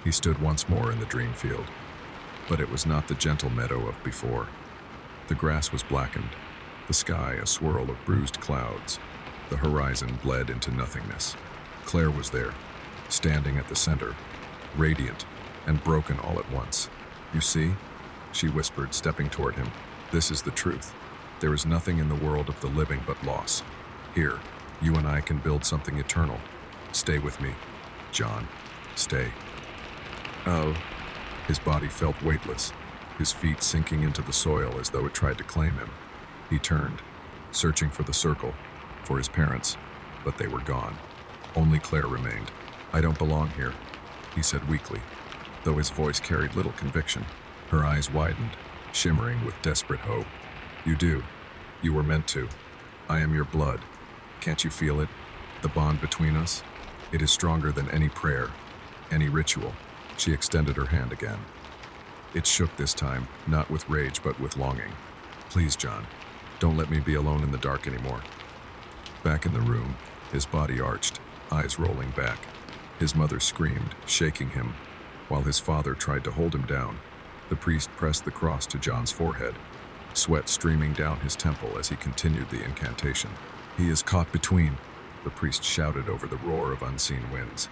He stood once more in the dream field, but it was not the gentle meadow of before. The grass was blackened, the sky a swirl of bruised clouds. The horizon bled into nothingness. Claire was there, standing at the center, radiant and broken all at once. "You see?" she whispered, stepping toward him. "This is the truth. There is nothing in the world of the living but loss. Here, you and I can build something eternal. Stay with me, John. Stay." Oh. His body felt weightless, his feet sinking into the soil as though it tried to claim him. He turned, searching for the circle, for his parents, but they were gone. Only Claire remained. "I don't belong here," he said weakly, though his voice carried little conviction. Her eyes widened, shimmering with desperate hope. "You do. You were meant to. I am your blood. Can't you feel it? The bond between us? It is stronger than any prayer, any ritual." She extended her hand again. It shook this time, not with rage but with longing. "Please, John, don't let me be alone in the dark anymore." Back in the room, his body arched, eyes rolling back. His mother screamed, shaking him, while his father tried to hold him down. The priest pressed the cross to John's forehead, sweat streaming down his temple as he continued the incantation. "He is caught between," the priest shouted over the roar of unseen winds.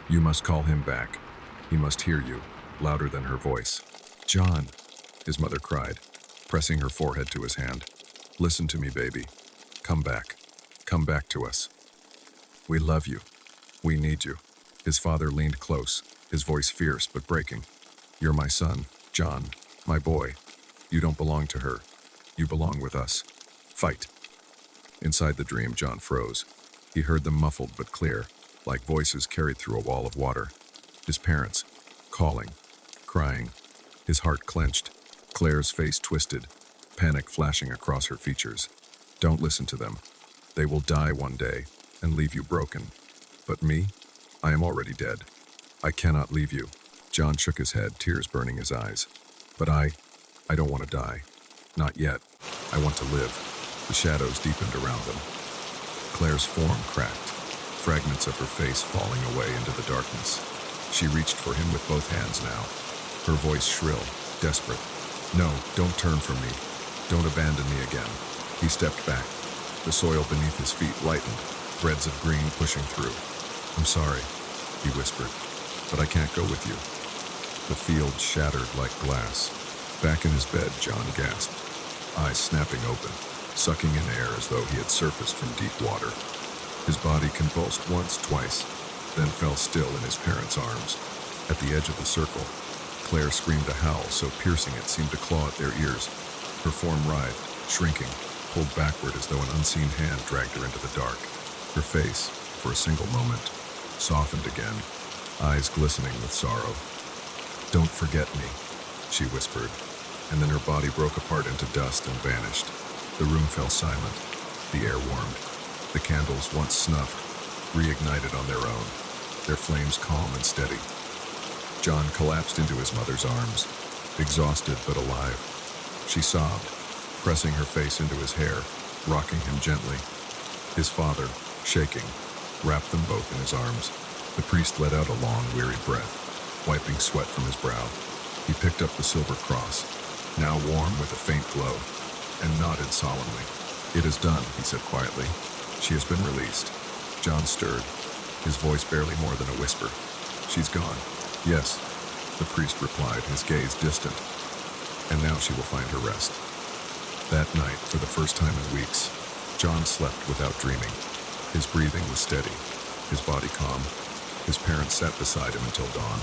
"You must call him back. He must hear you," louder than her voice. "John," his mother cried, pressing her forehead to his hand. "Listen to me, baby. Come back. Come back to us. We love you. We need you." His father leaned close, his voice fierce but breaking. "You're my son, John, my boy. You don't belong to her. You belong with us. Fight." Inside the dream, John froze. He heard them muffled but clear, like voices carried through a wall of water. His parents, calling, crying. His heart clenched. Claire's face twisted, panic flashing across her features. "Don't listen to them. They will die one day and leave you broken. But me? I am already dead. I cannot leave you." John shook his head, tears burning his eyes. "But I don't want to die. Not yet. I want to live." The shadows deepened around them. Claire's form cracked, fragments of her face falling away into the darkness. She reached for him with both hands now, her voice shrill, desperate. "No, don't turn from me. Don't abandon me again." He stepped back. The soil beneath his feet lightened, threads of green pushing through. "I'm sorry," he whispered, "but I can't go with you." The field shattered like glass. Back in his bed, John gasped, eyes snapping open, sucking in air as though he had surfaced from deep water. His body convulsed once, twice, then fell still in his parents' arms. At the edge of the circle, Claire screamed a howl so piercing it seemed to claw at their ears. Her form writhed, shrinking, pulled backward as though an unseen hand dragged her into the dark. Her face, for a single moment, softened again, eyes glistening with sorrow. "Don't forget me," she whispered, and then her body broke apart into dust and vanished. The room fell silent. The air warmed. The candles, once snuffed, reignited on their own, their flames calm and steady. John collapsed into his mother's arms, exhausted but alive. She sobbed, pressing her face into his hair, rocking him gently. His father, shaking, wrapped them both in his arms. The priest let out a long, weary breath, wiping sweat from his brow. He picked up the silver cross, now warm with a faint glow, and nodded solemnly. "It is done," he said quietly. "She has been released." John stirred, his voice barely more than a whisper. "She's gone." "Yes," the priest replied, his gaze distant. "And now she will find her rest." That night, for the first time in weeks, John slept without dreaming. His breathing was steady, his body calm. His parents sat beside him until dawn,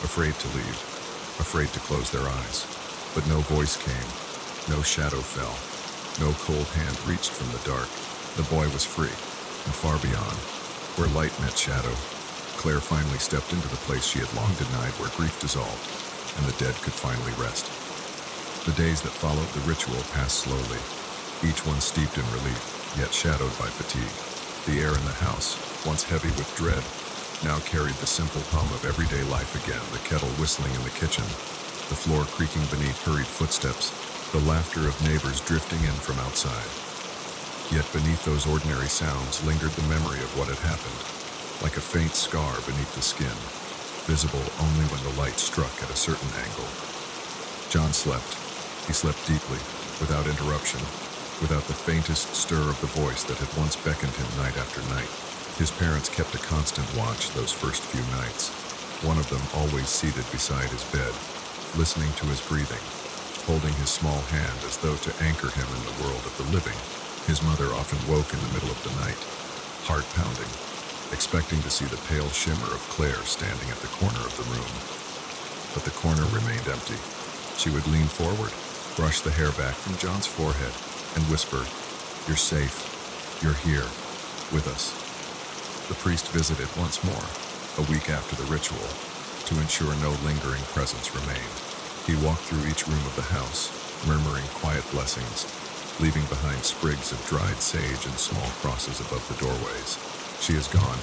afraid to leave, afraid to close their eyes. But no voice came, no shadow fell, no cold hand reached from the dark. The boy was free, and far beyond, where light met shadow, Claire finally stepped into the place she had long denied, where grief dissolved, and the dead could finally rest. The days that followed the ritual passed slowly, each one steeped in relief, yet shadowed by fatigue. The air in the house, once heavy with dread, now carried the simple hum of everyday life again, the kettle whistling in the kitchen, the floor creaking beneath hurried footsteps, the laughter of neighbors drifting in from outside. Yet beneath those ordinary sounds lingered the memory of what had happened, like a faint scar beneath the skin, visible only when the light struck at a certain angle. John slept. He slept deeply, without interruption, without the faintest stir of the voice that had once beckoned him night after night. His parents kept a constant watch those first few nights, one of them always seated beside his bed, listening to his breathing, holding his small hand as though to anchor him in the world of the living. His mother often woke in the middle of the night, heart pounding, expecting to see the pale shimmer of Claire standing at the corner of the room. But the corner remained empty. She would lean forward, brush the hair back from John's forehead, and whisper, "You're safe. You're here, with us." The priest visited once more, a week after the ritual, to ensure no lingering presence remained. He walked through each room of the house, murmuring quiet blessings, leaving behind sprigs of dried sage and small crosses above the doorways. "She is gone,"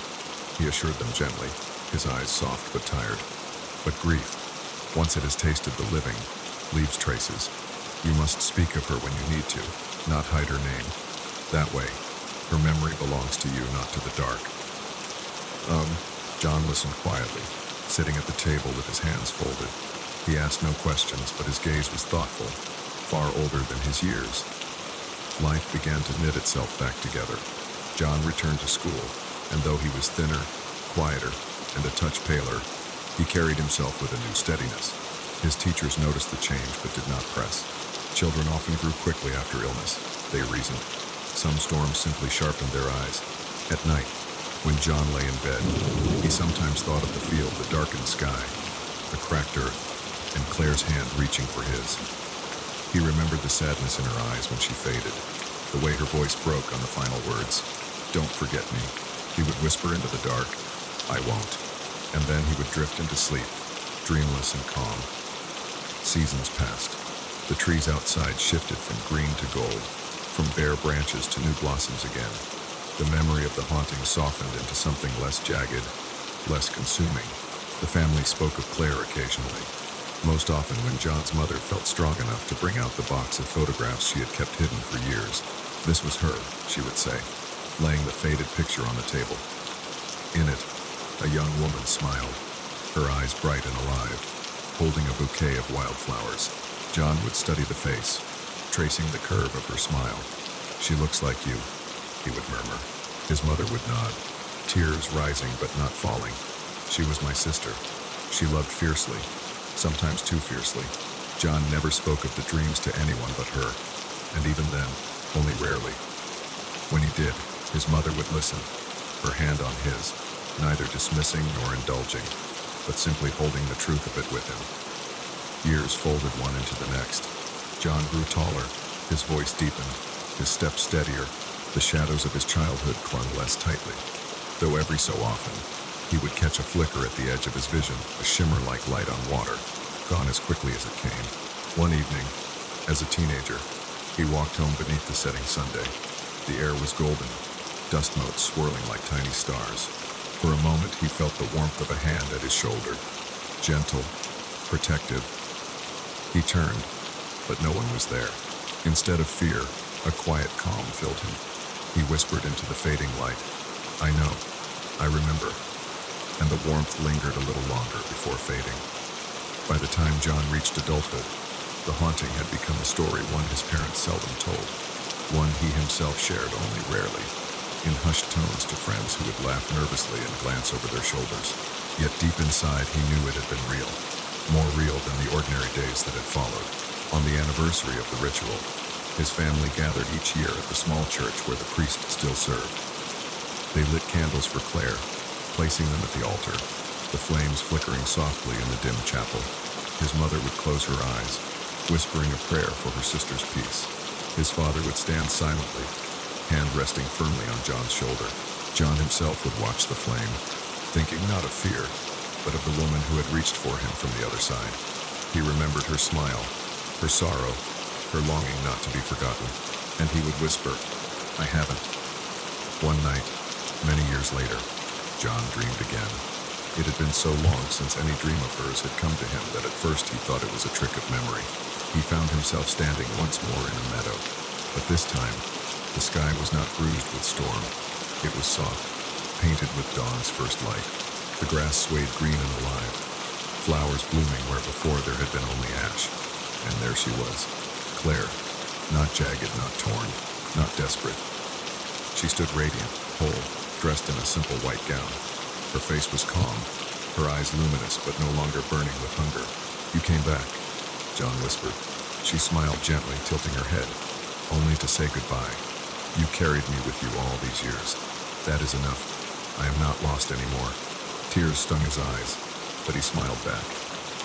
he assured them gently, his eyes soft but tired. "But grief, once it has tasted the living, leaves traces. You must speak of her when you need to, not hide her name. That way, her memory belongs to you, not to the dark." John listened quietly, sitting at the table with his hands folded. He asked no questions, but his gaze was thoughtful, far older than his years. Life began to knit itself back together. John returned to school, and though he was thinner, quieter, and a touch paler, he carried himself with a new steadiness. His teachers noticed the change but did not press. Children often grew quickly after illness, they reasoned. Some storms simply sharpened their eyes. At night, when John lay in bed, he sometimes thought of the field, the darkened sky, the cracked earth, and Claire's hand reaching for his. He remembered the sadness in her eyes when she faded, the way her voice broke on the final words. "Don't forget me," he would whisper into the dark. "I won't." And then he would drift into sleep, dreamless and calm. Seasons passed. The trees outside shifted from green to gold, from bare branches to new blossoms again. The memory of the haunting softened into something less jagged, less consuming. The family spoke of Claire occasionally, most often when John's mother felt strong enough to bring out the box of photographs she had kept hidden for years. "This was her," she would say, laying the faded picture on the table. In it, a young woman smiled, her eyes bright and alive, holding a bouquet of wildflowers. John would study the face, tracing the curve of her smile. "She looks like you," he would murmur. His mother would nod, tears rising but not falling. "She was my sister. She loved fiercely, sometimes too fiercely." John never spoke of the dreams to anyone but her, and even then, only rarely. When he did, his mother would listen, her hand on his, neither dismissing nor indulging, but simply holding the truth of it with him. Years folded one into the next. John grew taller, his voice deepened, his steps steadier. The shadows of his childhood clung less tightly, though every so often, he would catch a flicker at the edge of his vision, a shimmer like light on water, gone as quickly as it came. One evening, as a teenager, he walked home beneath the setting Sunday. The air was golden, dust motes swirling like tiny stars. For a moment, he felt the warmth of a hand at his shoulder, gentle, protective. He turned, but no one was there. Instead of fear, a quiet calm filled him. He whispered into the fading light, "I know, I remember," and the warmth lingered a little longer before fading. By the time John reached adulthood, the haunting had become a story one his parents seldom told, one he himself shared only rarely, in hushed tones to friends who would laugh nervously and glance over their shoulders. Yet deep inside, he knew it had been real, more real than the ordinary days that had followed. On the anniversary of the ritual, his family gathered each year at the small church where the priest still served. They lit candles for Claire, placing them at the altar, the flames flickering softly in the dim chapel. His mother would close her eyes, whispering a prayer for her sister's peace. His father would stand silently, hand resting firmly on John's shoulder. John himself would watch the flame, thinking not of fear, but of the woman who had reached for him from the other side. He remembered her smile, her sorrow, her longing not to be forgotten, and he would whisper, "I haven't." One night, many years later, John dreamed again. It had been so long since any dream of hers had come to him that at first he thought it was a trick of memory. He found himself standing once more in a meadow, but this time, the sky was not bruised with storm. It was soft, painted with dawn's first light. The grass swayed green and alive, flowers blooming where before there had been only ash. And there she was, Claire, not jagged, not torn, not desperate. She stood radiant, whole, dressed in a simple white gown. Her face was calm, her eyes luminous but no longer burning with hunger. "You came back," John whispered. She smiled gently, tilting her head, only to say goodbye. "You carried me with you all these years. That is enough. I am not lost anymore." Tears stung his eyes, but he smiled back.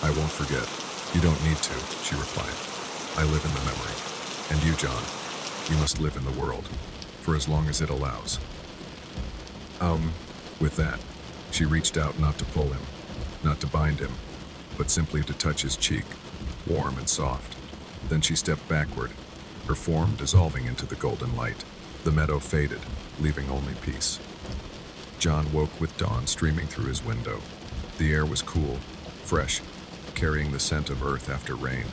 "I won't forget." "You don't need to," she replied. "I live in the memory. And you, John, you must live in the world, for as long as it allows." With that, she reached out not to pull him, not to bind him, but simply to touch his cheek, warm and soft. Then she stepped backward, her form dissolving into the golden light. The meadow faded, leaving only peace. John woke with dawn streaming through his window. The air was cool, fresh, carrying the scent of earth after rain.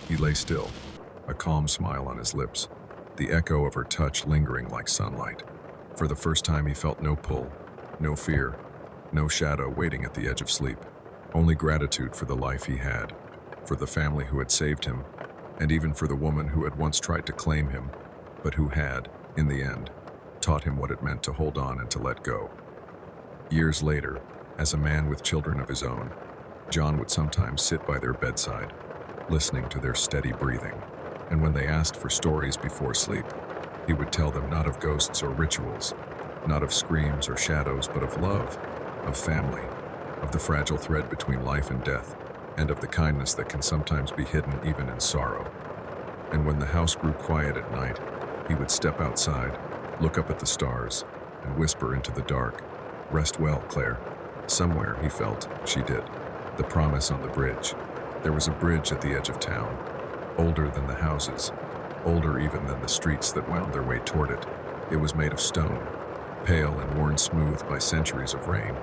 He lay still, a calm smile on his lips, the echo of her touch lingering like sunlight. For the first time he felt no pull, no fear, no shadow waiting at the edge of sleep. Only gratitude for the life he had, for the family who had saved him, and even for the woman who had once tried to claim him, but who had, in the end, taught him what it meant to hold on and to let go. Years later, as a man with children of his own, John would sometimes sit by their bedside, listening to their steady breathing, and when they asked for stories before sleep, he would tell them not of ghosts or rituals, not of screams or shadows, but of love, of family, of the fragile thread between life and death, and of the kindness that can sometimes be hidden even in sorrow. And when the house grew quiet at night, he would step outside, look up at the stars, and whisper into the dark, "Rest well, Claire." Somewhere, he felt, she did. The promise on the bridge. There was a bridge at the edge of town, older than the houses, older even than the streets that wound their way toward it. It was made of stone, pale and worn smooth by centuries of rain,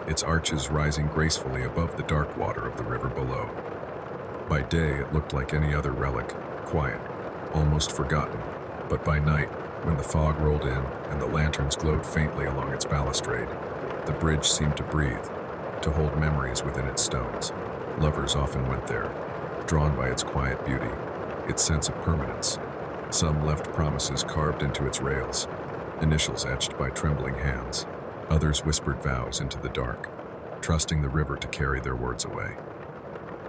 its arches rising gracefully above the dark water of the river below. By day, it looked like any other relic, quiet, almost forgotten. But by night, when the fog rolled in and the lanterns glowed faintly along its balustrade, the bridge seemed to breathe, to hold memories within its stones. Lovers often went there, drawn by its quiet beauty, its sense of permanence. Some left promises carved into its rails, initials etched by trembling hands. Others whispered vows into the dark, trusting the river to carry their words away.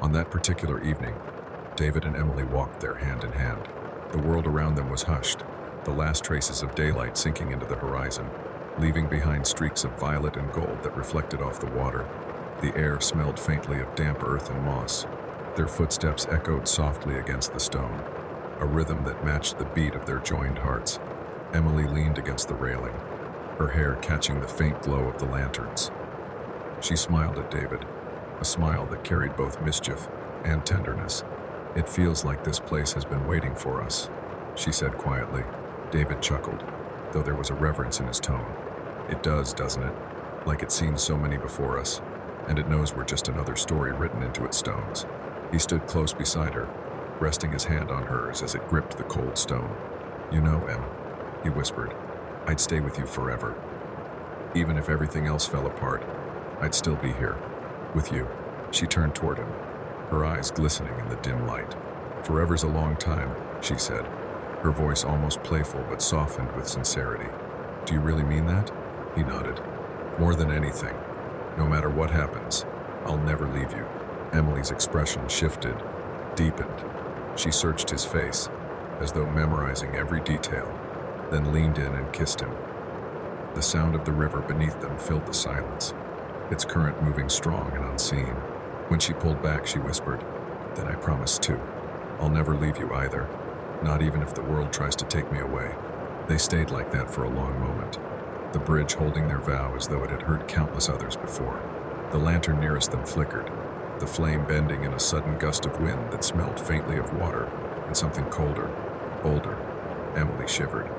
On that particular evening, David and Emily walked there hand in hand. The world around them was hushed, the last traces of daylight sinking into the horizon, leaving behind streaks of violet and gold that reflected off the water. The air smelled faintly of damp earth and moss. Their footsteps echoed softly against the stone, a rhythm that matched the beat of their joined hearts. Emily leaned against the railing, her hair catching the faint glow of the lanterns. She smiled at David, a smile that carried both mischief and tenderness. "It feels like this place has been waiting for us," she said quietly. David chuckled, though there was a reverence in his tone. "It does, doesn't it? Like it's seen so many before us, and it knows we're just another story written into its stones." He stood close beside her, resting his hand on hers as it gripped the cold stone. "You know, Em," he whispered, "I'd stay with you forever. Even if everything else fell apart, I'd still be here, with you." She turned toward him, her eyes glistening in the dim light. "Forever's a long time," she said, her voice almost playful but softened with sincerity. "Do you really mean that?" He nodded. "More than anything. No matter what happens, I'll never leave you." Emily's expression shifted, deepened. She searched his face, as though memorizing every detail, then leaned in and kissed him. The sound of the river beneath them filled the silence, its current moving strong and unseen. When she pulled back, she whispered, "Then I promise too. I'll never leave you either, not even if the world tries to take me away." They stayed like that for a long moment, the bridge holding their vow as though it had heard countless others before. The lantern nearest them flickered, the flame bending in a sudden gust of wind that smelled faintly of water and something colder, older. Emily shivered.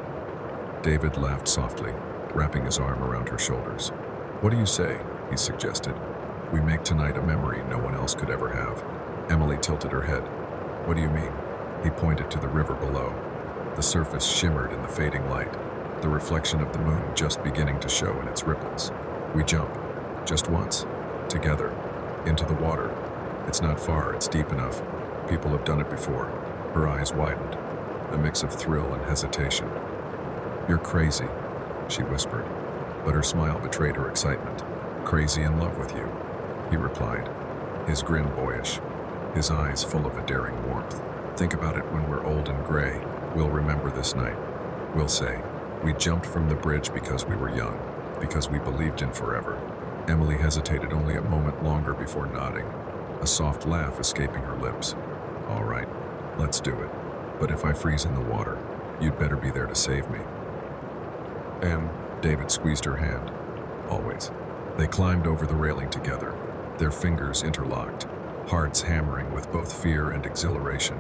David laughed softly, wrapping his arm around her shoulders. "What do you say?" he suggested. "We make tonight a memory no one else could ever have." Emily tilted her head. "What do you mean?" He pointed to the river below. The surface shimmered in the fading light, the reflection of the moon just beginning to show in its ripples. "We jump, just once, together, into the water. It's not far, it's deep enough. People have done it before." Her eyes widened, a mix of thrill and hesitation. "You're crazy," she whispered, but her smile betrayed her excitement. "Crazy in love with you," he replied, his grin boyish, his eyes full of a daring warmth. "Think about it when we're old and gray. We'll remember this night. We'll say, we jumped from the bridge because we were young, because we believed in forever." Emily hesitated only a moment longer before nodding, a soft laugh escaping her lips. "All right, let's do it. But if I freeze in the water, you'd better be there to save me." David squeezed her hand. "Always." They climbed over the railing together, their fingers interlocked, hearts hammering with both fear and exhilaration.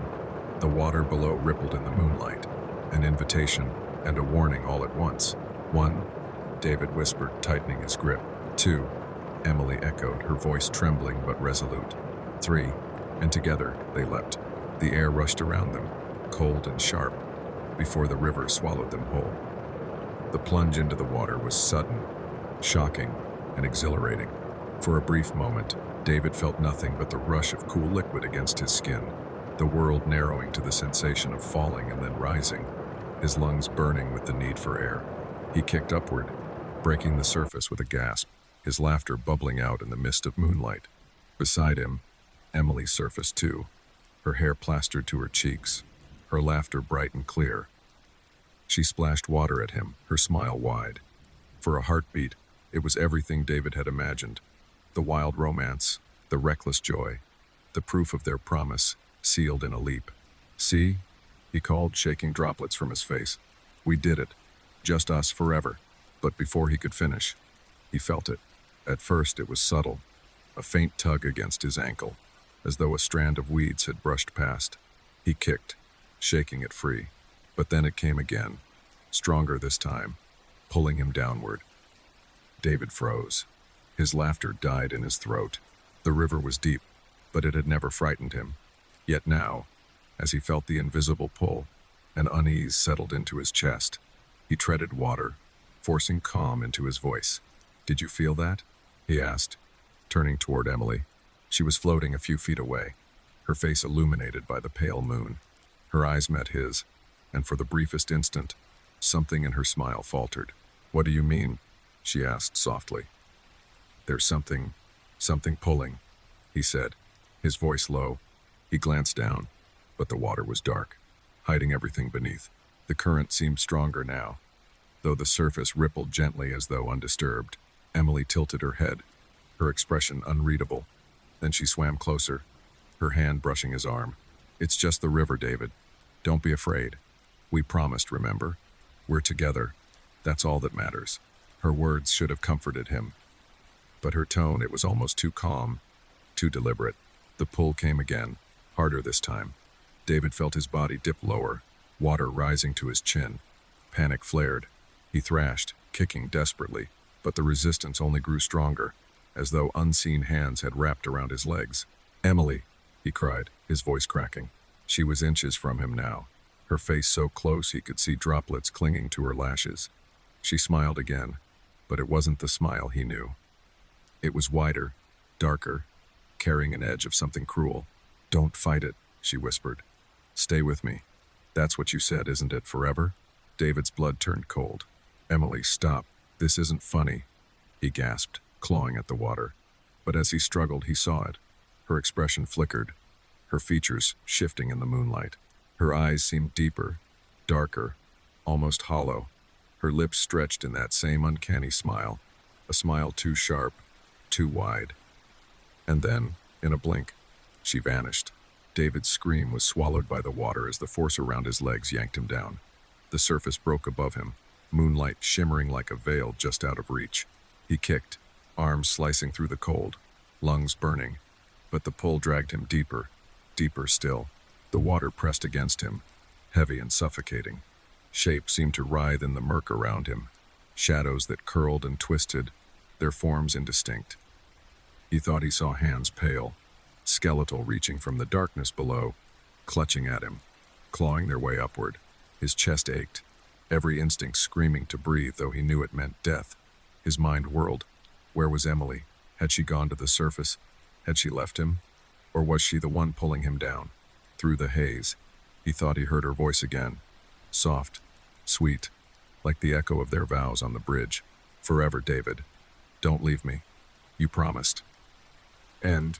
The water below rippled in the moonlight, an invitation and a warning all at once. "One," David whispered, tightening his grip. "Two," Emily echoed, her voice trembling but resolute. "Three," and together they leapt. The air rushed around them, cold and sharp, before the river swallowed them whole. The plunge into the water was sudden, shocking, and exhilarating. For a brief moment, David felt nothing but the rush of cool liquid against his skin, the world narrowing to the sensation of falling and then rising, his lungs burning with the need for air. He kicked upward, breaking the surface with a gasp, his laughter bubbling out in the mist of moonlight. Beside him, Emily surfaced too, her hair plastered to her cheeks, her laughter bright and clear. She splashed water at him, her smile wide. For a heartbeat, it was everything David had imagined. The wild romance, the reckless joy, the proof of their promise, sealed in a leap. "See?" he called, shaking droplets from his face. "We did it. Just us forever." But before he could finish, he felt it. At first it was subtle, a faint tug against his ankle, as though a strand of weeds had brushed past. He kicked, shaking it free. But then it came again, stronger this time, pulling him downward. David froze. His laughter died in his throat. The river was deep, but it had never frightened him. Yet now, as he felt the invisible pull, an unease settled into his chest. He treaded water, forcing calm into his voice. "Did you feel that?" he asked, turning toward Emily. She was floating a few feet away, her face illuminated by the pale moon. Her eyes met his, and for the briefest instant, something in her smile faltered. "What do you mean?" she asked softly. "There's something pulling," he said, his voice low. He glanced down, but the water was dark, hiding everything beneath. The current seemed stronger now, though the surface rippled gently as though undisturbed. Emily tilted her head, her expression unreadable. Then she swam closer, her hand brushing his arm. "It's just the river, David. Don't be afraid. We promised, remember? We're together. That's all that matters. Her words should have comforted him. But her tone, it was almost too calm, too deliberate. The pull came again, harder this time. David felt his body dip lower, water rising to his chin. Panic flared. He thrashed, kicking desperately, but the resistance only grew stronger, as though unseen hands had wrapped around his legs. "Emily," he cried, his voice cracking. She was inches from him now, her face so close he could see droplets clinging to her lashes. She smiled again, but it wasn't the smile he knew. It was wider, darker, carrying an edge of something cruel. "Don't fight it," she whispered. "Stay with me. That's what you said, isn't it, forever?" David's blood turned cold. "Emily, stop. This isn't funny," he gasped, clawing at the water. But as he struggled, he saw it. Her expression flickered, her features shifting in the moonlight. Her eyes seemed deeper, darker, almost hollow. Her lips stretched in that same uncanny smile, a smile too sharp, too wide. And then, in a blink, she vanished. David's scream was swallowed by the water as the force around his legs yanked him down. The surface broke above him, moonlight shimmering like a veil just out of reach. He kicked, arms slicing through the cold, lungs burning. But the pull dragged him deeper, deeper still. The water pressed against him, heavy and suffocating. Shapes seemed to writhe in the murk around him, shadows that curled and twisted, their forms indistinct. He thought he saw hands pale, skeletal, reaching from the darkness below, clutching at him, clawing their way upward. His chest ached, every instinct screaming to breathe, though he knew it meant death. His mind whirled. Where was Emily? Had she gone to the surface? Had she left him? Or was she the one pulling him down? Through the haze, he thought he heard her voice again, soft, sweet, like the echo of their vows on the bridge. "Forever, David. Don't leave me. You promised." And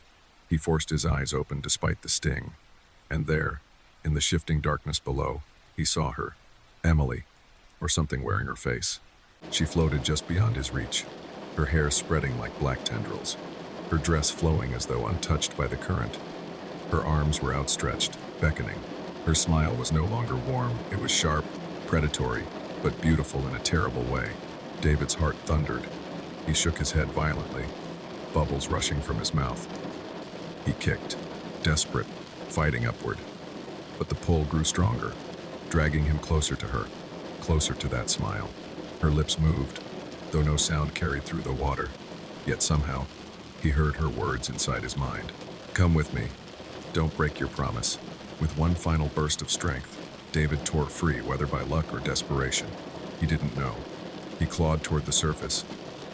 he forced his eyes open despite the sting. And there, in the shifting darkness below, he saw her, Emily, or something wearing her face. She floated just beyond his reach, her hair spreading like black tendrils, her dress flowing as though untouched by the current. Her arms were outstretched, beckoning. Her smile was no longer warm, it was sharp, predatory, but beautiful in a terrible way. David's heart thundered. He shook his head violently, bubbles rushing from his mouth. He kicked, desperate, fighting upward. But the pull grew stronger, dragging him closer to her, closer to that smile. Her lips moved, though no sound carried through the water. Yet somehow, he heard her words inside his mind. "Come with me. Don't break your promise." With one final burst of strength, David tore free, whether by luck or desperation. He didn't know. He clawed toward the surface,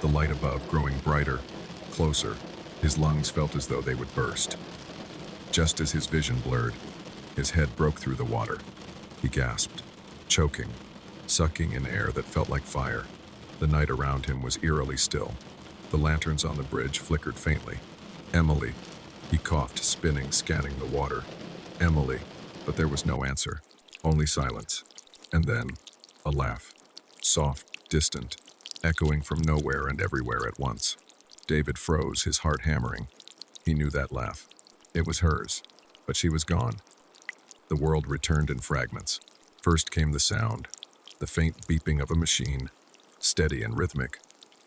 the light above growing brighter, closer. His lungs felt as though they would burst. Just as his vision blurred, his head broke through the water. He gasped, choking, sucking in air that felt like fire. The night around him was eerily still. The lanterns on the bridge flickered faintly. "Emily," he coughed, spinning, scanning the water. "Emily," but there was no answer, only silence. And then, a laugh, soft, distant, echoing from nowhere and everywhere at once. David froze, his heart hammering. He knew that laugh. It was hers, but she was gone. The world returned in fragments. First came the sound, the faint beeping of a machine, steady and rhythmic,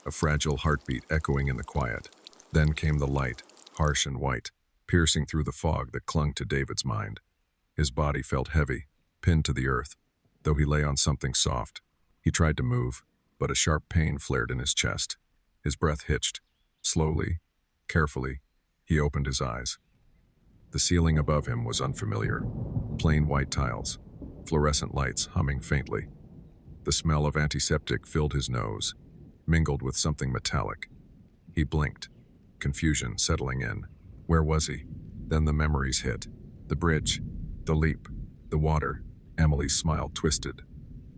a fragile heartbeat echoing in the quiet. Then came the light, harsh and white, piercing through the fog that clung to David's mind. His body felt heavy, pinned to the earth, though he lay on something soft. He tried to move, but a sharp pain flared in his chest. His breath hitched. Slowly, carefully, he opened his eyes. The ceiling above him was unfamiliar. Plain white tiles, fluorescent lights humming faintly. The smell of antiseptic filled his nose, mingled with something metallic. He blinked, confusion settling in. Where was he? Then the memories hit. The bridge, the leap, the water. Emily's smile twisted.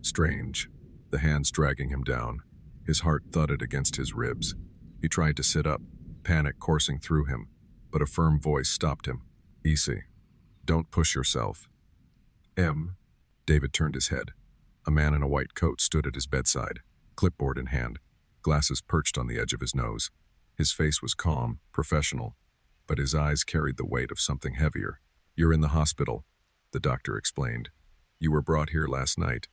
Strange, the hands dragging him down. His heart thudded against his ribs. He tried to sit up, panic coursing through him, but a firm voice stopped him. "Easy. Don't push yourself." David turned his head. A man in a white coat stood at his bedside, clipboard in hand, glasses perched on the edge of his nose. His face was calm, professional, but his eyes carried the weight of something heavier. "You're in the hospital," the doctor explained. You were brought here last night.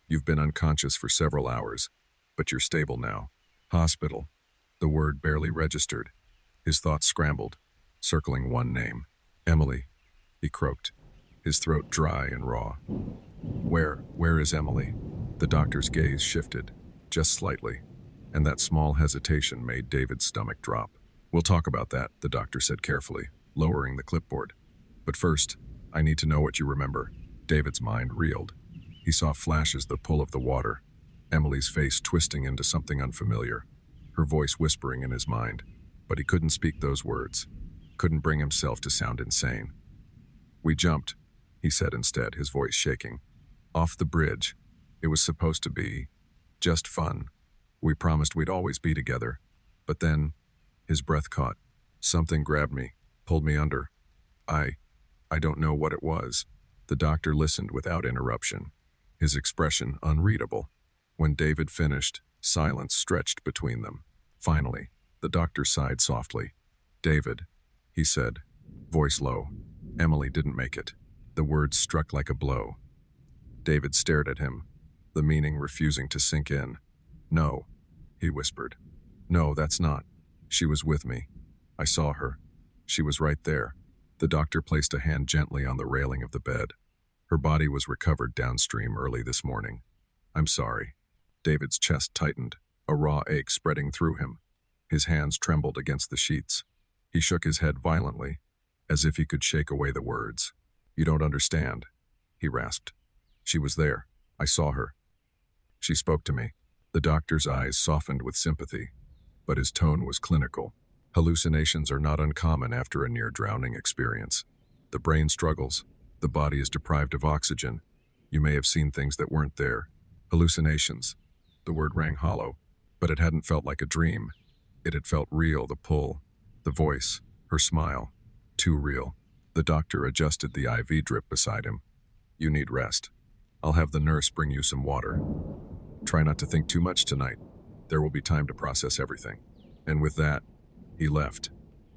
You've been unconscious for several hours, but you're stable now. Hospital. The word barely registered. His thoughts scrambled, circling one name. Emily, he croaked, his throat dry and raw. Where is Emily? The doctor's gaze shifted, just slightly, and that small hesitation made David's stomach drop. We'll talk about that, the doctor said carefully, lowering the clipboard. But first, I need to know what you remember. David's mind reeled. He saw flashes the pull of the water, Emily's face twisting into something unfamiliar, her voice whispering in his mind. But he couldn't speak those words, couldn't bring himself to sound insane. We jumped, he said instead, his voice shaking. Off the bridge. It was supposed to be just fun. We promised we'd always be together. But then, his breath caught. Something grabbed me, pulled me under. I don't know what it was. The doctor listened without interruption, his expression unreadable. When David finished, silence stretched between them. Finally, the doctor sighed softly. David, he said, voice low. Emily didn't make it. The words struck like a blow. David stared at him, the meaning refusing to sink in. No, he whispered. No, that's not. She was with me. I saw her. She was right there. The doctor placed a hand gently on the railing of the bed. Her body was recovered downstream early this morning. I'm sorry. David's chest tightened, a raw ache spreading through him. His hands trembled against the sheets. He shook his head violently, as if he could shake away the words. You don't understand, he rasped. She was there. I saw her. She spoke to me. The doctor's eyes softened with sympathy, but his tone was clinical. Hallucinations are not uncommon after a near-drowning experience. The brain struggles. The body is deprived of oxygen. You may have seen things that weren't there. Hallucinations. The word rang hollow, but it hadn't felt like a dream. It had felt real, the pull, the voice, her smile. Too real. The doctor adjusted the IV drip beside him. You need rest. I'll have the nurse bring you some water. Try not to think too much tonight. There will be time to process everything. And with that, he left,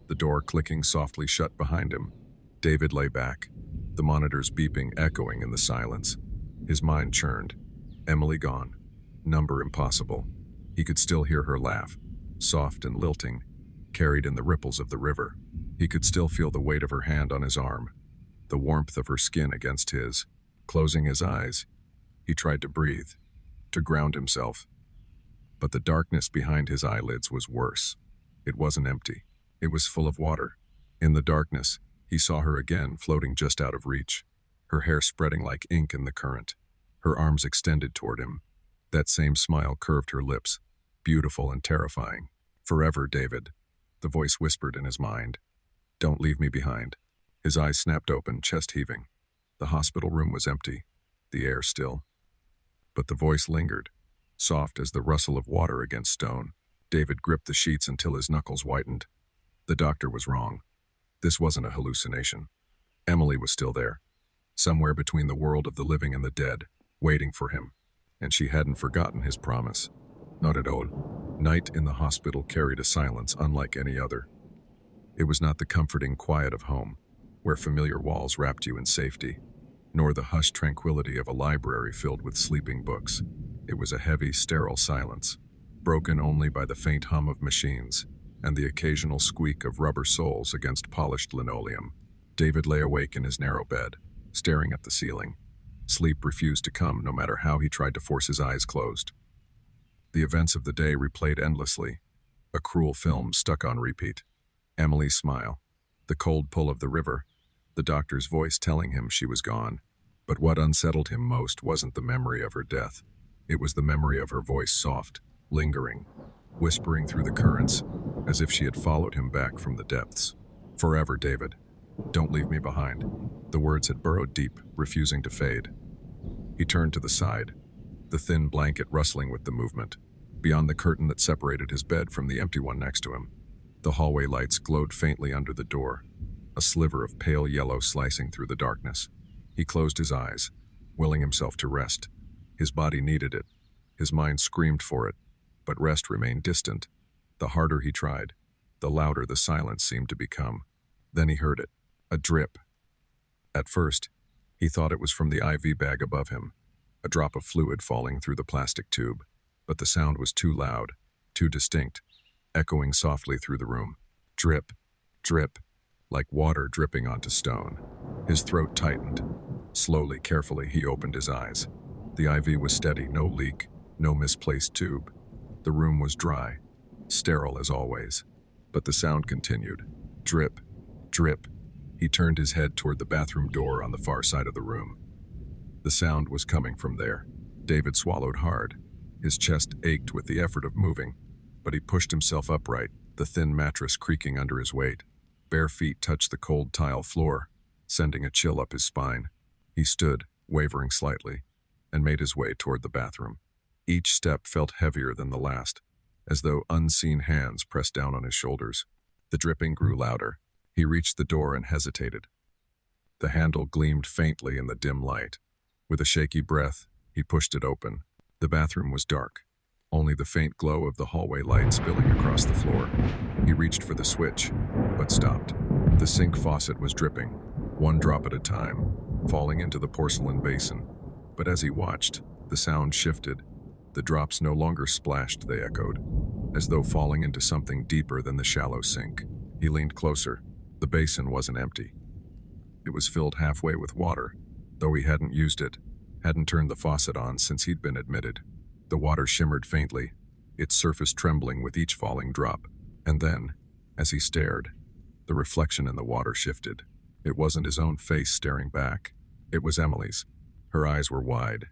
the door clicking softly shut behind him. David lay back, the monitors beeping, echoing in the silence. His mind churned. Emily gone. Number impossible. He could still hear her laugh, soft and lilting, carried in the ripples of the river. He could still feel the weight of her hand on his arm, the warmth of her skin against his. Closing his eyes, he tried to breathe, to ground himself. But the darkness behind his eyelids was worse. It wasn't empty. It was full of water. In the darkness, he saw her again, floating just out of reach, her hair spreading like ink in the current, her arms extended toward him. That same smile curved her lips, beautiful and terrifying. Forever, David, the voice whispered in his mind. Don't leave me behind. His eyes snapped open, chest heaving. The hospital room was empty, the air still. But the voice lingered, soft as the rustle of water against stone. David gripped the sheets until his knuckles whitened. The doctor was wrong. This wasn't a hallucination. Emily was still there, somewhere between the world of the living and the dead, waiting for him. And she hadn't forgotten his promise. Not at all. Night in the hospital carried a silence unlike any other. It was not the comforting quiet of home, where familiar walls wrapped you in safety, nor the hushed tranquility of a library filled with sleeping books. It was a heavy, sterile silence, broken only by the faint hum of machines and the occasional squeak of rubber soles against polished linoleum. David lay awake in his narrow bed, staring at the ceiling. Sleep refused to come, no matter how he tried to force his eyes closed. The events of the day replayed endlessly, a cruel film stuck on repeat. Emily's smile, the cold pull of the river, the doctor's voice telling him she was gone. But what unsettled him most wasn't the memory of her death. It was the memory of her voice, soft, lingering, whispering through the currents, as if she had followed him back from the depths. Forever, David. Don't leave me behind. The words had burrowed deep, refusing to fade. He turned to the side, the thin blanket rustling with the movement, beyond the curtain that separated his bed from the empty one next to him. The hallway lights glowed faintly under the door, a sliver of pale yellow slicing through the darkness. He closed his eyes, willing himself to rest. His body needed it. His mind screamed for it, but rest remained distant. The harder he tried, the louder the silence seemed to become. Then he heard it, a drip. At first, He thought it was from the IV bag above him, a drop of fluid falling through the plastic tube, but the sound was too loud, too distinct, echoing softly through the room. Drip, drip, like water dripping onto stone. His throat tightened. Slowly, carefully, he opened his eyes. The IV was steady, no leak, no misplaced tube. The room was dry, sterile as always. But the sound continued. Drip, drip. He turned his head toward the bathroom door on the far side of the room. The sound was coming from there. David swallowed hard. His chest ached with the effort of moving, but he pushed himself upright, the thin mattress creaking under his weight. Bare feet touched the cold tile floor, sending a chill up his spine. He stood, wavering slightly, and made his way toward the bathroom. Each step felt heavier than the last, as though unseen hands pressed down on his shoulders. The dripping grew louder. He reached the door and hesitated. The handle gleamed faintly in the dim light. With a shaky breath, he pushed it open. The bathroom was dark, only the faint glow of the hallway light spilling across the floor. He reached for the switch, but stopped. The sink faucet was dripping, one drop at a time, falling into the porcelain basin. But as he watched, the sound shifted. The drops no longer splashed, they echoed, as though falling into something deeper than the shallow sink. He leaned closer. The basin wasn't empty. It was filled halfway with water, though he hadn't used it, hadn't turned the faucet on since he'd been admitted. The water shimmered faintly, its surface trembling with each falling drop. And then, as he stared, the reflection in the water shifted. It wasn't his own face staring back. It was Emily's. Her eyes were wide,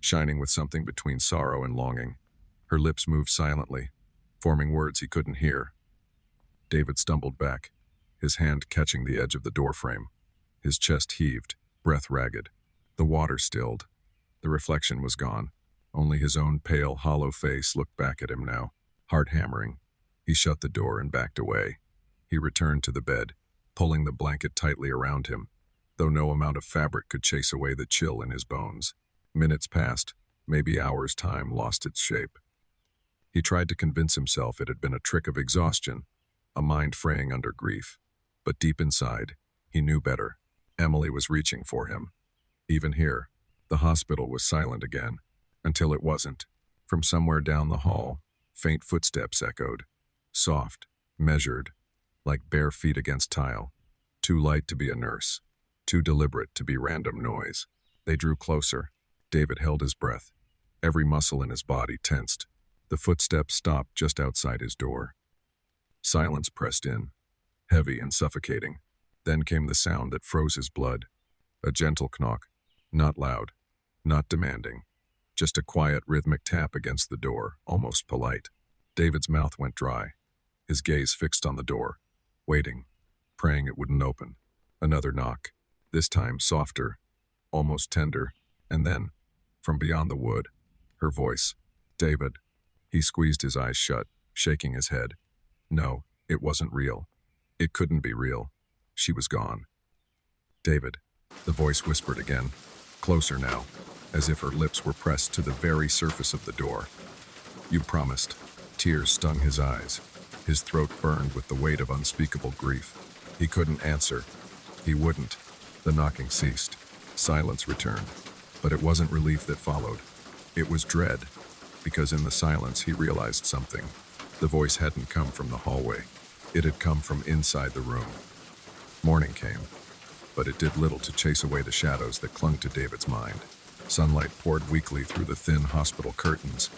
shining with something between sorrow and longing. Her lips moved silently, forming words he couldn't hear. David stumbled back, his hand catching the edge of the doorframe. His chest heaved, breath ragged. The water stilled. The reflection was gone. Only his own pale, hollow face looked back at him now, heart hammering. He shut the door and backed away. He returned to the bed, pulling the blanket tightly around him, though no amount of fabric could chase away the chill in his bones. Minutes passed, maybe hours' time lost its shape. He tried to convince himself it had been a trick of exhaustion, a mind fraying under grief. But deep inside, he knew better. Emily was reaching for him. Even here, the hospital was silent again, until it wasn't. From somewhere down the hall, faint footsteps echoed, soft, measured, like bare feet against tile, too light to be a nurse, too deliberate to be random noise. They drew closer. David held his breath. Every muscle in his body tensed. The footsteps stopped just outside his door. Silence pressed in, heavy and suffocating. Then came the sound that froze his blood. A gentle knock, not loud, not demanding, just a quiet, rhythmic tap against the door, almost polite. David's mouth went dry, his gaze fixed on the door, waiting, praying it wouldn't open. Another knock, this time softer, almost tender, and then, from beyond the wood, her voice. David. He squeezed his eyes shut, shaking his head. No, it wasn't real. It couldn't be real. She was gone. David. The voice whispered again, closer now, as if her lips were pressed to the very surface of the door. You promised. Tears stung his eyes. His throat burned with the weight of unspeakable grief. He couldn't answer. He wouldn't. The knocking ceased. Silence returned. But it wasn't relief that followed. It was dread, because in the silence he realized something. The voice hadn't come from the hallway. It had come from inside the room. Morning came, but it did little to chase away the shadows that clung to David's mind. Sunlight poured weakly through the thin hospital curtains,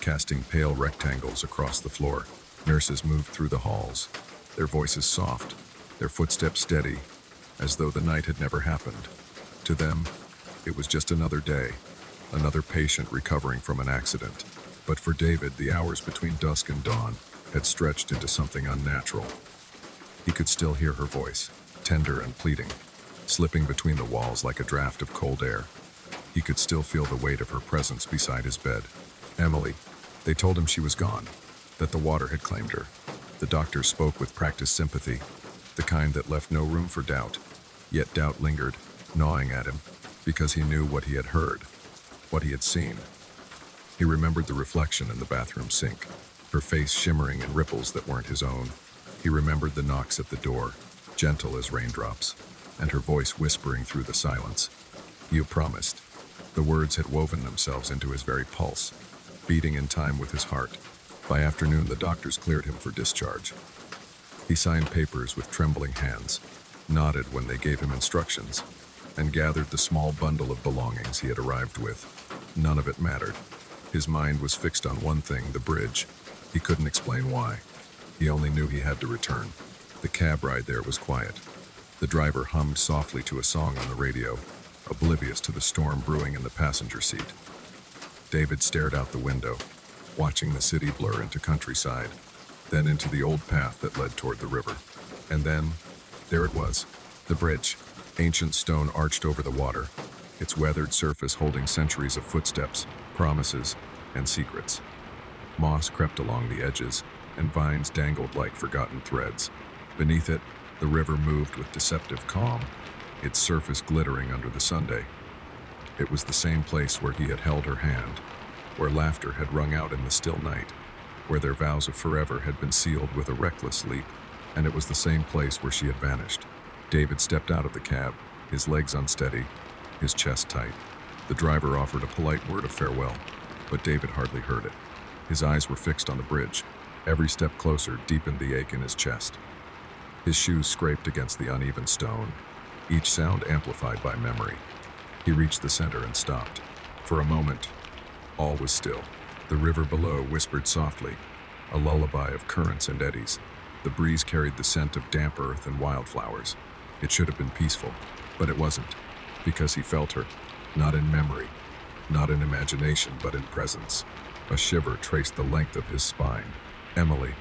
casting pale rectangles across the floor. Nurses moved through the halls, their voices soft, their footsteps steady, as though the night had never happened. To them, it was just another day, another patient recovering from an accident. But for David, the hours between dusk and dawn had stretched into something unnatural. He could still hear her voice, tender and pleading, slipping between the walls like a draft of cold air. He could still feel the weight of her presence beside his bed. Emily. They told him she was gone, that the water had claimed her. The doctor spoke with practiced sympathy, the kind that left no room for doubt. Yet doubt lingered, gnawing at him, because he knew what he had heard, what he had seen. He remembered the reflection in the bathroom sink, her face shimmering in ripples that weren't his own. He remembered the knocks at the door, gentle as raindrops, and her voice whispering through the silence. You promised. The words had woven themselves into his very pulse, beating in time with his heart. By afternoon, the doctors cleared him for discharge. He signed papers with trembling hands, nodded when they gave him instructions, and gathered the small bundle of belongings he had arrived with. None of it mattered. His mind was fixed on one thing, the bridge. He couldn't explain why. He only knew he had to return. The cab ride there was quiet. The driver hummed softly to a song on the radio, oblivious to the storm brewing in the passenger seat. David stared out the window, watching the city blur into countryside, then into the old path that led toward the river. And then, there it was, the bridge. Ancient stone arched over the water, its weathered surface holding centuries of footsteps, promises, and secrets. Moss crept along the edges, and vines dangled like forgotten threads. Beneath it, the river moved with deceptive calm, its surface glittering under the sunday. It was the same place where he had held her hand, where laughter had rung out in the still night, where their vows of forever had been sealed with a reckless leap, and it was the same place where she had vanished. David stepped out of the cab, his legs unsteady, his chest tight. The driver offered a polite word of farewell, but David hardly heard it. His eyes were fixed on the bridge. Every step closer deepened the ache in his chest. His shoes scraped against the uneven stone, each sound amplified by memory. He reached the center and stopped. For a moment, all was still. The river below whispered softly, a lullaby of currents and eddies. The breeze carried the scent of damp earth and wildflowers. It should have been peaceful, but it wasn't, because he felt her, not in memory, not in imagination, but in presence. A shiver traced the length of his spine. "Emily,"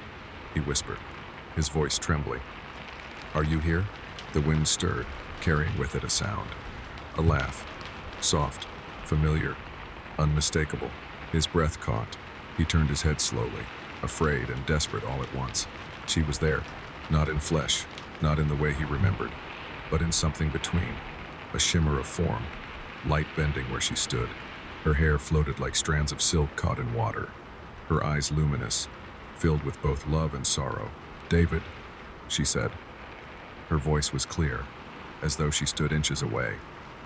he whispered, his voice trembling. "Are you here?" The wind stirred, carrying with it a sound. A laugh, soft, familiar, unmistakable. His breath caught. He turned his head slowly, afraid and desperate all at once. She was there, not in flesh, not in the way he remembered, but in something between. A shimmer of form, light bending where she stood. Her hair floated like strands of silk caught in water. Her eyes luminous, filled with both love and sorrow. "David," she said. Her voice was clear, as though she stood inches away.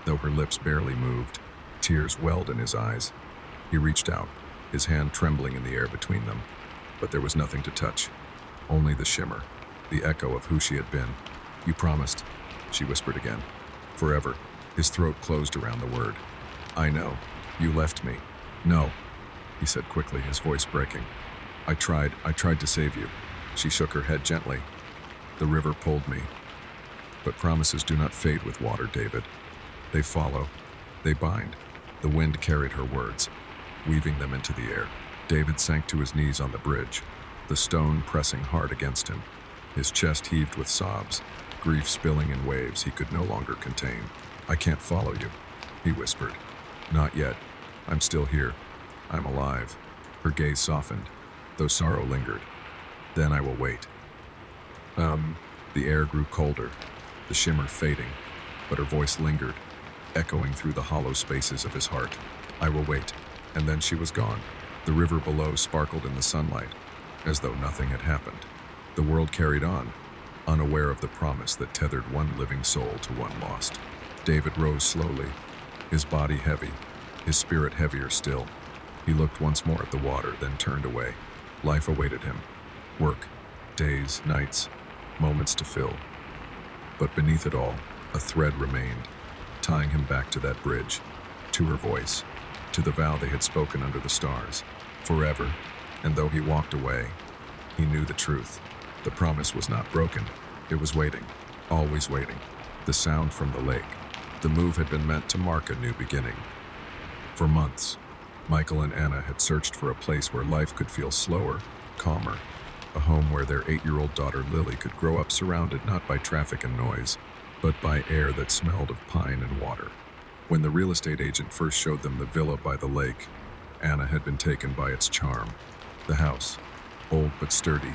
Though her lips barely moved, tears welled in his eyes. He reached out, his hand trembling in the air between them. But there was nothing to touch, only the shimmer, the echo of who she had been. "You promised," she whispered again. "Forever." His throat closed around the word. "I know. You left me." "No," he said quickly, his voice breaking. I tried to save you." She shook her head gently. "The river pulled me. But promises do not fade with water, David. They follow. They bind." The wind carried her words, weaving them into the air. David sank to his knees on the bridge, the stone pressing hard against him. His chest heaved with sobs, grief spilling in waves he could no longer contain. "I can't follow you," he whispered. "Not yet. I'm still here. I'm alive." Her gaze softened, though sorrow lingered. "Then I will wait." The air grew colder, the shimmer fading, but her voice lingered, echoing through the hollow spaces of his heart. "I will wait." And then she was gone. The river below sparkled in the sunlight, as though nothing had happened. The world carried on, unaware of the promise that tethered one living soul to one lost. David rose slowly, his body heavy, his spirit heavier still. He looked once more at the water, then turned away. Life awaited him. Work, days, nights, moments to fill. But beneath it all, a thread remained, tying him back to that bridge, to her voice, to the vow they had spoken under the stars. Forever. And though he walked away, he knew the truth. The promise was not broken. It was waiting, always waiting. The sound from the lake. The move had been meant to mark a new beginning. For months, Michael and Anna had searched for a place where life could feel slower, calmer, a home where their 8-year-old daughter Lily could grow up surrounded not by traffic and noise, but by air that smelled of pine and water. When the real estate agent first showed them the villa by the lake, Anna had been taken by its charm. The house, old but sturdy,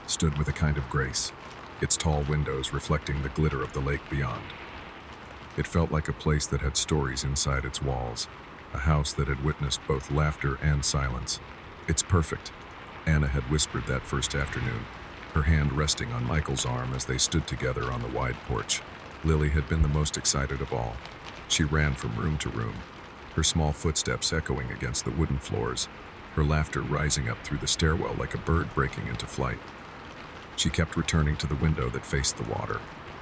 stood with a kind of grace, its tall windows reflecting the glitter of the lake beyond. It felt like a place that had stories inside its walls, a house that had witnessed both laughter and silence. "It's perfect," Anna had whispered that first afternoon, her hand resting on Michael's arm as they stood together on the wide porch. Lily had been the most excited of all. She ran from room to room, her small footsteps echoing against the wooden floors, her laughter rising up through the stairwell like a bird breaking into flight. She kept returning to the window that faced the water,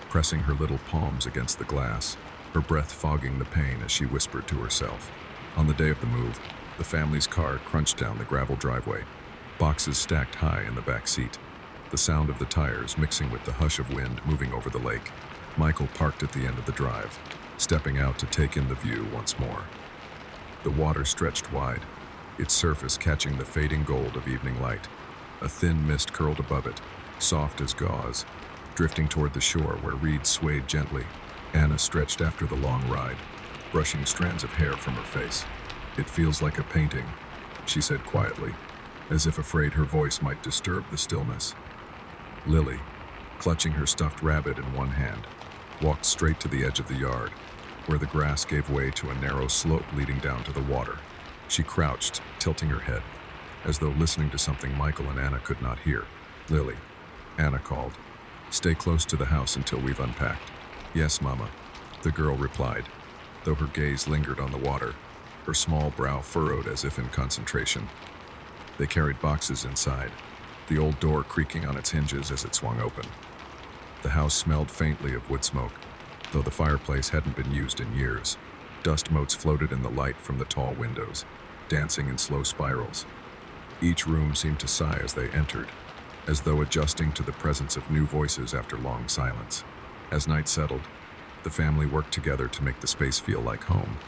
pressing her little palms against the glass, her breath fogging the pain as she whispered to herself. On the day of the move, the family's car crunched down the gravel driveway, boxes stacked high in the back seat, the sound of the tires mixing with the hush of wind moving over the lake. Michael parked at the end of the drive, stepping out to take in the view once more. The water stretched wide, its surface catching the fading gold of evening light. A thin mist curled above it, soft as gauze, drifting toward the shore where reeds swayed gently. Anna stretched after the long ride, brushing strands of hair from her face. "It feels like a painting," she said quietly, as if afraid her voice might disturb the stillness. Lily, clutching her stuffed rabbit in one hand, walked straight to the edge of the yard, where the grass gave way to a narrow slope leading down to the water. She crouched, tilting her head, as though listening to something Michael and Anna could not hear. "Lily," Anna called, "stay close to the house until we've unpacked." "Yes, Mama," the girl replied, though her gaze lingered on the water, her small brow furrowed as if in concentration. They carried boxes inside, the old door creaking on its hinges as it swung open. The house smelled faintly of wood smoke, though the fireplace hadn't been used in years. Dust motes floated in the light from the tall windows, dancing in slow spirals. Each room seemed to sigh as they entered, as though adjusting to the presence of new voices after long silence. As night settled, the family worked together to make the space feel like home.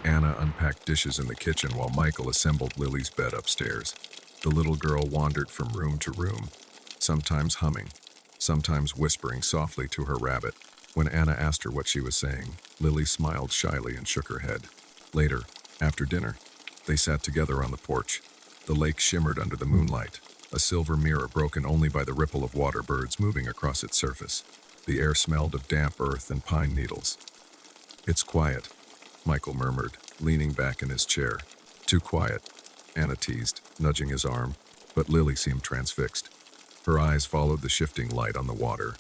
Anna unpacked dishes in the kitchen while Michael assembled Lily's bed upstairs. The little girl wandered from room to room, sometimes humming, sometimes whispering softly to her rabbit. When Anna asked her what she was saying, Lily smiled shyly and shook her head. Later, after dinner, they sat together on the porch. The lake shimmered under the moonlight, a silver mirror broken only by the ripple of water birds moving across its surface. The air smelled of damp earth and pine needles. "It's quiet," Michael murmured, leaning back in his chair. "Too quiet," Anna teased, nudging his arm, but Lily seemed transfixed. Her eyes followed the shifting light on the water,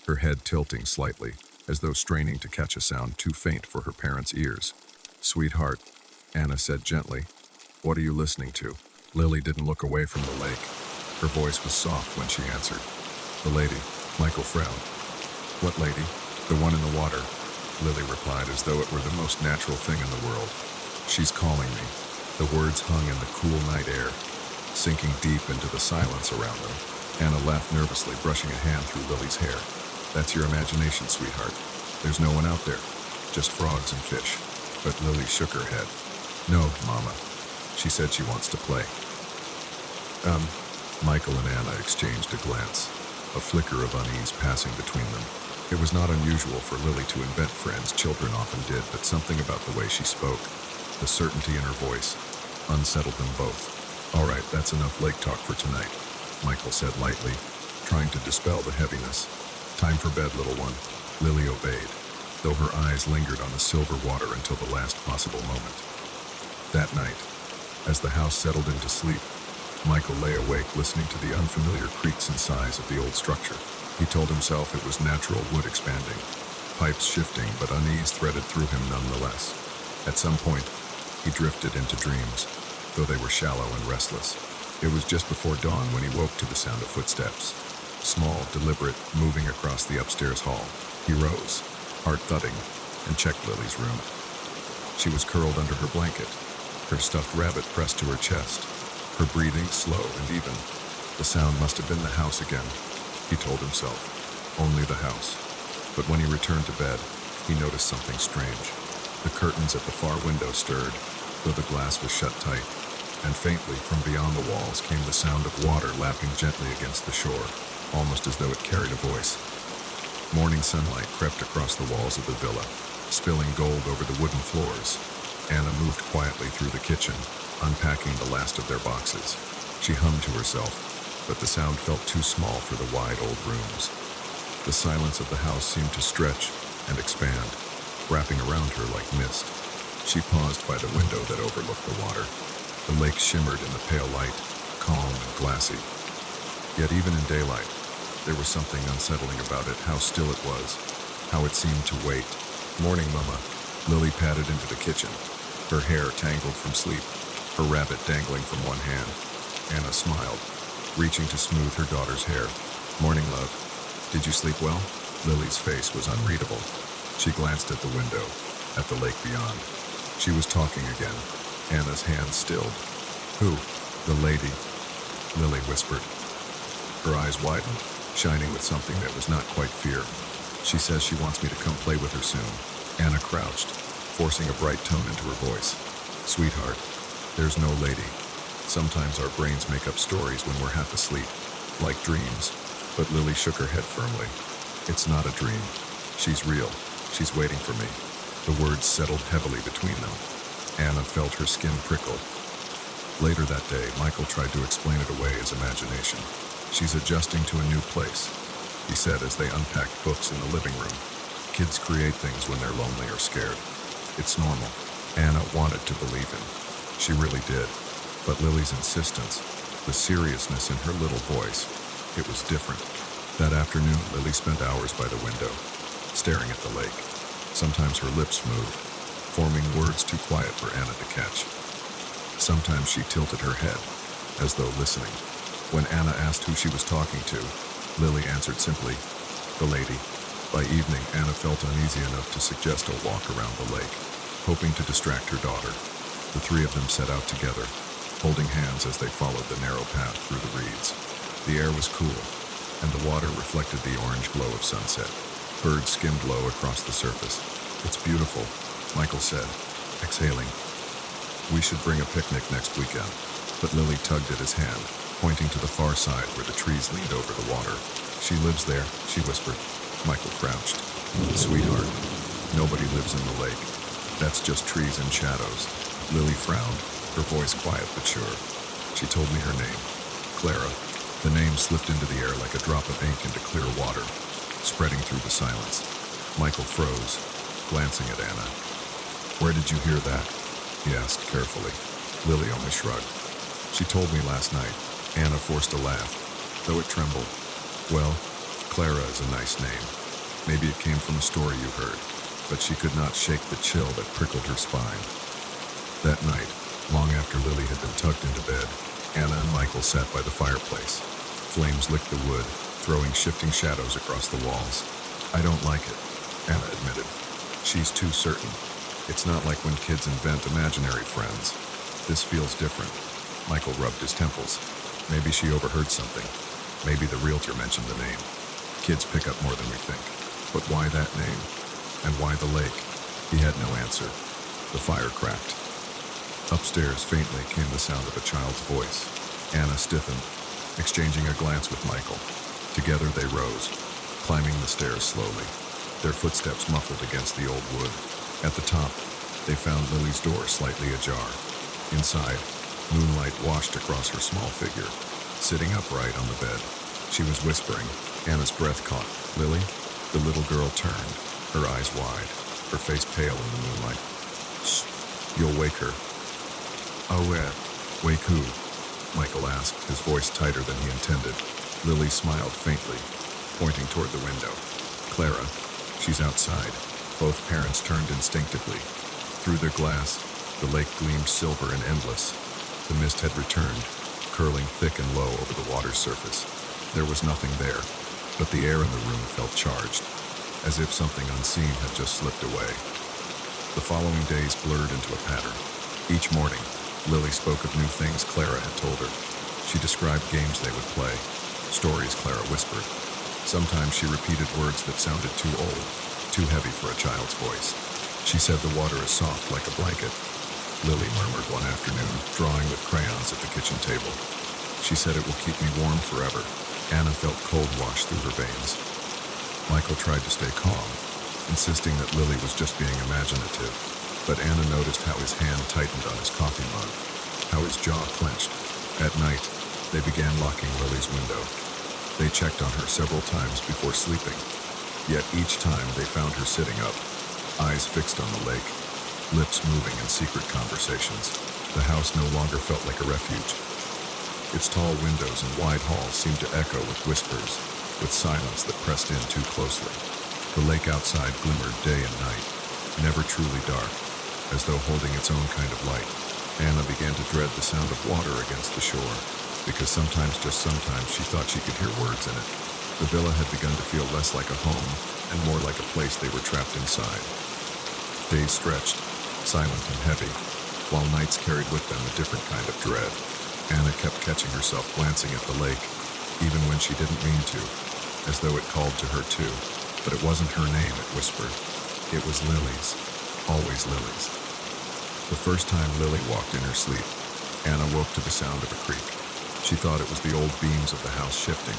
her head tilting slightly, as though straining to catch a sound too faint for her parents' ears. "Sweetheart," Anna said gently, "what are you listening to?" Lily didn't look away from the lake. Her voice was soft when she answered. "The lady." Michael frowned. "What lady?" "The one in the water," Lily replied as though it were the most natural thing in the world. "She's calling me." The words hung in the cool night air, sinking deep into the silence around them. Anna laughed nervously, brushing a hand through Lily's hair. "That's your imagination, sweetheart. There's no one out there, just frogs and fish." But Lily shook her head. "No, Mama. She said she wants to play." Michael and Anna exchanged a glance, a flicker of unease passing between them. It was not unusual for Lily to invent friends, children often did, but something about the way she spoke, the certainty in her voice, unsettled them both. "All right, that's enough lake talk for tonight," Michael said lightly, trying to dispel the heaviness. "Time for bed, little one." Lily obeyed, though her eyes lingered on the silver water until the last possible moment. That night, as the house settled into sleep, Michael lay awake listening to the unfamiliar creaks and sighs of the old structure. He told himself it was natural wood expanding, pipes shifting, but unease threaded through him nonetheless. At some point, he drifted into dreams, though they were shallow and restless. It was just before dawn when he woke to the sound of footsteps, small, deliberate, moving across the upstairs hall. He rose, heart thudding, and checked Lily's room. She was curled under her blanket, her stuffed rabbit pressed to her chest, her breathing slow and even. The sound must have been the house again, he told himself. Only the house. But when he returned to bed, he noticed something strange. The curtains at the far window stirred, though the glass was shut tight, and faintly from beyond the walls came the sound of water lapping gently against the shore, almost as though it carried a voice. Morning sunlight crept across the walls of the villa, spilling gold over the wooden floors. Anna moved quietly through the kitchen, unpacking the last of their boxes. She hummed to herself, but the sound felt too small for the wide old rooms. The silence of the house seemed to stretch and expand, wrapping around her like mist. She paused by the window that overlooked the water. The lake shimmered in the pale light, calm and glassy. Yet even in daylight, there was something unsettling about it, how still it was, how it seemed to wait. "Morning, Mama," Lily padded into the kitchen, her hair tangled from sleep, her rabbit dangling from one hand. Anna smiled, reaching to smooth her daughter's hair. "Morning, love. Did you sleep well?" Lily's face was unreadable. She glanced at the window, at the lake beyond. She was talking again. Anna's hand stilled. "Who?" "The lady," Lily whispered. Her eyes widened, shining with something that was not quite fear. "She says she wants me to come play with her soon." Anna crouched, forcing a bright tone into her voice. "Sweetheart, there's no lady. Sometimes our brains make up stories when we're half asleep, like dreams." But Lily shook her head firmly. "It's not a dream. She's real. She's waiting for me." The words settled heavily between them. Anna felt her skin prickle. Later that day, Michael tried to explain it away as imagination. "She's adjusting to a new place," he said as they unpacked books in the living room. "Kids create things when they're lonely or scared. It's normal." Anna wanted to believe him. She really did. But Lily's insistence, the seriousness in her little voice, it was different. That afternoon, Lily spent hours by the window, staring at the lake. Sometimes her lips moved, forming words too quiet for Anna to catch. Sometimes she tilted her head, as though listening. When Anna asked who she was talking to, Lily answered simply, "The lady." By evening, Anna felt uneasy enough to suggest a walk around the lake, hoping to distract her daughter. The three of them set out together, holding hands as they followed the narrow path through the reeds. The air was cool, and the water reflected the orange glow of sunset. Birds skimmed low across the surface. "It's beautiful," Michael said, exhaling. "We should bring a picnic next weekend." But Lily tugged at his hand, pointing to the far side where the trees leaned over the water. "She lives there," she whispered. Michael crouched. "Sweetheart, nobody lives in the lake. That's just trees and shadows." Lily frowned, her voice quiet but sure. "She told me her name. Clara." The name slipped into the air like a drop of ink into clear water, spreading through the silence. Michael froze, glancing at Anna. "Where did you hear that?" he asked carefully. Lily only shrugged. "She told me last night." Anna forced a laugh, though it trembled. "Well, Clara is a nice name. Maybe it came from a story you heard." But she could not shake the chill that prickled her spine. That night, long after Lily had been tucked into bed, Anna and Michael sat by the fireplace. Flames licked the wood, throwing shifting shadows across the walls. "I don't like it," Anna admitted. "She's too certain. It's not like when kids invent imaginary friends. This feels different." Michael rubbed his temples. "Maybe she overheard something. Maybe the realtor mentioned the name. Kids pick up more than we think. But why that name? And why the lake?" He had no answer. The fire cracked. Upstairs, faintly, came the sound of a child's voice. Anna stiffened, exchanging a glance with Michael. Together they rose, climbing the stairs slowly, their footsteps muffled against the old wood. At the top, they found Lily's door slightly ajar. Inside, moonlight washed across her small figure, sitting upright on the bed. She was whispering. Anna's breath caught. "Lily?" The little girl turned, her eyes wide, her face pale in the moonlight. "Shh, you'll wake her." "Oh, wake who?" Michael asked, his voice tighter than he intended. Lily smiled faintly, pointing toward the window. "Clara, she's outside." Both parents turned instinctively. Through their glass, the lake gleamed silver and endless. The mist had returned, curling thick and low over the water's surface. There was nothing there, but the air in the room felt charged, as if something unseen had just slipped away. The following days blurred into a pattern. Each morning, Lily spoke of new things Clara had told her. She described games they would play, stories Clara whispered. Sometimes she repeated words that sounded too old, too heavy for a child's voice. She said the water is soft like a blanket. Lily murmured one afternoon, drawing with crayons at the kitchen table. She said it will keep me warm forever. Anna felt cold wash through her veins. Michael tried to stay calm, insisting that Lily was just being imaginative. But Anna noticed how his hand tightened on his coffee mug, how his jaw clenched. At night, they began locking Lily's window. They checked on her several times before sleeping. Yet each time they found her sitting up, eyes fixed on the lake, lips moving in secret conversations. The house no longer felt like a refuge. Its tall windows and wide halls seemed to echo with whispers, with silence that pressed in too closely. The lake outside glimmered day and night, never truly dark, as though holding its own kind of light. Anna began to dread the sound of water against the shore, because sometimes, just sometimes, she thought she could hear words in it. The villa had begun to feel less like a home and more like a place they were trapped inside. Days stretched, silent and heavy, while nights carried with them a different kind of dread. Anna kept catching herself glancing at the lake, even when she didn't mean to, as though it called to her too. But it wasn't her name, it whispered. It was Lily's. Always Lily's. The first time Lily walked in her sleep, Anna woke to the sound of a creak. She thought it was the old beams of the house shifting,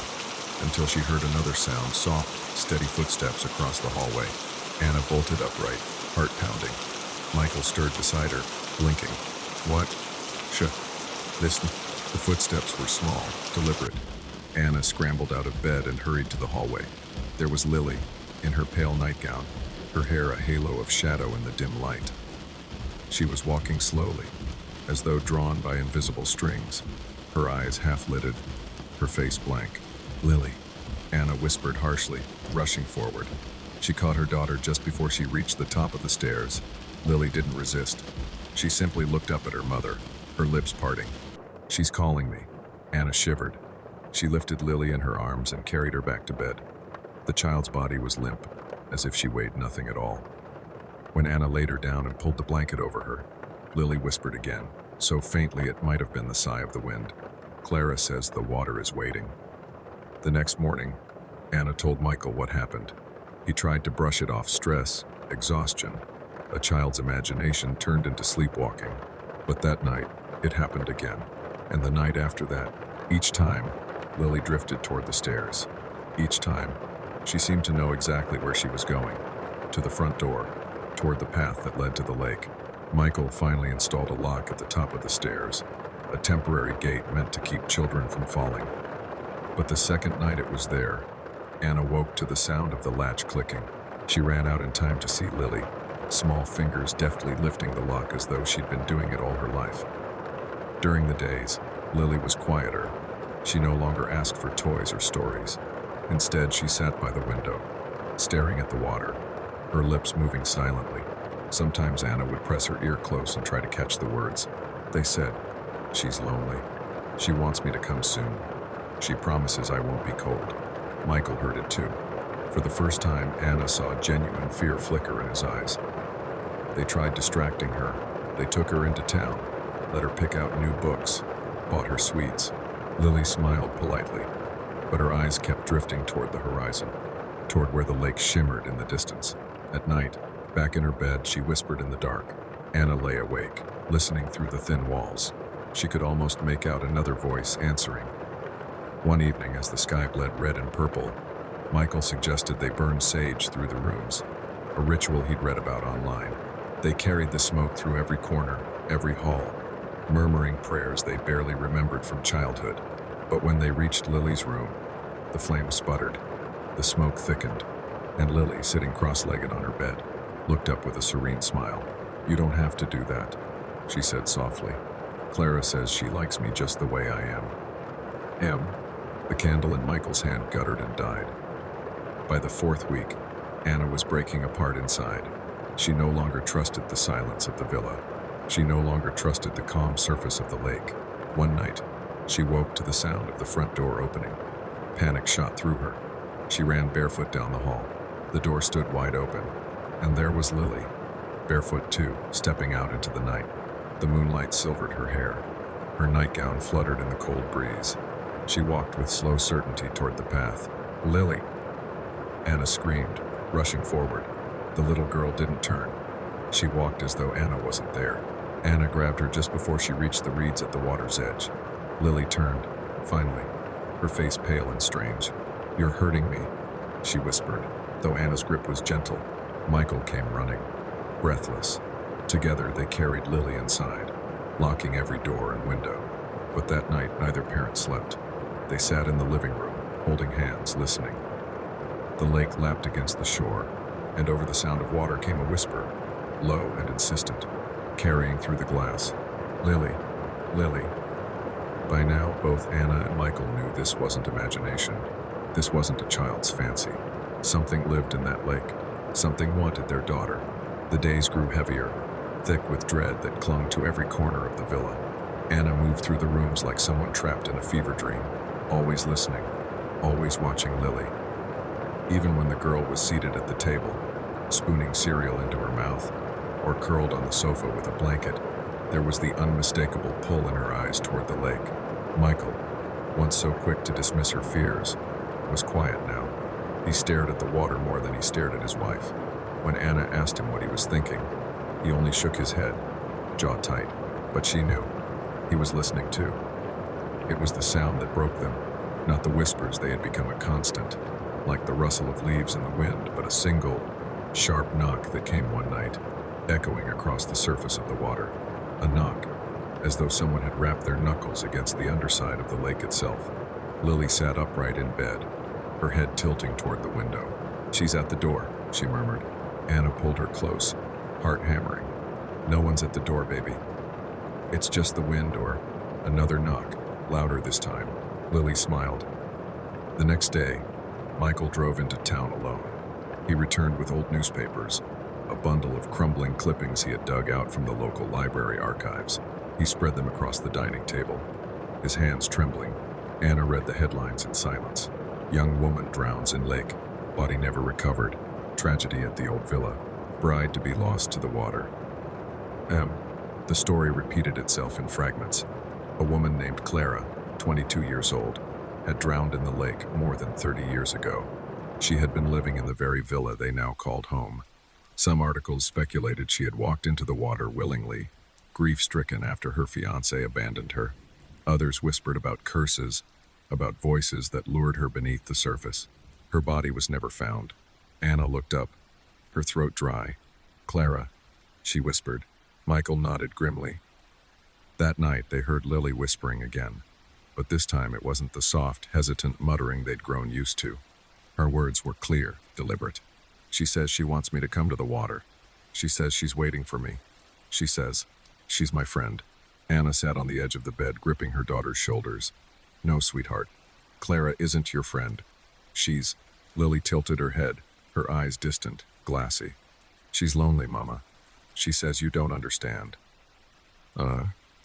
until she heard another sound, soft, steady footsteps across the hallway. Anna bolted upright, heart pounding. Michael stirred beside her, blinking. What? Shh. Listen. The footsteps were small, deliberate. Anna scrambled out of bed and hurried to the hallway. There was Lily, in her pale nightgown, her hair a halo of shadow in the dim light. She was walking slowly, as though drawn by invisible strings, her eyes half-lidded, her face blank. Lily, Anna whispered harshly, rushing forward. She caught her daughter just before she reached the top of the stairs. Lily didn't resist. She simply looked up at her mother, her lips parting. She's calling me. Anna shivered. She lifted Lily in her arms and carried her back to bed. The child's body was limp, as if she weighed nothing at all. When Anna laid her down and pulled the blanket over her, Lily whispered again, so faintly it might have been the sigh of the wind. Clara says the water is waiting. The next morning, Anna told Michael what happened. He tried to brush it off: stress, exhaustion. A child's imagination turned into sleepwalking. But that night, it happened again. And the night after that, each time, Lily drifted toward the stairs. Each time, she seemed to know exactly where she was going. To the front door, toward the path that led to the lake. Michael finally installed a lock at the top of the stairs, a temporary gate meant to keep children from falling. But the second night it was there, Anna woke to the sound of the latch clicking. She ran out in time to see Lily, small fingers deftly lifting the lock as though she'd been doing it all her life. During the days, Lily was quieter. She no longer asked for toys or stories. Instead, she sat by the window, staring at the water, her lips moving silently. Sometimes Anna would press her ear close and try to catch the words. They said, "She's lonely. She wants me to come soon. She promises I won't be cold." Michael heard it too. For the first time, Anna saw genuine fear flicker in his eyes. They tried distracting her. They took her into town, let her pick out new books, bought her sweets. Lily smiled politely, but her eyes kept drifting toward the horizon, toward where the lake shimmered in the distance. At night, back in her bed, she whispered in the dark. Anna lay awake, listening through the thin walls. She could almost make out another voice answering. One evening, as the sky bled red and purple, Michael suggested they burn sage through the rooms, a ritual he'd read about online. They carried the smoke through every corner, every hall, murmuring prayers they barely remembered from childhood. But when they reached Lily's room, the flame sputtered, the smoke thickened, and Lily, sitting cross-legged on her bed, looked up with a serene smile. "You don't have to do that," she said softly. "Clara says she likes me just the way I am." The candle in Michael's hand guttered and died. By the fourth week, Anna was breaking apart inside. She no longer trusted the silence of the villa. She no longer trusted the calm surface of the lake. One night, she woke to the sound of the front door opening. Panic shot through her. She ran barefoot down the hall. The door stood wide open, and there was Lily, barefoot too, stepping out into the night. The moonlight silvered her hair. Her nightgown fluttered in the cold breeze. She walked with slow certainty toward the path. "Lily!" Anna screamed, rushing forward. The little girl didn't turn. She walked as though Anna wasn't there. Anna grabbed her just before she reached the reeds at the water's edge. Lily turned, finally, her face pale and strange. "You're hurting me," she whispered, though Anna's grip was gentle. Michael came running, breathless. Together they carried Lily inside, locking every door and window. But that night neither parent slept. They sat in the living room, holding hands, listening. The lake lapped against the shore, and over the sound of water came a whisper, low and insistent, carrying through the glass. "Lily, Lily." By now, both Anna and Michael knew this wasn't imagination. This wasn't a child's fancy. Something lived in that lake. Something wanted their daughter. The days grew heavier, thick with dread that clung to every corner of the villa. Anna moved through the rooms like someone trapped in a fever dream, always listening, always watching Lily. Even when the girl was seated at the table, spooning cereal into her mouth, or curled on the sofa with a blanket, there was the unmistakable pull in her eyes toward the lake. Michael, once so quick to dismiss her fears, was quiet now. He stared at the water more than he stared at his wife. When Anna asked him what he was thinking, he only shook his head, jaw tight, but she knew. He was listening too. It was the sound that broke them, not the whispers they had become a constant, like the rustle of leaves in the wind, but a single, sharp knock that came one night, echoing across the surface of the water. A knock, as though someone had rapped their knuckles against the underside of the lake itself. Lily sat upright in bed, her head tilting toward the window. "She's at the door," she murmured. Anna pulled her close, heart hammering. "No one's at the door, baby. It's just the wind," or another knock, louder this time. Lily smiled. The next day, Michael drove into town alone. He returned with old newspapers, a bundle of crumbling clippings he had dug out from the local library archives. He spread them across the dining table, his hands trembling. Anna read the headlines in silence. "Young woman drowns in lake. Body never recovered. Tragedy at the old villa. Bride to be lost to the water." The story repeated itself in fragments. A woman named Clara, 22 years old, had drowned in the lake more than 30 years ago. She had been living in the very villa they now called home. Some articles speculated she had walked into the water willingly, grief-stricken after her fiancé abandoned her. Others whispered about curses, about voices that lured her beneath the surface. Her body was never found. Anna looked up, her throat dry. "Clara," she whispered. Michael nodded grimly. That night they heard Lily whispering again, but this time it wasn't the soft, hesitant muttering they'd grown used to. Her words were clear, deliberate. "She says she wants me to come to the water. She says she's waiting for me. She says she's my friend." Anna sat on the edge of the bed, gripping her daughter's shoulders. "No, sweetheart. Clara isn't your friend. She's..." Lily tilted her head, her eyes distant, glassy. "She's lonely, Mama. She says you don't understand."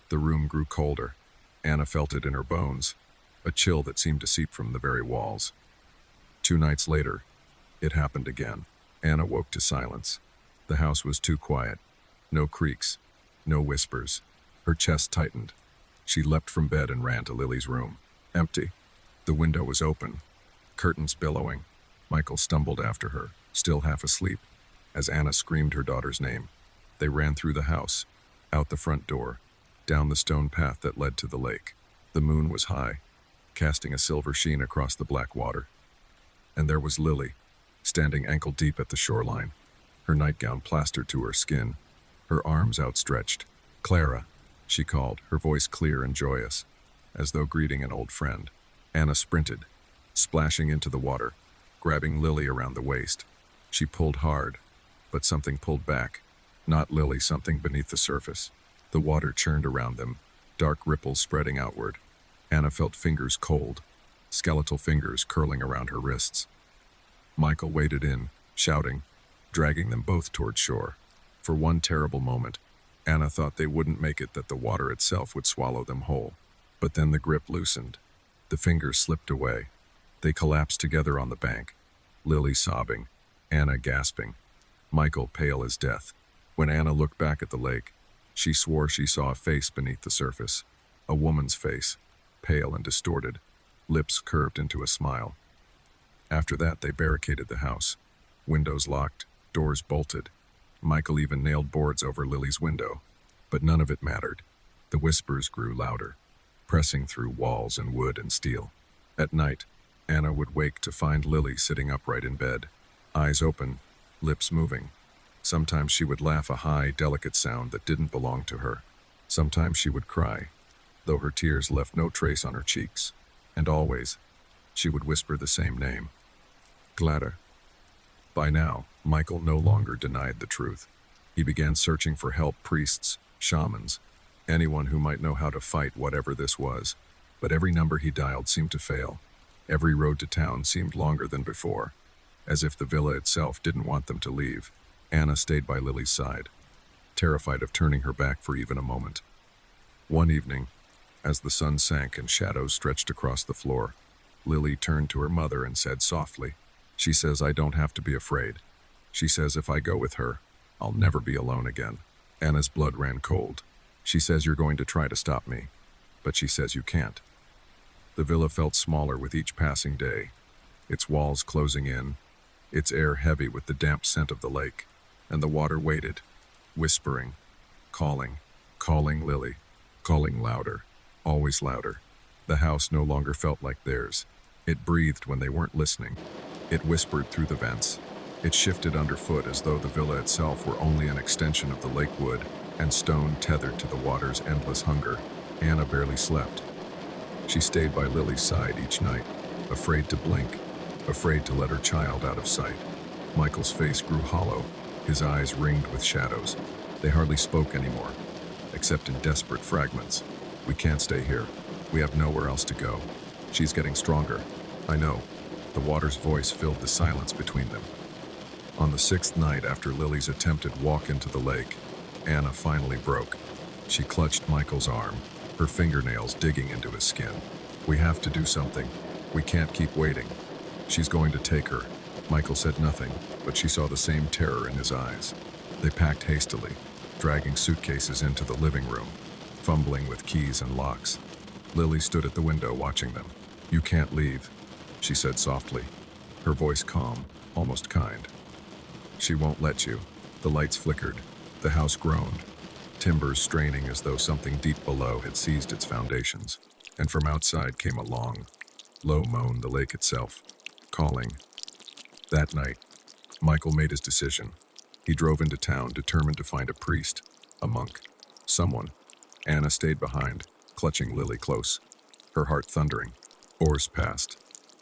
The room grew colder. Anna felt it in her bones, a chill that seemed to seep from the very walls. 2 nights later, it happened again. Anna woke to silence. The house was too quiet. No creaks, no whispers. Her chest tightened. She leapt from bed and ran to Lily's room. Empty. The window was open, curtains billowing. Michael stumbled after her, still half asleep, as Anna screamed her daughter's name. They ran through the house, out the front door, down the stone path that led to the lake. The moon was high, casting a silver sheen across the black water. And there was Lily, standing ankle-deep at the shoreline, her nightgown plastered to her skin, her arms outstretched. "Clara," she called, her voice clear and joyous, as though greeting an old friend. Anna sprinted, splashing into the water, grabbing Lily around the waist. She pulled hard, but something pulled back. Not Lily, something beneath the surface. The water churned around them, dark ripples spreading outward. Anna felt fingers cold, skeletal fingers curling around her wrists. Michael waded in, shouting, dragging them both toward shore. For one terrible moment, Anna thought they wouldn't make it, that the water itself would swallow them whole. But then the grip loosened. The fingers slipped away. They collapsed together on the bank, Lily sobbing, Anna gasping, Michael pale as death. When Anna looked back at the lake, she swore she saw a face beneath the surface, a woman's face, pale and distorted, lips curved into a smile. After that, they barricaded the house, windows locked, doors bolted. Michael even nailed boards over Lily's window, but none of it mattered. The whispers grew louder, pressing through walls and wood and steel. At night, Anna would wake to find Lily sitting upright in bed, eyes open, lips moving. Sometimes she would laugh, a high, delicate sound that didn't belong to her. Sometimes she would cry, though her tears left no trace on her cheeks. And always, she would whisper the same name, Clara. By now, Michael no longer denied the truth. He began searching for help, priests, shamans, anyone who might know how to fight whatever this was. But every number he dialed seemed to fail. Every road to town seemed longer than before, as if the villa itself didn't want them to leave. Anna stayed by Lily's side, terrified of turning her back for even a moment. One evening, as the sun sank and shadows stretched across the floor, Lily turned to her mother and said softly, "She says I don't have to be afraid. She says if I go with her, I'll never be alone again." Anna's blood ran cold. "She says you're going to try to stop me, but she says you can't." The villa felt smaller with each passing day, its walls closing in, its air heavy with the damp scent of the lake, and the water waited, whispering, calling Lily, calling louder, always louder. The house no longer felt like theirs. It breathed when they weren't listening. It whispered through the vents. It shifted underfoot as though the villa itself were only an extension of the lake wood and stone tethered to the water's endless hunger. Anna barely slept. She stayed by Lily's side each night, afraid to blink, afraid to let her child out of sight. Michael's face grew hollow, his eyes ringed with shadows. They hardly spoke anymore, except in desperate fragments. "We can't stay here. We have nowhere else to go. She's getting stronger." "I know." The water's voice filled the silence between them. On the 6th night after Lily's attempted walk into the lake, Anna finally broke. She clutched Michael's arm, her fingernails digging into his skin. "We have to do something. We can't keep waiting. She's going to take her." Michael said nothing, but she saw the same terror in his eyes. They packed hastily, dragging suitcases into the living room, fumbling with keys and locks. Lily stood at the window watching them. "You can't leave," she said softly, her voice calm, almost kind. "She won't let you." The lights flickered. The house groaned, timbers straining as though something deep below had seized its foundations. And from outside came a long, low moan, the lake itself, calling. That night, Michael made his decision. He drove into town, determined to find a priest, a monk, someone. Anna stayed behind, clutching Lily close, her heart thundering. Hours passed.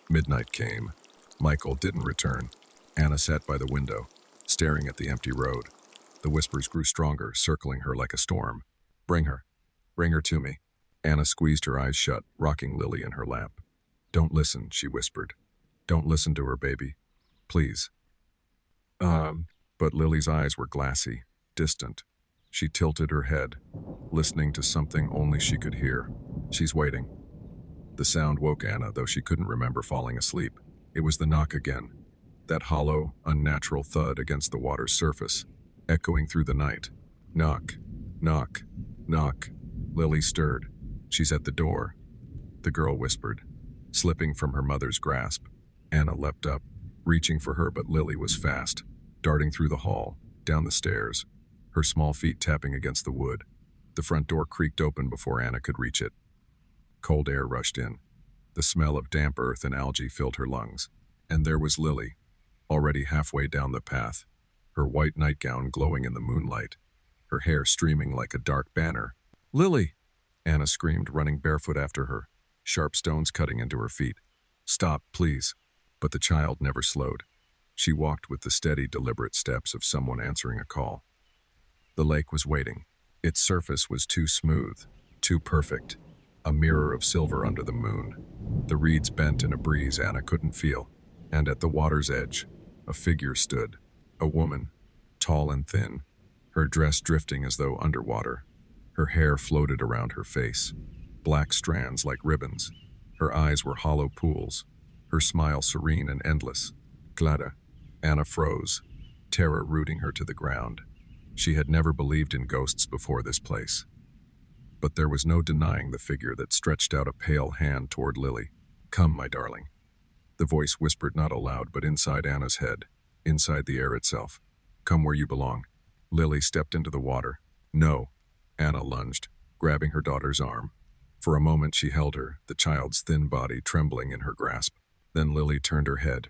Midnight came. Michael didn't return. Anna sat by the window, staring at the empty road. The whispers grew stronger, circling her like a storm. Bring her to me." Anna squeezed her eyes shut, rocking Lily in her lap. "Don't listen," she whispered. "Don't listen to her, baby. Please." But Lily's eyes were glassy, distant. She tilted her head, listening to something only she could hear. "She's waiting." The sound woke Anna, though she couldn't remember falling asleep. It was the knock again, that hollow, unnatural thud against the water's surface, echoing through the night. Knock, knock, knock. Lily stirred. "She's at the door," the girl whispered, slipping from her mother's grasp. Anna leapt up, reaching for her, but Lily was fast, darting through the hall, down the stairs, her small feet tapping against the wood. The front door creaked open before Anna could reach it. Cold air rushed in. The smell of damp earth and algae filled her lungs. And there was Lily, already halfway down the path, her white nightgown glowing in the moonlight, her hair streaming like a dark banner. "Lily!" Anna screamed, running barefoot after her, sharp stones cutting into her feet. "Stop, please." But the child never slowed. She walked with the steady, deliberate steps of someone answering a call. The lake was waiting. Its surface was too smooth, too perfect, a mirror of silver under the moon. The reeds bent in a breeze Anna couldn't feel, and at the water's edge, a figure stood, a woman, tall and thin, her dress drifting as though underwater. Her hair floated around her face, black strands like ribbons. Her eyes were hollow pools, her smile serene and endless. "Clara." Anna froze, terror rooting her to the ground. She had never believed in ghosts before this place. But there was no denying the figure that stretched out a pale hand toward Lily. "Come, my darling." The voice whispered not aloud, but inside Anna's head, inside the air itself. "Come where you belong." Lily stepped into the water. "No." Anna lunged, grabbing her daughter's arm. For a moment she held her, the child's thin body trembling in her grasp. Then Lily turned her head,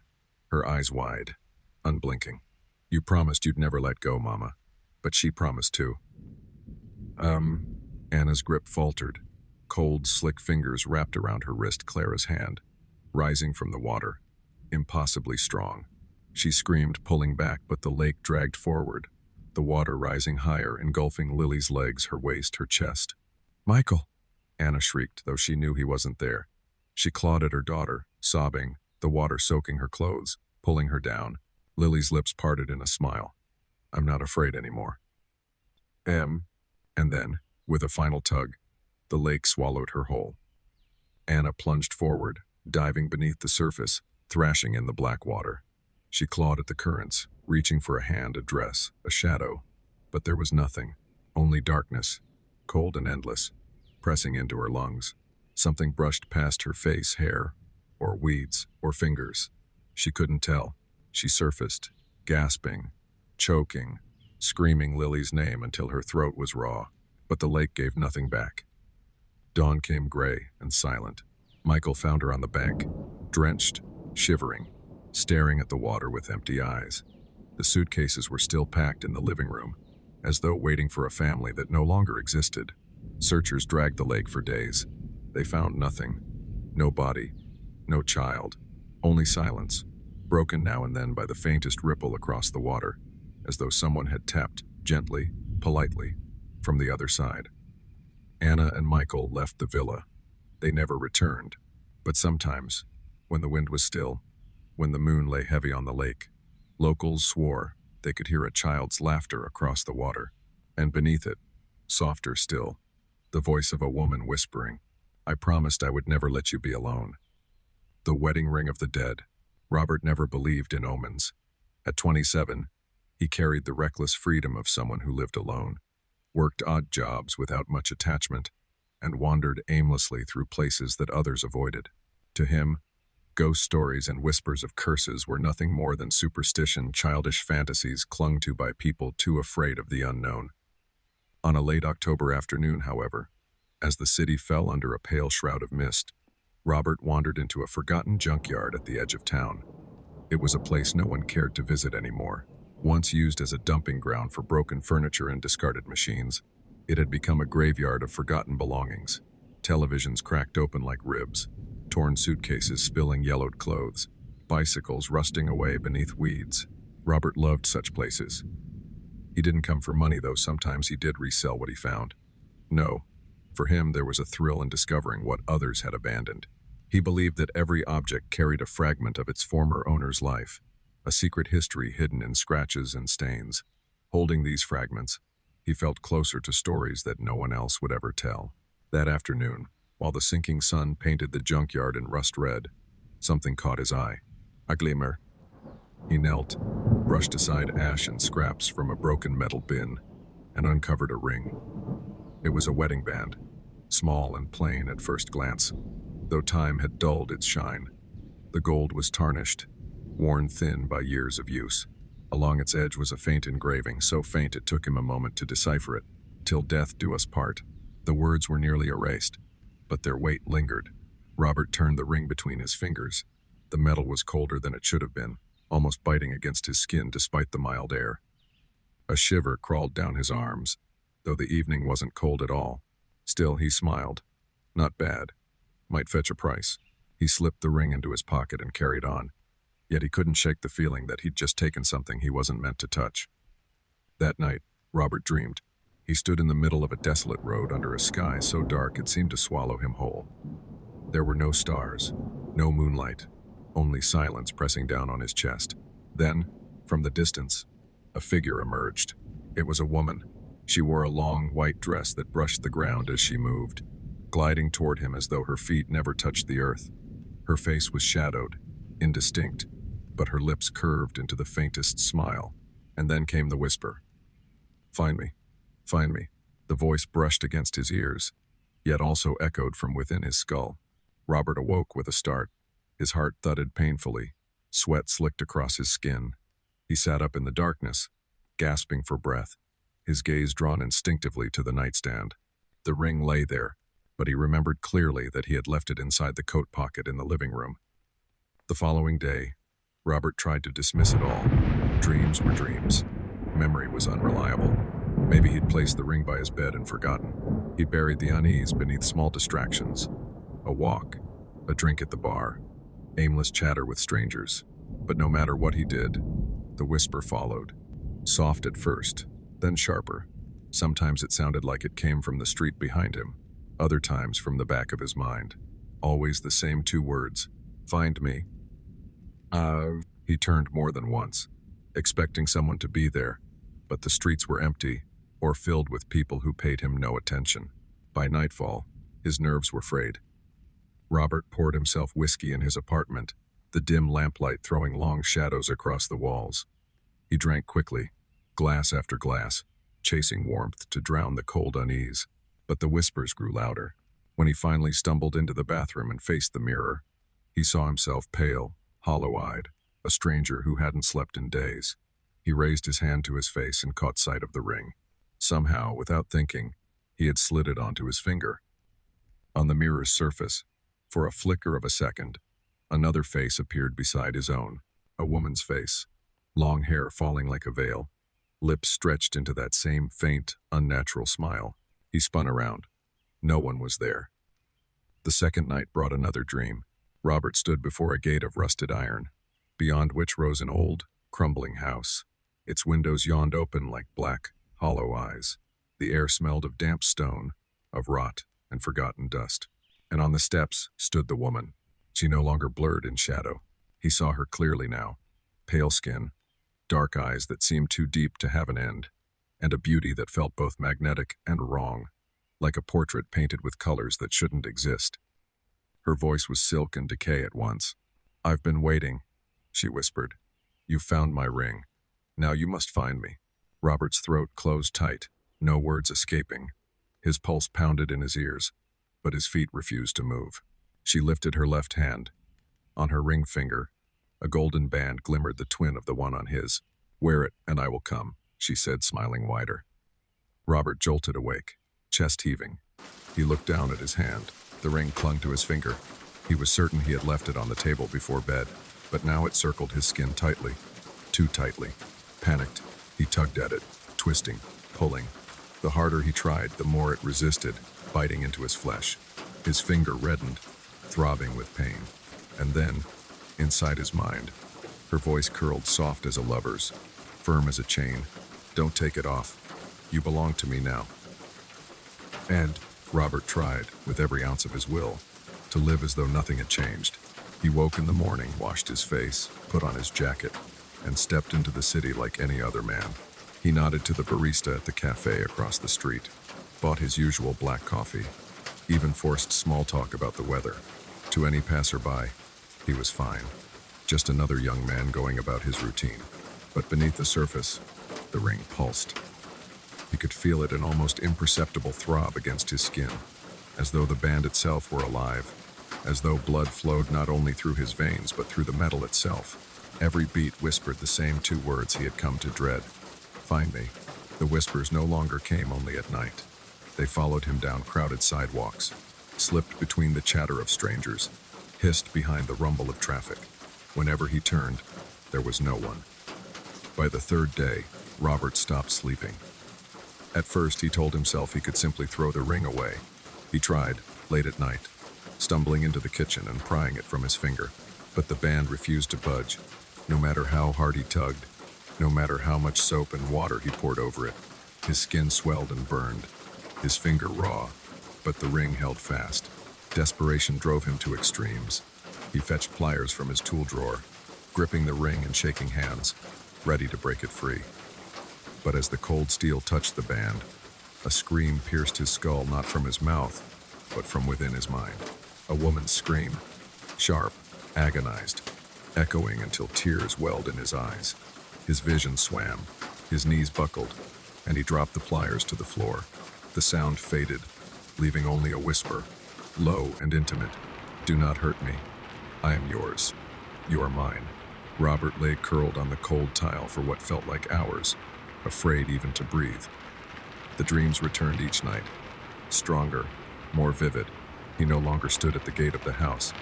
her eyes wide, unblinking. "You promised you'd never let go, Mama." But she promised too. Anna's grip faltered. Cold, slick fingers wrapped around her wrist Clara's hand, rising from the water, impossibly strong. She screamed, pulling back, but the lake dragged forward, the water rising higher, engulfing Lily's legs, her waist, her chest. "Michael!" Anna shrieked, though she knew he wasn't there. She clawed at her daughter, sobbing, the water soaking her clothes, pulling her down. Lily's lips parted in a smile. I'm not afraid anymore. And then, with a final tug, the lake swallowed her whole. Anna plunged forward, diving beneath the surface, thrashing in the black water. She clawed at the currents, reaching for a hand, a dress, a shadow. But there was nothing, only darkness, cold and endless, pressing into her lungs. Something brushed past her face, hair, or weeds, or fingers. She couldn't tell. She surfaced, gasping, choking, screaming Lily's name until her throat was raw, but the lake gave nothing back. Dawn came gray and silent. Michael found her on the bank, drenched, shivering, staring at the water with empty eyes. The suitcases were still packed in the living room, as though waiting for a family that no longer existed. Searchers dragged the lake for days. They found nothing. No body, no child, only silence, broken now and then by the faintest ripple across the water, as though someone had tapped, gently, politely, from the other side. Anna and Michael left the villa. They never returned, but sometimes, when the wind was still, when the moon lay heavy on the lake, locals swore they could hear a child's laughter across the water, and beneath it, softer still, the voice of a woman whispering, "I promised I would never let you be alone." The wedding ring of the dead. Robert never believed in omens. At 27, he carried the reckless freedom of someone who lived alone, worked odd jobs without much attachment, and wandered aimlessly through places that others avoided. To him, ghost stories and whispers of curses were nothing more than superstition, childish fantasies clung to by people too afraid of the unknown. On a late October afternoon, however, as the city fell under a pale shroud of mist, Robert wandered into a forgotten junkyard at the edge of town. It was a place no one cared to visit anymore. Once used as a dumping ground for broken furniture and discarded machines, it had become a graveyard of forgotten belongings. Televisions cracked open like ribs, torn suitcases spilling yellowed clothes, bicycles rusting away beneath weeds. Robert loved such places. He didn't come for money, though sometimes he did resell what he found. No, for him there was a thrill in discovering what others had abandoned. He believed that every object carried a fragment of its former owner's life, a secret history hidden in scratches and stains. Holding these fragments, he felt closer to stories that no one else would ever tell. That afternoon, while the sinking sun painted the junkyard in rust red, something caught his eye. A glimmer. He knelt, brushed aside ash and scraps from a broken metal bin, and uncovered a ring. It was a wedding band, small and plain at first glance, though time had dulled its shine. The gold was tarnished, worn thin by years of use. Along its edge was a faint engraving, so faint it took him a moment to decipher it. "Till death do us part." The words were nearly erased, but their weight lingered. Robert turned the ring between his fingers. The metal was colder than it should have been, almost biting against his skin despite the mild air. A shiver crawled down his arms, though the evening wasn't cold at all. Still, he smiled. Not bad. Might fetch a price. He slipped the ring into his pocket and carried on. Yet he couldn't shake the feeling that he'd just taken something he wasn't meant to touch. That night, Robert dreamed. He stood in the middle of a desolate road under a sky so dark it seemed to swallow him whole. There were no stars, no moonlight, only silence pressing down on his chest. Then, from the distance, a figure emerged. It was a woman. She wore a long, white dress that brushed the ground as she moved, gliding toward him as though her feet never touched the earth. Her face was shadowed, indistinct, but her lips curved into the faintest smile. And then came the whisper. "Find me. Find me." The voice brushed against his ears, yet also echoed from within his skull. Robert awoke with a start. His heart thudded painfully. Sweat slicked across his skin. He sat up in the darkness, gasping for breath, his gaze drawn instinctively to the nightstand. The ring lay there, but he remembered clearly that he had left it inside the coat pocket in the living room. The following day, Robert tried to dismiss it all. Dreams were dreams. Memory was unreliable. Maybe he'd placed the ring by his bed and forgotten. He buried the unease beneath small distractions. A walk, a drink at the bar, aimless chatter with strangers. But no matter what he did, the whisper followed. Soft at first, then sharper. Sometimes it sounded like it came from the street behind him, other times from the back of his mind. Always the same two words. "Find me." He turned more than once, expecting someone to be there, but the streets were empty or filled with people who paid him no attention. By nightfall, his nerves were frayed. Robert poured himself whiskey in his apartment, the dim lamplight throwing long shadows across the walls. He drank quickly, glass after glass, chasing warmth to drown the cold unease. But the whispers grew louder. When he finally stumbled into the bathroom and faced the mirror, he saw himself pale, hollow-eyed, a stranger who hadn't slept in days. He raised his hand to his face and caught sight of the ring. Somehow, without thinking, he had slid it onto his finger. On the mirror's surface, for a flicker of a second, another face appeared beside his own, a woman's face, long hair falling like a veil, lips stretched into that same faint, unnatural smile. He spun around. No one was there. The second night brought another dream. Robert stood before a gate of rusted iron, beyond which rose an old, crumbling house. Its windows yawned open like black, hollow eyes. The air smelled of damp stone, of rot and forgotten dust. And on the steps stood the woman. She no longer blurred in shadow. He saw her clearly now. Pale skin, dark eyes that seemed too deep to have an end, and a beauty that felt both magnetic and wrong, like a portrait painted with colors that shouldn't exist. Her voice was silk and decay at once. "I've been waiting," she whispered. "You found my ring. Now you must find me." Robert's throat closed tight, no words escaping. His pulse pounded in his ears, but his feet refused to move. She lifted her left hand. On her ring finger, a golden band glimmered the twin of the one on his. "Wear it, and I will come," she said, smiling wider. Robert jolted awake, chest heaving. He looked down at his hand. The ring clung to his finger. He was certain he had left it on the table before bed, but now it circled his skin tightly, too tightly. Panicked, he tugged at it, twisting, pulling. The harder he tried, the more it resisted, biting into his flesh. His finger reddened, throbbing with pain. And then, inside his mind, her voice curled soft as a lover's, firm as a chain. "Don't take it off. You belong to me now." And Robert tried, with every ounce of his will, to live as though nothing had changed. He woke in the morning, washed his face, put on his jacket, and stepped into the city like any other man. He nodded to the barista at the cafe across the street, bought his usual black coffee, even forced small talk about the weather. To any passerby, he was fine. Just another young man going about his routine. But beneath the surface, the ring pulsed. He could feel it, an almost imperceptible throb against his skin, as though the band itself were alive, as though blood flowed not only through his veins but through the metal itself. Every beat whispered the same two words he had come to dread. "Find me." The whispers no longer came only at night. They followed him down crowded sidewalks, slipped between the chatter of strangers, hissed behind the rumble of traffic. Whenever he turned, there was no one. By the third day, Robert stopped sleeping. At first, he told himself he could simply throw the ring away. He tried, late at night, stumbling into the kitchen and prying it from his finger. But the band refused to budge, no matter how hard he tugged, no matter how much soap and water he poured over it. His skin swelled and burned, his finger raw, but the ring held fast. Desperation drove him to extremes. He fetched pliers from his tool drawer, gripping the ring and shaking hands, ready to break it free. But as the cold steel touched the band, a scream pierced his skull, not from his mouth, but from within his mind. A woman's scream, sharp, agonized, echoing until tears welled in his eyes. His vision swam, his knees buckled, and he dropped the pliers to the floor. The sound faded, leaving only a whisper, low and intimate. "Do not hurt me. I am yours. You are mine." Robert lay curled on the cold tile for what felt like hours, afraid even to breathe. The dreams returned each night, stronger, more vivid. He no longer stood at the gate of the house.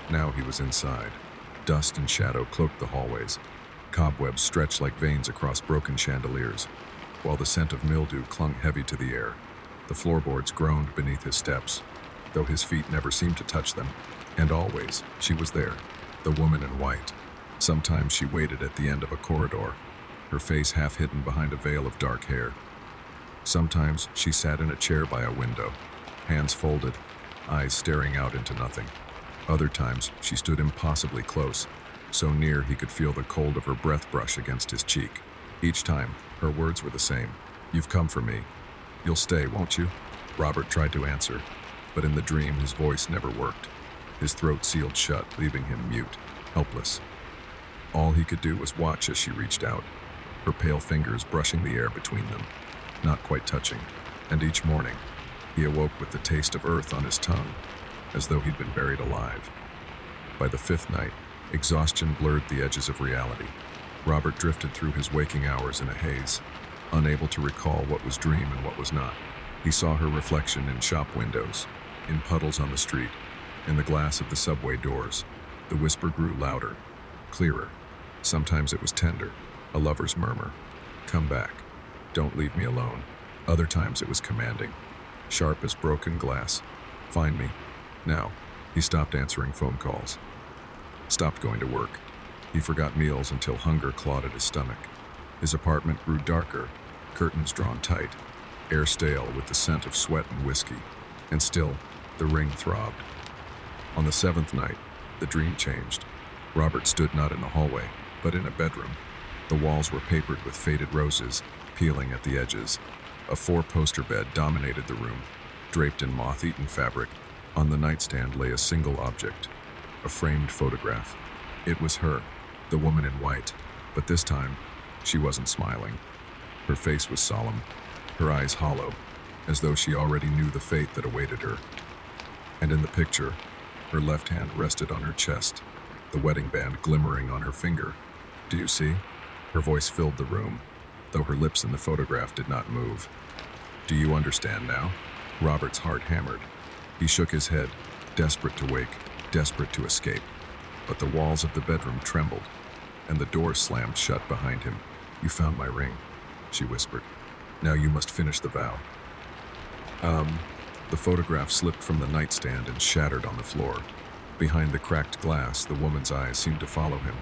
Now he was inside. Dust and shadow cloaked the hallways. Cobwebs stretched like veins across broken chandeliers, while the scent of mildew clung heavy to the air. The floorboards groaned beneath his steps, though his feet never seemed to touch them. And always, she was there, the woman in white. Sometimes she waited at the end of a corridor, her face half hidden behind a veil of dark hair. Sometimes she sat in a chair by a window, hands folded, eyes staring out into nothing. Other times she stood impossibly close, so near he could feel the cold of her breath brush against his cheek. Each time, her words were the same. "You've come for me. You'll stay, won't you?" Robert tried to answer, but in the dream his voice never worked. His throat sealed shut, leaving him mute, helpless. All he could do was watch as she reached out, her pale fingers brushing the air between them, not quite touching. And each morning, he awoke with the taste of earth on his tongue, as though he'd been buried alive. By the fifth night, exhaustion blurred the edges of reality. Robert drifted through his waking hours in a haze, unable to recall what was dream and what was not. He saw her reflection in shop windows, in puddles on the street, in the glass of the subway doors. The whisper grew louder, clearer. Sometimes it was tender, a lover's murmur. "Come back. Don't leave me alone." Other times it was commanding, sharp as broken glass. "Find me. Now." He stopped answering phone calls, stopped going to work. He forgot meals until hunger clawed at his stomach. His apartment grew darker, curtains drawn tight, air stale with the scent of sweat and whiskey. And still, the ring throbbed. On the seventh night, the dream changed. Robert stood not in the hallway, but in a bedroom. The walls were papered with faded roses, peeling at the edges. A four-poster bed dominated the room, draped in moth-eaten fabric. On the nightstand lay a single object, a framed photograph. It was her, the woman in white, but this time, she wasn't smiling. Her face was solemn, her eyes hollow, as though she already knew the fate that awaited her. And in the picture, her left hand rested on her chest, the wedding band glimmering on her finger. "Do you see?" Her voice filled the room, though her lips in the photograph did not move. "Do you understand now?" Robert's heart hammered. He shook his head, desperate to wake, desperate to escape. But the walls of the bedroom trembled, and the door slammed shut behind him. "You found my ring," she whispered. "Now you must finish the vow." The photograph slipped from the nightstand and shattered on the floor. Behind the cracked glass, the woman's eyes seemed to follow him.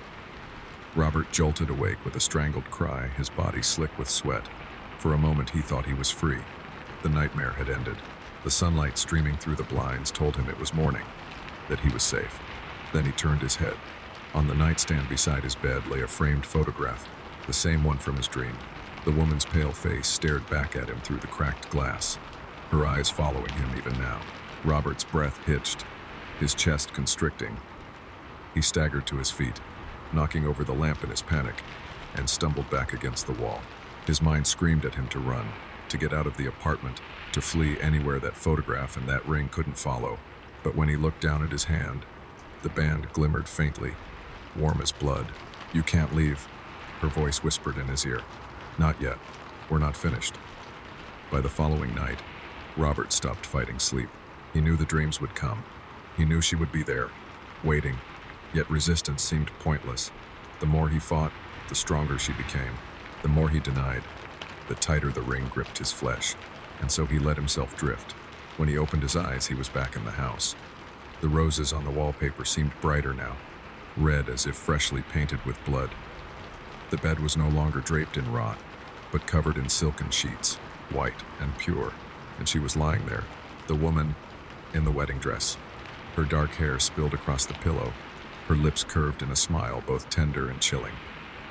Robert jolted awake with a strangled cry, his body slick with sweat. For a moment he thought he was free. The nightmare had ended. The sunlight streaming through the blinds told him it was morning, that he was safe. Then he turned his head. On the nightstand beside his bed lay a framed photograph, the same one from his dream. The woman's pale face stared back at him through the cracked glass, her eyes following him even now. Robert's breath hitched, his chest constricting. He staggered to his feet, knocking over the lamp in his panic, and stumbled back against the wall. His mind screamed at him to run, to get out of the apartment, to flee anywhere that photograph and that ring couldn't follow. But when he looked down at his hand, the band glimmered faintly, warm as blood. "You can't leave," her voice whispered in his ear. "Not yet. We're not finished." By the following night, Robert stopped fighting sleep. He knew the dreams would come. He knew she would be there, waiting, yet resistance seemed pointless. The more he fought, the stronger she became. The more he denied, the tighter the ring gripped his flesh. And so he let himself drift. When he opened his eyes, he was back in the house. The roses on the wallpaper seemed brighter now, red as if freshly painted with blood. The bed was no longer draped in rot, but covered in silken sheets, white and pure. And she was lying there, the woman in the wedding dress. Her dark hair spilled across the pillow, her lips curved in a smile both tender and chilling.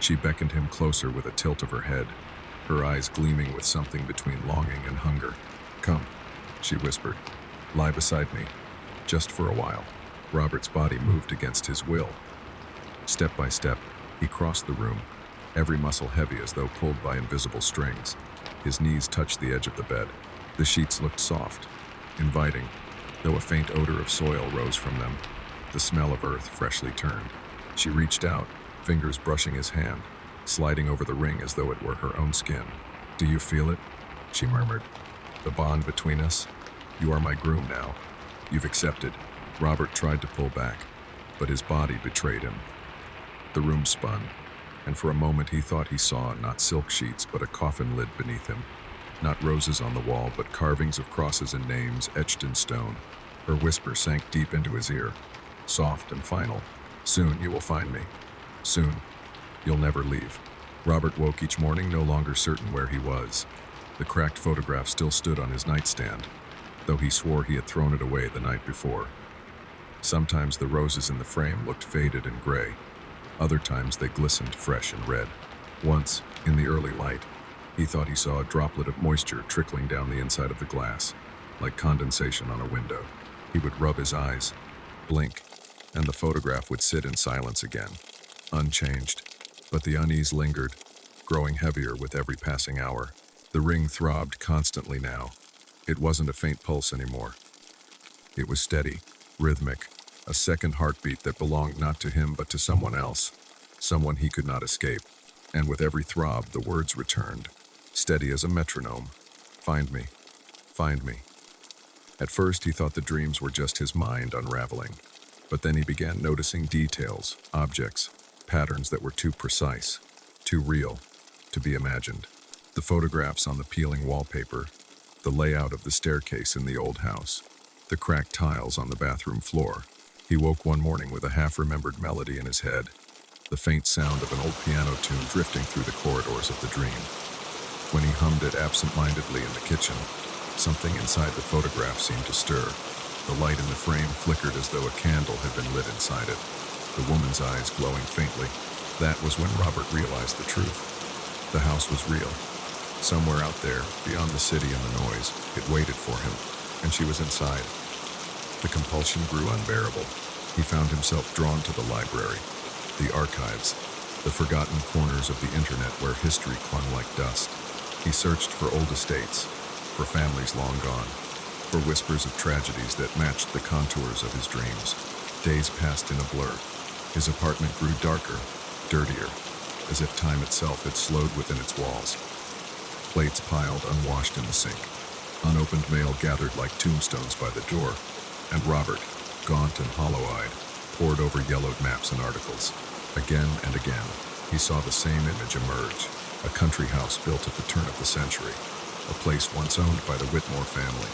She beckoned him closer with a tilt of her head, her eyes gleaming with something between longing and hunger. "Come," she whispered. "Lie beside me, just for a while." Robert's body moved against his will. Step by step, he crossed the room, every muscle heavy as though pulled by invisible strings. His knees touched the edge of the bed. The sheets looked soft, inviting, though a faint odor of soil rose from them, the smell of earth freshly turned. She reached out, fingers brushing his hand, sliding over the ring as though it were her own skin. "Do you feel it?" she murmured. "The bond between us? You are my groom now. You've accepted." Robert tried to pull back, but his body betrayed him. The room spun, and for a moment he thought he saw not silk sheets but a coffin lid beneath him. Not roses on the wall, but carvings of crosses and names etched in stone. Her whisper sank deep into his ear, soft and final. "Soon you will find me. Soon. You'll never leave." Robert woke each morning no longer certain where he was. The cracked photograph still stood on his nightstand, though he swore he had thrown it away the night before. Sometimes the roses in the frame looked faded and gray. Other times they glistened fresh and red. Once, In the early light, he thought he saw a droplet of moisture trickling down the inside of the glass, like condensation on a window. He would rub his eyes, blink, and the photograph would sit in silence again, unchanged. But the unease lingered, growing heavier with every passing hour. The ring throbbed constantly now. It wasn't a faint pulse anymore. It was steady, rhythmic, a second heartbeat that belonged not to him but to someone else, someone he could not escape. And with every throb, the words returned, steady as a metronome. Find me. Find me. At first, he thought the dreams were just his mind unraveling. But then he began noticing details, objects, patterns that were too precise, too real, to be imagined. The photographs on the peeling wallpaper, the layout of the staircase in the old house, the cracked tiles on the bathroom floor. He woke one morning with a half-remembered melody in his head, the faint sound of an old piano tune drifting through the corridors of the dream. When he hummed it absent-mindedly in the kitchen, something inside the photograph seemed to stir. The light in the frame flickered as though a candle had been lit inside it, the woman's eyes glowing faintly. That was when Robert realized the truth. The house was real. Somewhere out there, beyond the city and the noise, it waited for him, and she was inside. The compulsion grew unbearable. He found himself drawn to the library, the archives, the forgotten corners of the internet where history clung like dust. He searched for old estates, for families long gone, for whispers of tragedies that matched the contours of his dreams. Days passed in a blur. His apartment grew darker, dirtier, as if time itself had slowed within its walls. Plates piled unwashed in the sink. Unopened mail gathered like tombstones by the door, and Robert, gaunt and hollow-eyed, pored over yellowed maps and articles. Again and again, he saw the same image emerge, a country house built at the turn of the century, a place once owned by the Whitmore family,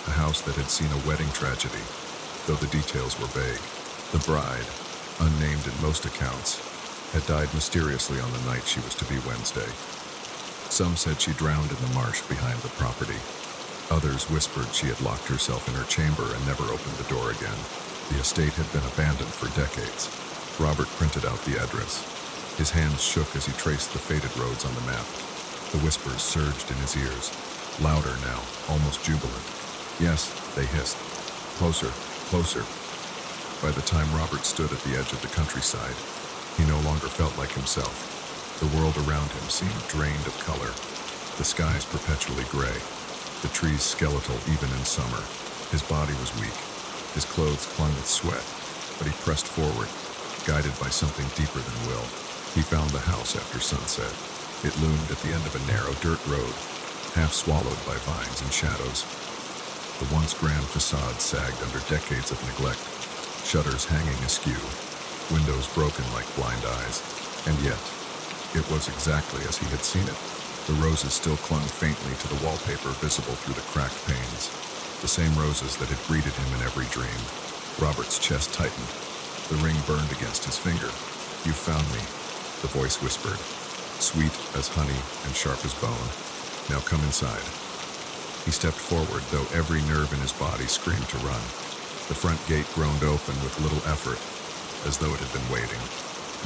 a house that had seen a wedding tragedy, though the details were vague. The bride, unnamed in most accounts, had died mysteriously on the night she was to be Wednesday. Some said she drowned in the marsh behind the property. Others whispered she had locked herself in her chamber and never opened the door again. The estate had been abandoned for decades. Robert printed out the address. His hands shook as he traced the faded roads on the map. The whispers surged in his ears, louder now, almost jubilant. Yes, they hissed. Closer, closer. By the time Robert stood at the edge of the countryside, he no longer felt like himself. The world around him seemed drained of color, the skies perpetually gray, the trees skeletal even in summer. His body was weak, his clothes clung with sweat, but he pressed forward, guided by something deeper than will. He found the house after sunset. It loomed at the end of a narrow dirt road, half swallowed by vines and shadows. The once grand facade sagged under decades of neglect, shutters hanging askew, windows broken like blind eyes, and yet, it was exactly as he had seen it. The roses still clung faintly to the wallpaper visible through the cracked panes, the same roses that had greeted him in every dream. Robert's chest tightened. The ring burned against his finger. "You found me," the voice whispered, sweet as honey and sharp as bone. "Now come inside." He stepped forward, though every nerve in his body screamed to run. The front gate groaned open with little effort, as though it had been waiting.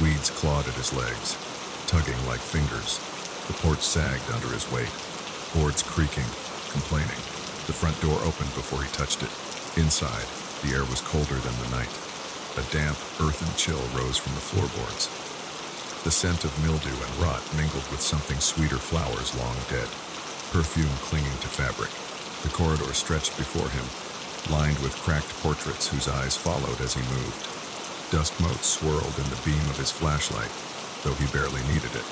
Weeds clawed at his legs, tugging like fingers. The porch sagged under his weight, boards creaking, complaining. The front door opened before he touched it. Inside, the air was colder than the night. A damp, earthen chill rose from the floorboards. The scent of mildew and rot mingled with something sweeter, flowers long dead, perfume clinging to fabric. The corridor stretched before him, lined with cracked portraits whose eyes followed as he moved. Dust motes swirled in the beam of his flashlight, though he barely needed it.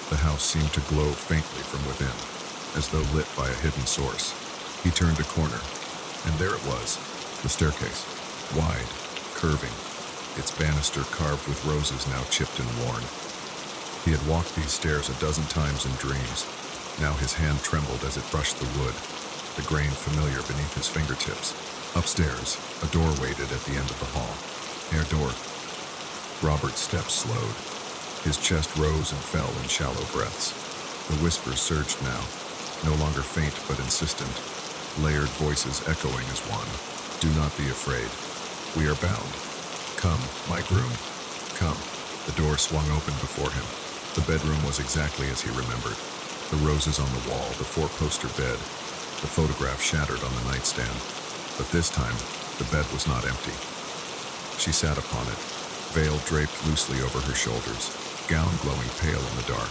The house seemed to glow faintly from within, as though lit by a hidden source. He turned a corner, and there it was, the staircase, wide, curving, its banister carved with roses now chipped and worn. He had walked these stairs a dozen times in dreams. Now his hand trembled as it brushed the wood, the grain familiar beneath his fingertips. Upstairs, a door waited at the end of the hall. Air door. Robert's steps slowed. His chest rose and fell in shallow breaths. The whispers surged now, no longer faint but insistent, layered voices echoing as one. "Do not be afraid. We are bound. Come, my groom. Come." The door swung open before him. The bedroom was exactly as he remembered. The roses on the wall, the four-poster bed, the photograph shattered on the nightstand. But this time, the bed was not empty. She sat upon it, veil draped loosely over her shoulders, gown glowing pale in the dark.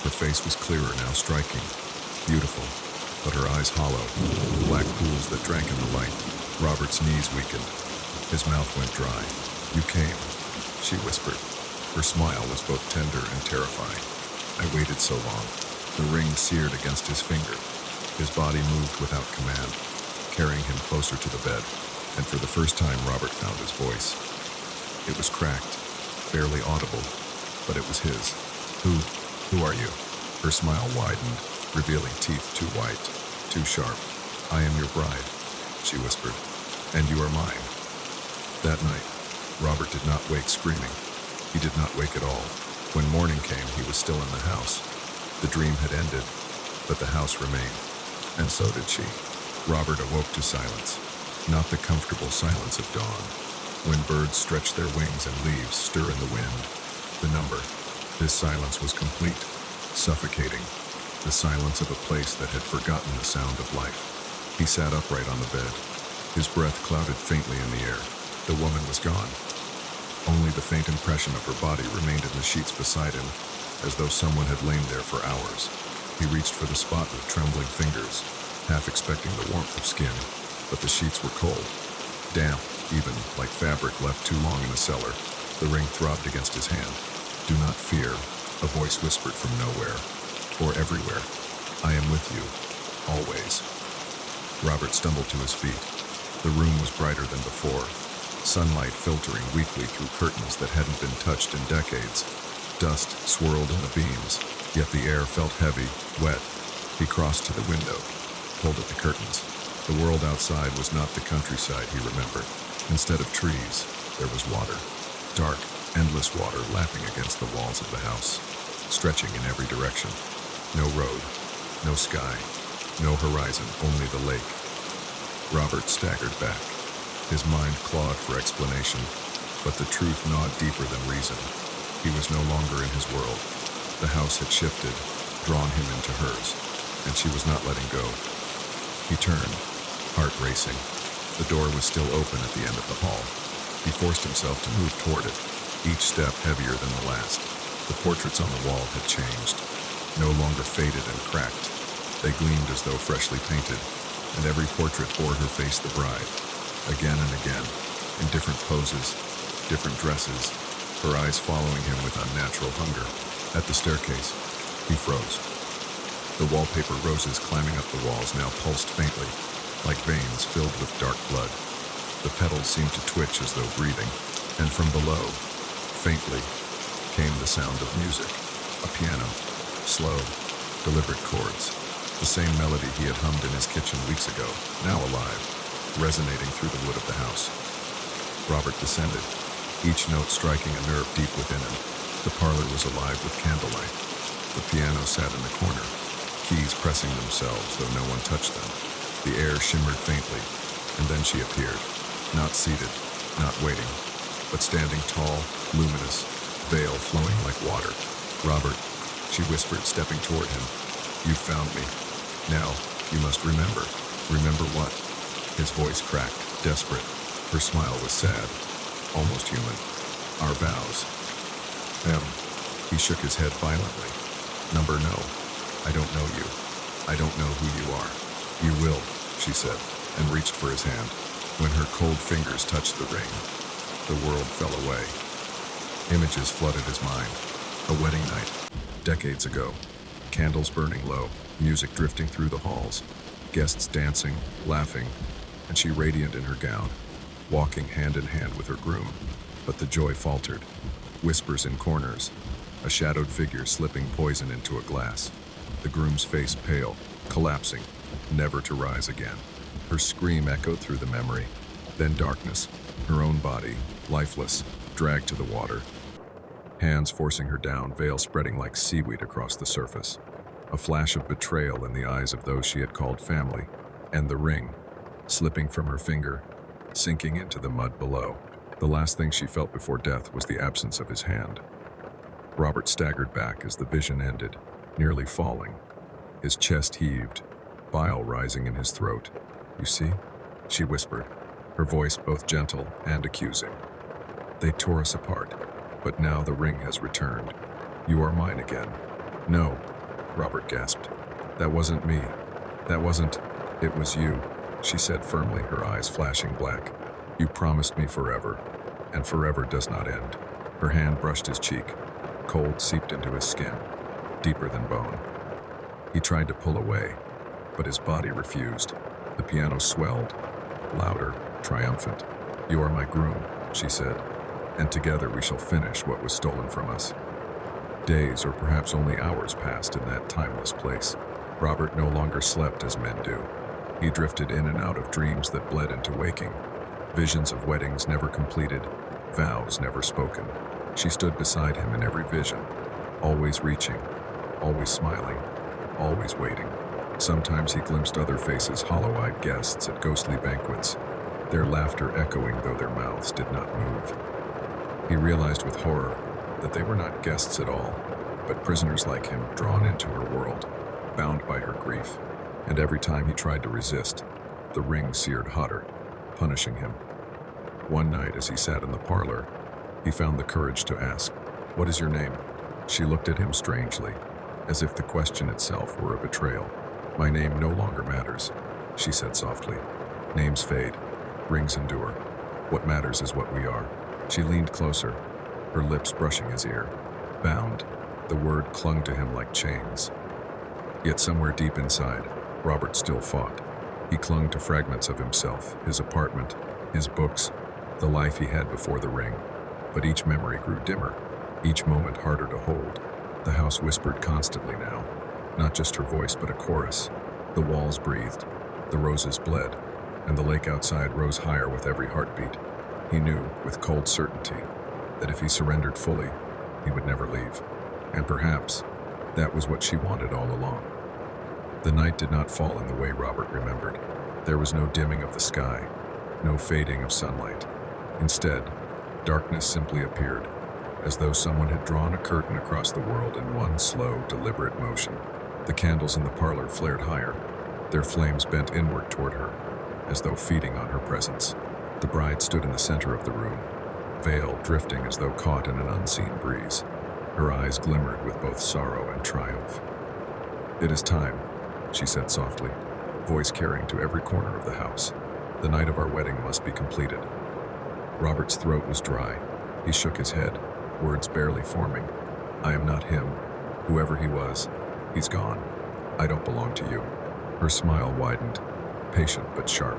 Her face was clearer now, striking, beautiful, but her eyes hollow, black pools that drank in the light. Robert's knees weakened. His mouth went dry. "You came," she whispered. Her smile was both tender and terrifying. "I waited so long." The ring seared against his finger. His body moved without command, carrying him closer to the bed, and for the first time Robert found his voice. It was cracked, barely audible, but it was his. Who are you?" Her smile widened, revealing teeth too white, too sharp. "I am your bride," she whispered, "and you are mine." That night, Robert did not wake screaming. He did not wake at all. When morning came, he was still in the house. The dream had ended, but the house remained, and so did she. Robert awoke to silence, not the comfortable silence of dawn, when birds stretch their wings and leaves stir in the wind. The number. This silence was complete, suffocating, the silence of a place that had forgotten the sound of life. He sat upright on the bed, his breath clouded faintly in the air. The woman was gone. Only the faint impression of her body remained in the sheets beside him, as though someone had lain there for hours. He reached for the spot with trembling fingers, half expecting the warmth of skin, but the sheets were cold, damp, even, like fabric left too long in a cellar. The ring throbbed against his hand. "Do not fear," a voice whispered from nowhere, or everywhere. "I am with you, always." Robert stumbled to his feet. The room was brighter than before, sunlight filtering weakly through curtains that hadn't been touched in decades. Dust swirled in the beams, yet the air felt heavy, wet. He crossed to the window, pulled at the curtains. The world outside was not the countryside he remembered. Instead of trees, there was water. Dark, endless water lapping against the walls of the house, stretching in every direction. No road, no sky, no horizon, only the lake. Robert staggered back. His mind clawed for explanation, but the truth gnawed deeper than reason. He was no longer in his world. The house had shifted, drawn him into hers, and she was not letting go. He turned, heart racing. The door was still open at the end of the hall. He forced himself to move toward it, each step heavier than the last. The portraits on the wall had changed, no longer faded and cracked. They gleamed as though freshly painted, and every portrait bore her face the bride. Again and again, in different poses, different dresses, her eyes following him with unnatural hunger. At the staircase, he froze. The wallpaper roses climbing up the walls now pulsed faintly, like veins filled with dark blood. The petals seemed to twitch as though breathing, and from below, faintly, came the sound of music. A piano, slow, deliberate chords. The same melody he had hummed in his kitchen weeks ago, now alive, resonating through the wood of the house. Robert descended, each note striking a nerve deep within him. The parlor was alive with candlelight. The piano sat in the corner, keys pressing themselves though no one touched them. The air shimmered faintly, and then she appeared, not seated, not waiting, but standing tall, luminous, veil flowing like water. "Robert," she whispered, stepping toward him, "you found me. Now, you must remember." "Remember what?" His voice cracked, desperate. Her smile was sad, almost human. "Our vows." He shook his head violently. "Number no. I don't know you. I don't know who you are." "You will," she said, and reached for his hand. When her cold fingers touched the ring, the world fell away. Images flooded his mind. A wedding night, decades ago. Candles burning low, music drifting through the halls, guests dancing, laughing, and she radiant in her gown, walking hand in hand with her groom. But the joy faltered. Whispers in corners, a shadowed figure slipping poison into a glass. The groom's face pale, collapsing, never to rise again. Her scream echoed through the memory. Then darkness, her own body, lifeless, dragged to the water. Hands forcing her down, veil spreading like seaweed across the surface. A flash of betrayal in the eyes of those she had called family. And the ring, slipping from her finger, sinking into the mud below. The last thing she felt before death was the absence of his hand. Robert staggered back as the vision ended, nearly falling. His chest heaved, bile rising in his throat. "You see?" she whispered, her voice both gentle and accusing. "They tore us apart, but now the ring has returned. You are mine again." "No," Robert gasped. "That wasn't me. That wasn't... It was you," she said firmly, her eyes flashing black. "You promised me forever, and forever does not end." Her hand brushed his cheek. Cold seeped into his skin, deeper than bone. He tried to pull away, but his body refused. The piano swelled, louder, triumphant. "You are my groom," she said, "and together we shall finish what was stolen from us." Days, or perhaps only hours, passed in that timeless place. Robert no longer slept as men do. He drifted in and out of dreams that bled into waking. Visions of weddings never completed, vows never spoken. She stood beside him in every vision, always reaching, always smiling, always waiting. Sometimes he glimpsed other faces, hollow-eyed guests at ghostly banquets, their laughter echoing though their mouths did not move. He realized with horror that they were not guests at all, but prisoners like him, drawn into her world, bound by her grief. And every time he tried to resist, the ring seared hotter, punishing him. One night, as he sat in the parlor, he found the courage to ask, "What is your name?" She looked at him strangely, as if the question itself were a betrayal. "My name no longer matters," she said softly. "Names fade, rings endure. What matters is what we are." She leaned closer, her lips brushing his ear. Bound, the word clung to him like chains. Yet somewhere deep inside, Robert still fought. He clung to fragments of himself, his apartment, his books, the life he had before the ring. But each memory grew dimmer, each moment harder to hold. The house whispered constantly now, not just her voice but a chorus. The walls breathed, the roses bled, and the lake outside rose higher with every heartbeat. He knew, with cold certainty, that if he surrendered fully, he would never leave. And perhaps that was what she wanted all along. The night did not fall in the way Robert remembered. There was no dimming of the sky, no fading of sunlight. Instead, darkness simply appeared, as though someone had drawn a curtain across the world in one slow, deliberate motion. The candles in the parlor flared higher, their flames bent inward toward her, as though feeding on her presence. The bride stood in the center of the room, veil drifting as though caught in an unseen breeze. Her eyes glimmered with both sorrow and triumph. "It is time," she said softly, voice carrying to every corner of the house. "The night of our wedding must be completed." Robert's throat was dry. He shook his head, words barely forming. "I am not him. Whoever he was, he's gone. I don't belong to you." Her smile widened, patient but sharp.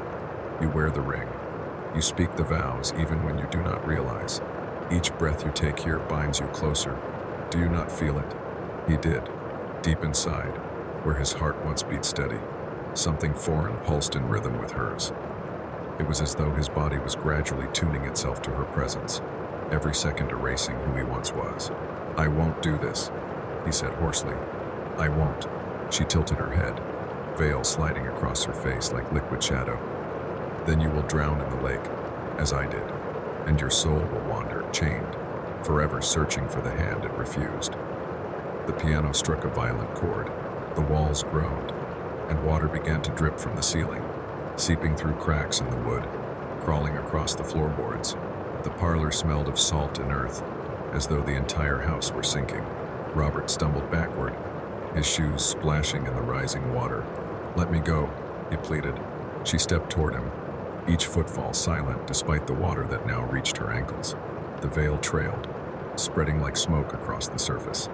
"You wear the ring. You speak the vows even when you do not realize. Each breath you take here binds you closer. Do you not feel it?" He did, deep inside, where his heart once beat steady. Something foreign pulsed in rhythm with hers. It was as though his body was gradually tuning itself to her presence, every second erasing who he once was. "I won't do this," he said hoarsely. "I won't." She tilted her head, veil sliding across her face like liquid shadow. "Then you will drown in the lake, as I did, and your soul will wander, chained, forever searching for the hand it refused." The piano struck a violent chord, the walls groaned, and water began to drip from the ceiling, seeping through cracks in the wood, crawling across the floorboards. The parlor smelled of salt and earth, as though the entire house were sinking. Robert stumbled backward, his shoes splashing in the rising water. "Let me go," he pleaded. She stepped toward him, each footfall silent despite the water that now reached her ankles. The veil trailed, spreading like smoke across the surface.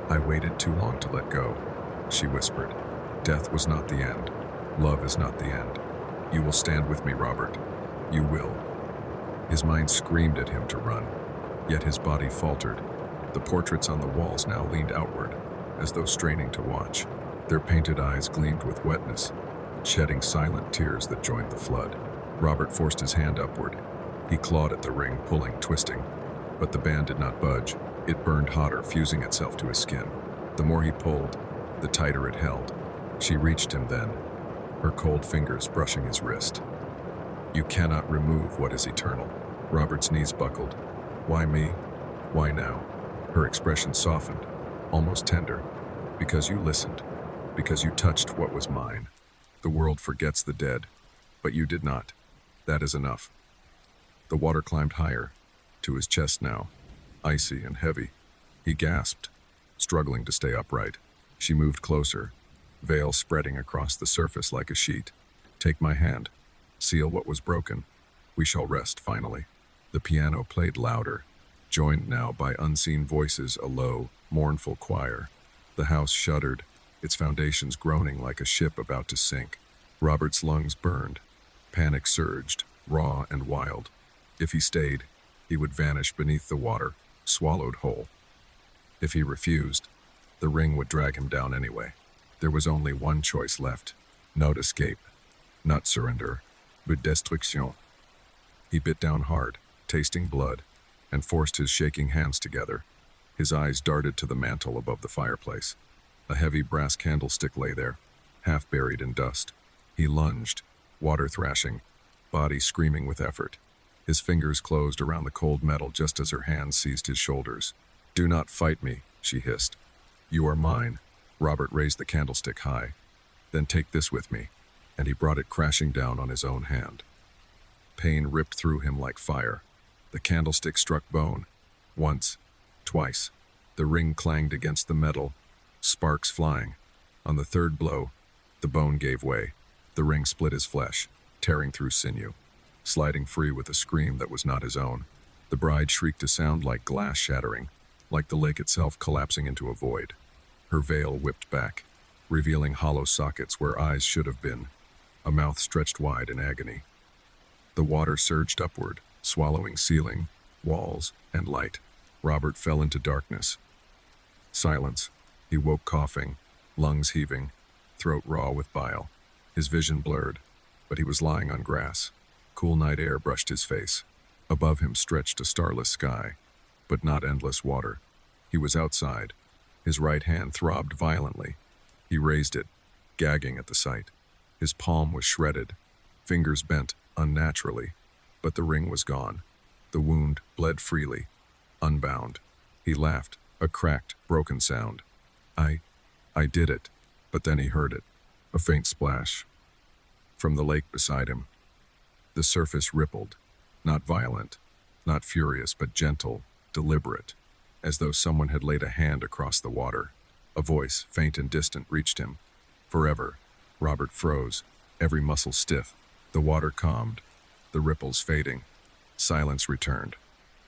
"I waited too long to let go," she whispered. "Death was not the end. Love is not the end. You will stand with me, Robert. You will." His mind screamed at him to run, yet his body faltered. The portraits on the walls now leaned outward, as though straining to watch. Their painted eyes gleamed with wetness, shedding silent tears that joined the flood. Robert forced his hand upward. He clawed at the ring, pulling, twisting. But the band did not budge. It burned hotter, fusing itself to his skin. The more he pulled, the tighter it held. She reached him then, her cold fingers brushing his wrist. "You cannot remove what is eternal." Robert's knees buckled. "Why me? Why now?" Her expression softened, almost tender, because you listened, because you touched what was mine. The world forgets the dead, but you did not. That is enough. The water climbed higher, to his chest now, icy and heavy. He gasped, struggling to stay upright. She moved closer, veil spreading across the surface like a sheet. Take my hand. Seal what was broken. We shall rest, finally. The piano played louder, joined now by unseen voices, a low, mournful choir. The house shuddered, its foundations groaning like a ship about to sink. Robert's lungs burned. Panic surged, raw and wild. If he stayed, he would vanish beneath the water, swallowed whole. If he refused, the ring would drag him down anyway. There was only one choice left. Not escape, not surrender, but destruction. He bit down hard, tasting blood, and forced his shaking hands together. His eyes darted to the mantel above the fireplace. A heavy brass candlestick lay there, half buried in dust. He lunged, water thrashing, body screaming with effort. His fingers closed around the cold metal just as her hands seized his shoulders. "Do not fight me," she hissed. "You are mine." Robert raised the candlestick high. "Then take this with me," and he brought it crashing down on his own hand. Pain ripped through him like fire. The candlestick struck bone. Once, twice. The ring clanged against the metal, sparks flying. On the third blow, the bone gave way. The ring split his flesh, tearing through sinew, sliding free with a scream that was not his own. The bride shrieked a sound like glass shattering, like the lake itself collapsing into a void. Her veil whipped back, revealing hollow sockets where eyes should have been, a mouth stretched wide in agony. The water surged upward, swallowing ceiling, walls, and light. Robert fell into darkness. Silence. He woke coughing, lungs heaving, throat raw with bile. His vision blurred, but he was lying on grass. Cool night air brushed his face. Above him stretched a starless sky, but not endless water. He was outside. His right hand throbbed violently. He raised it, gagging at the sight. His palm was shredded, fingers bent unnaturally, but the ring was gone. The wound bled freely, unbound. He laughed, a cracked, broken sound. I did it, but then he heard it, a faint splash. From the lake beside him. The surface rippled, not violent, not furious, but gentle, deliberate, as though someone had laid a hand across the water. A voice, faint and distant, reached him. Forever. Robert froze, every muscle stiff. The water calmed, the ripples fading. Silence returned.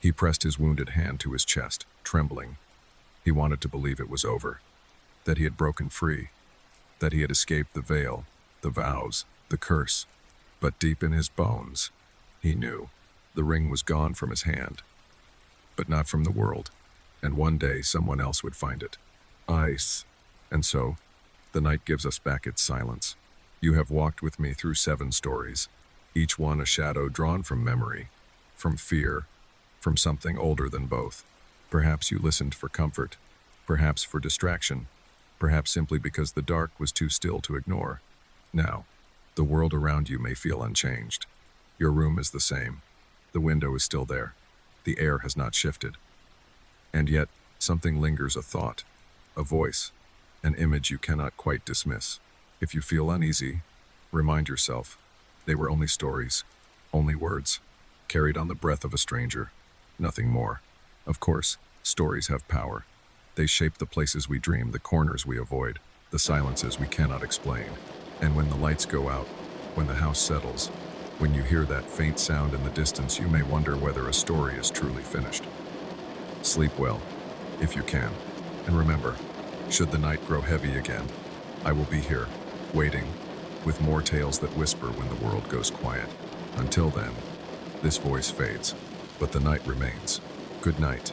He pressed his wounded hand to his chest, trembling. He wanted to believe it was over, that he had broken free, that he had escaped the veil, the vows, the curse. But deep in his bones, he knew the ring was gone from his hand, but not from the world, and one day someone else would find it. Ice. And so, the night gives us back its silence. You have walked with me through 7 stories, each one a shadow drawn from memory, from fear, from something older than both. Perhaps you listened for comfort, perhaps for distraction, perhaps simply because the dark was too still to ignore. Now, the world around you may feel unchanged. Your room is the same. The window is still there. The air has not shifted. And yet, something lingers, a thought, a voice, an image you cannot quite dismiss. If you feel uneasy, remind yourself, they were only stories, only words, carried on the breath of a stranger, nothing more. Of course, stories have power. They shape the places we dream, the corners we avoid, the silences we cannot explain. And when the lights go out, when the house settles, when you hear that faint sound in the distance, you may wonder whether a story is truly finished. Sleep well, if you can. And remember, should the night grow heavy again, I will be here, waiting, with more tales that whisper when the world goes quiet. Until then, this voice fades, but the night remains. Good night.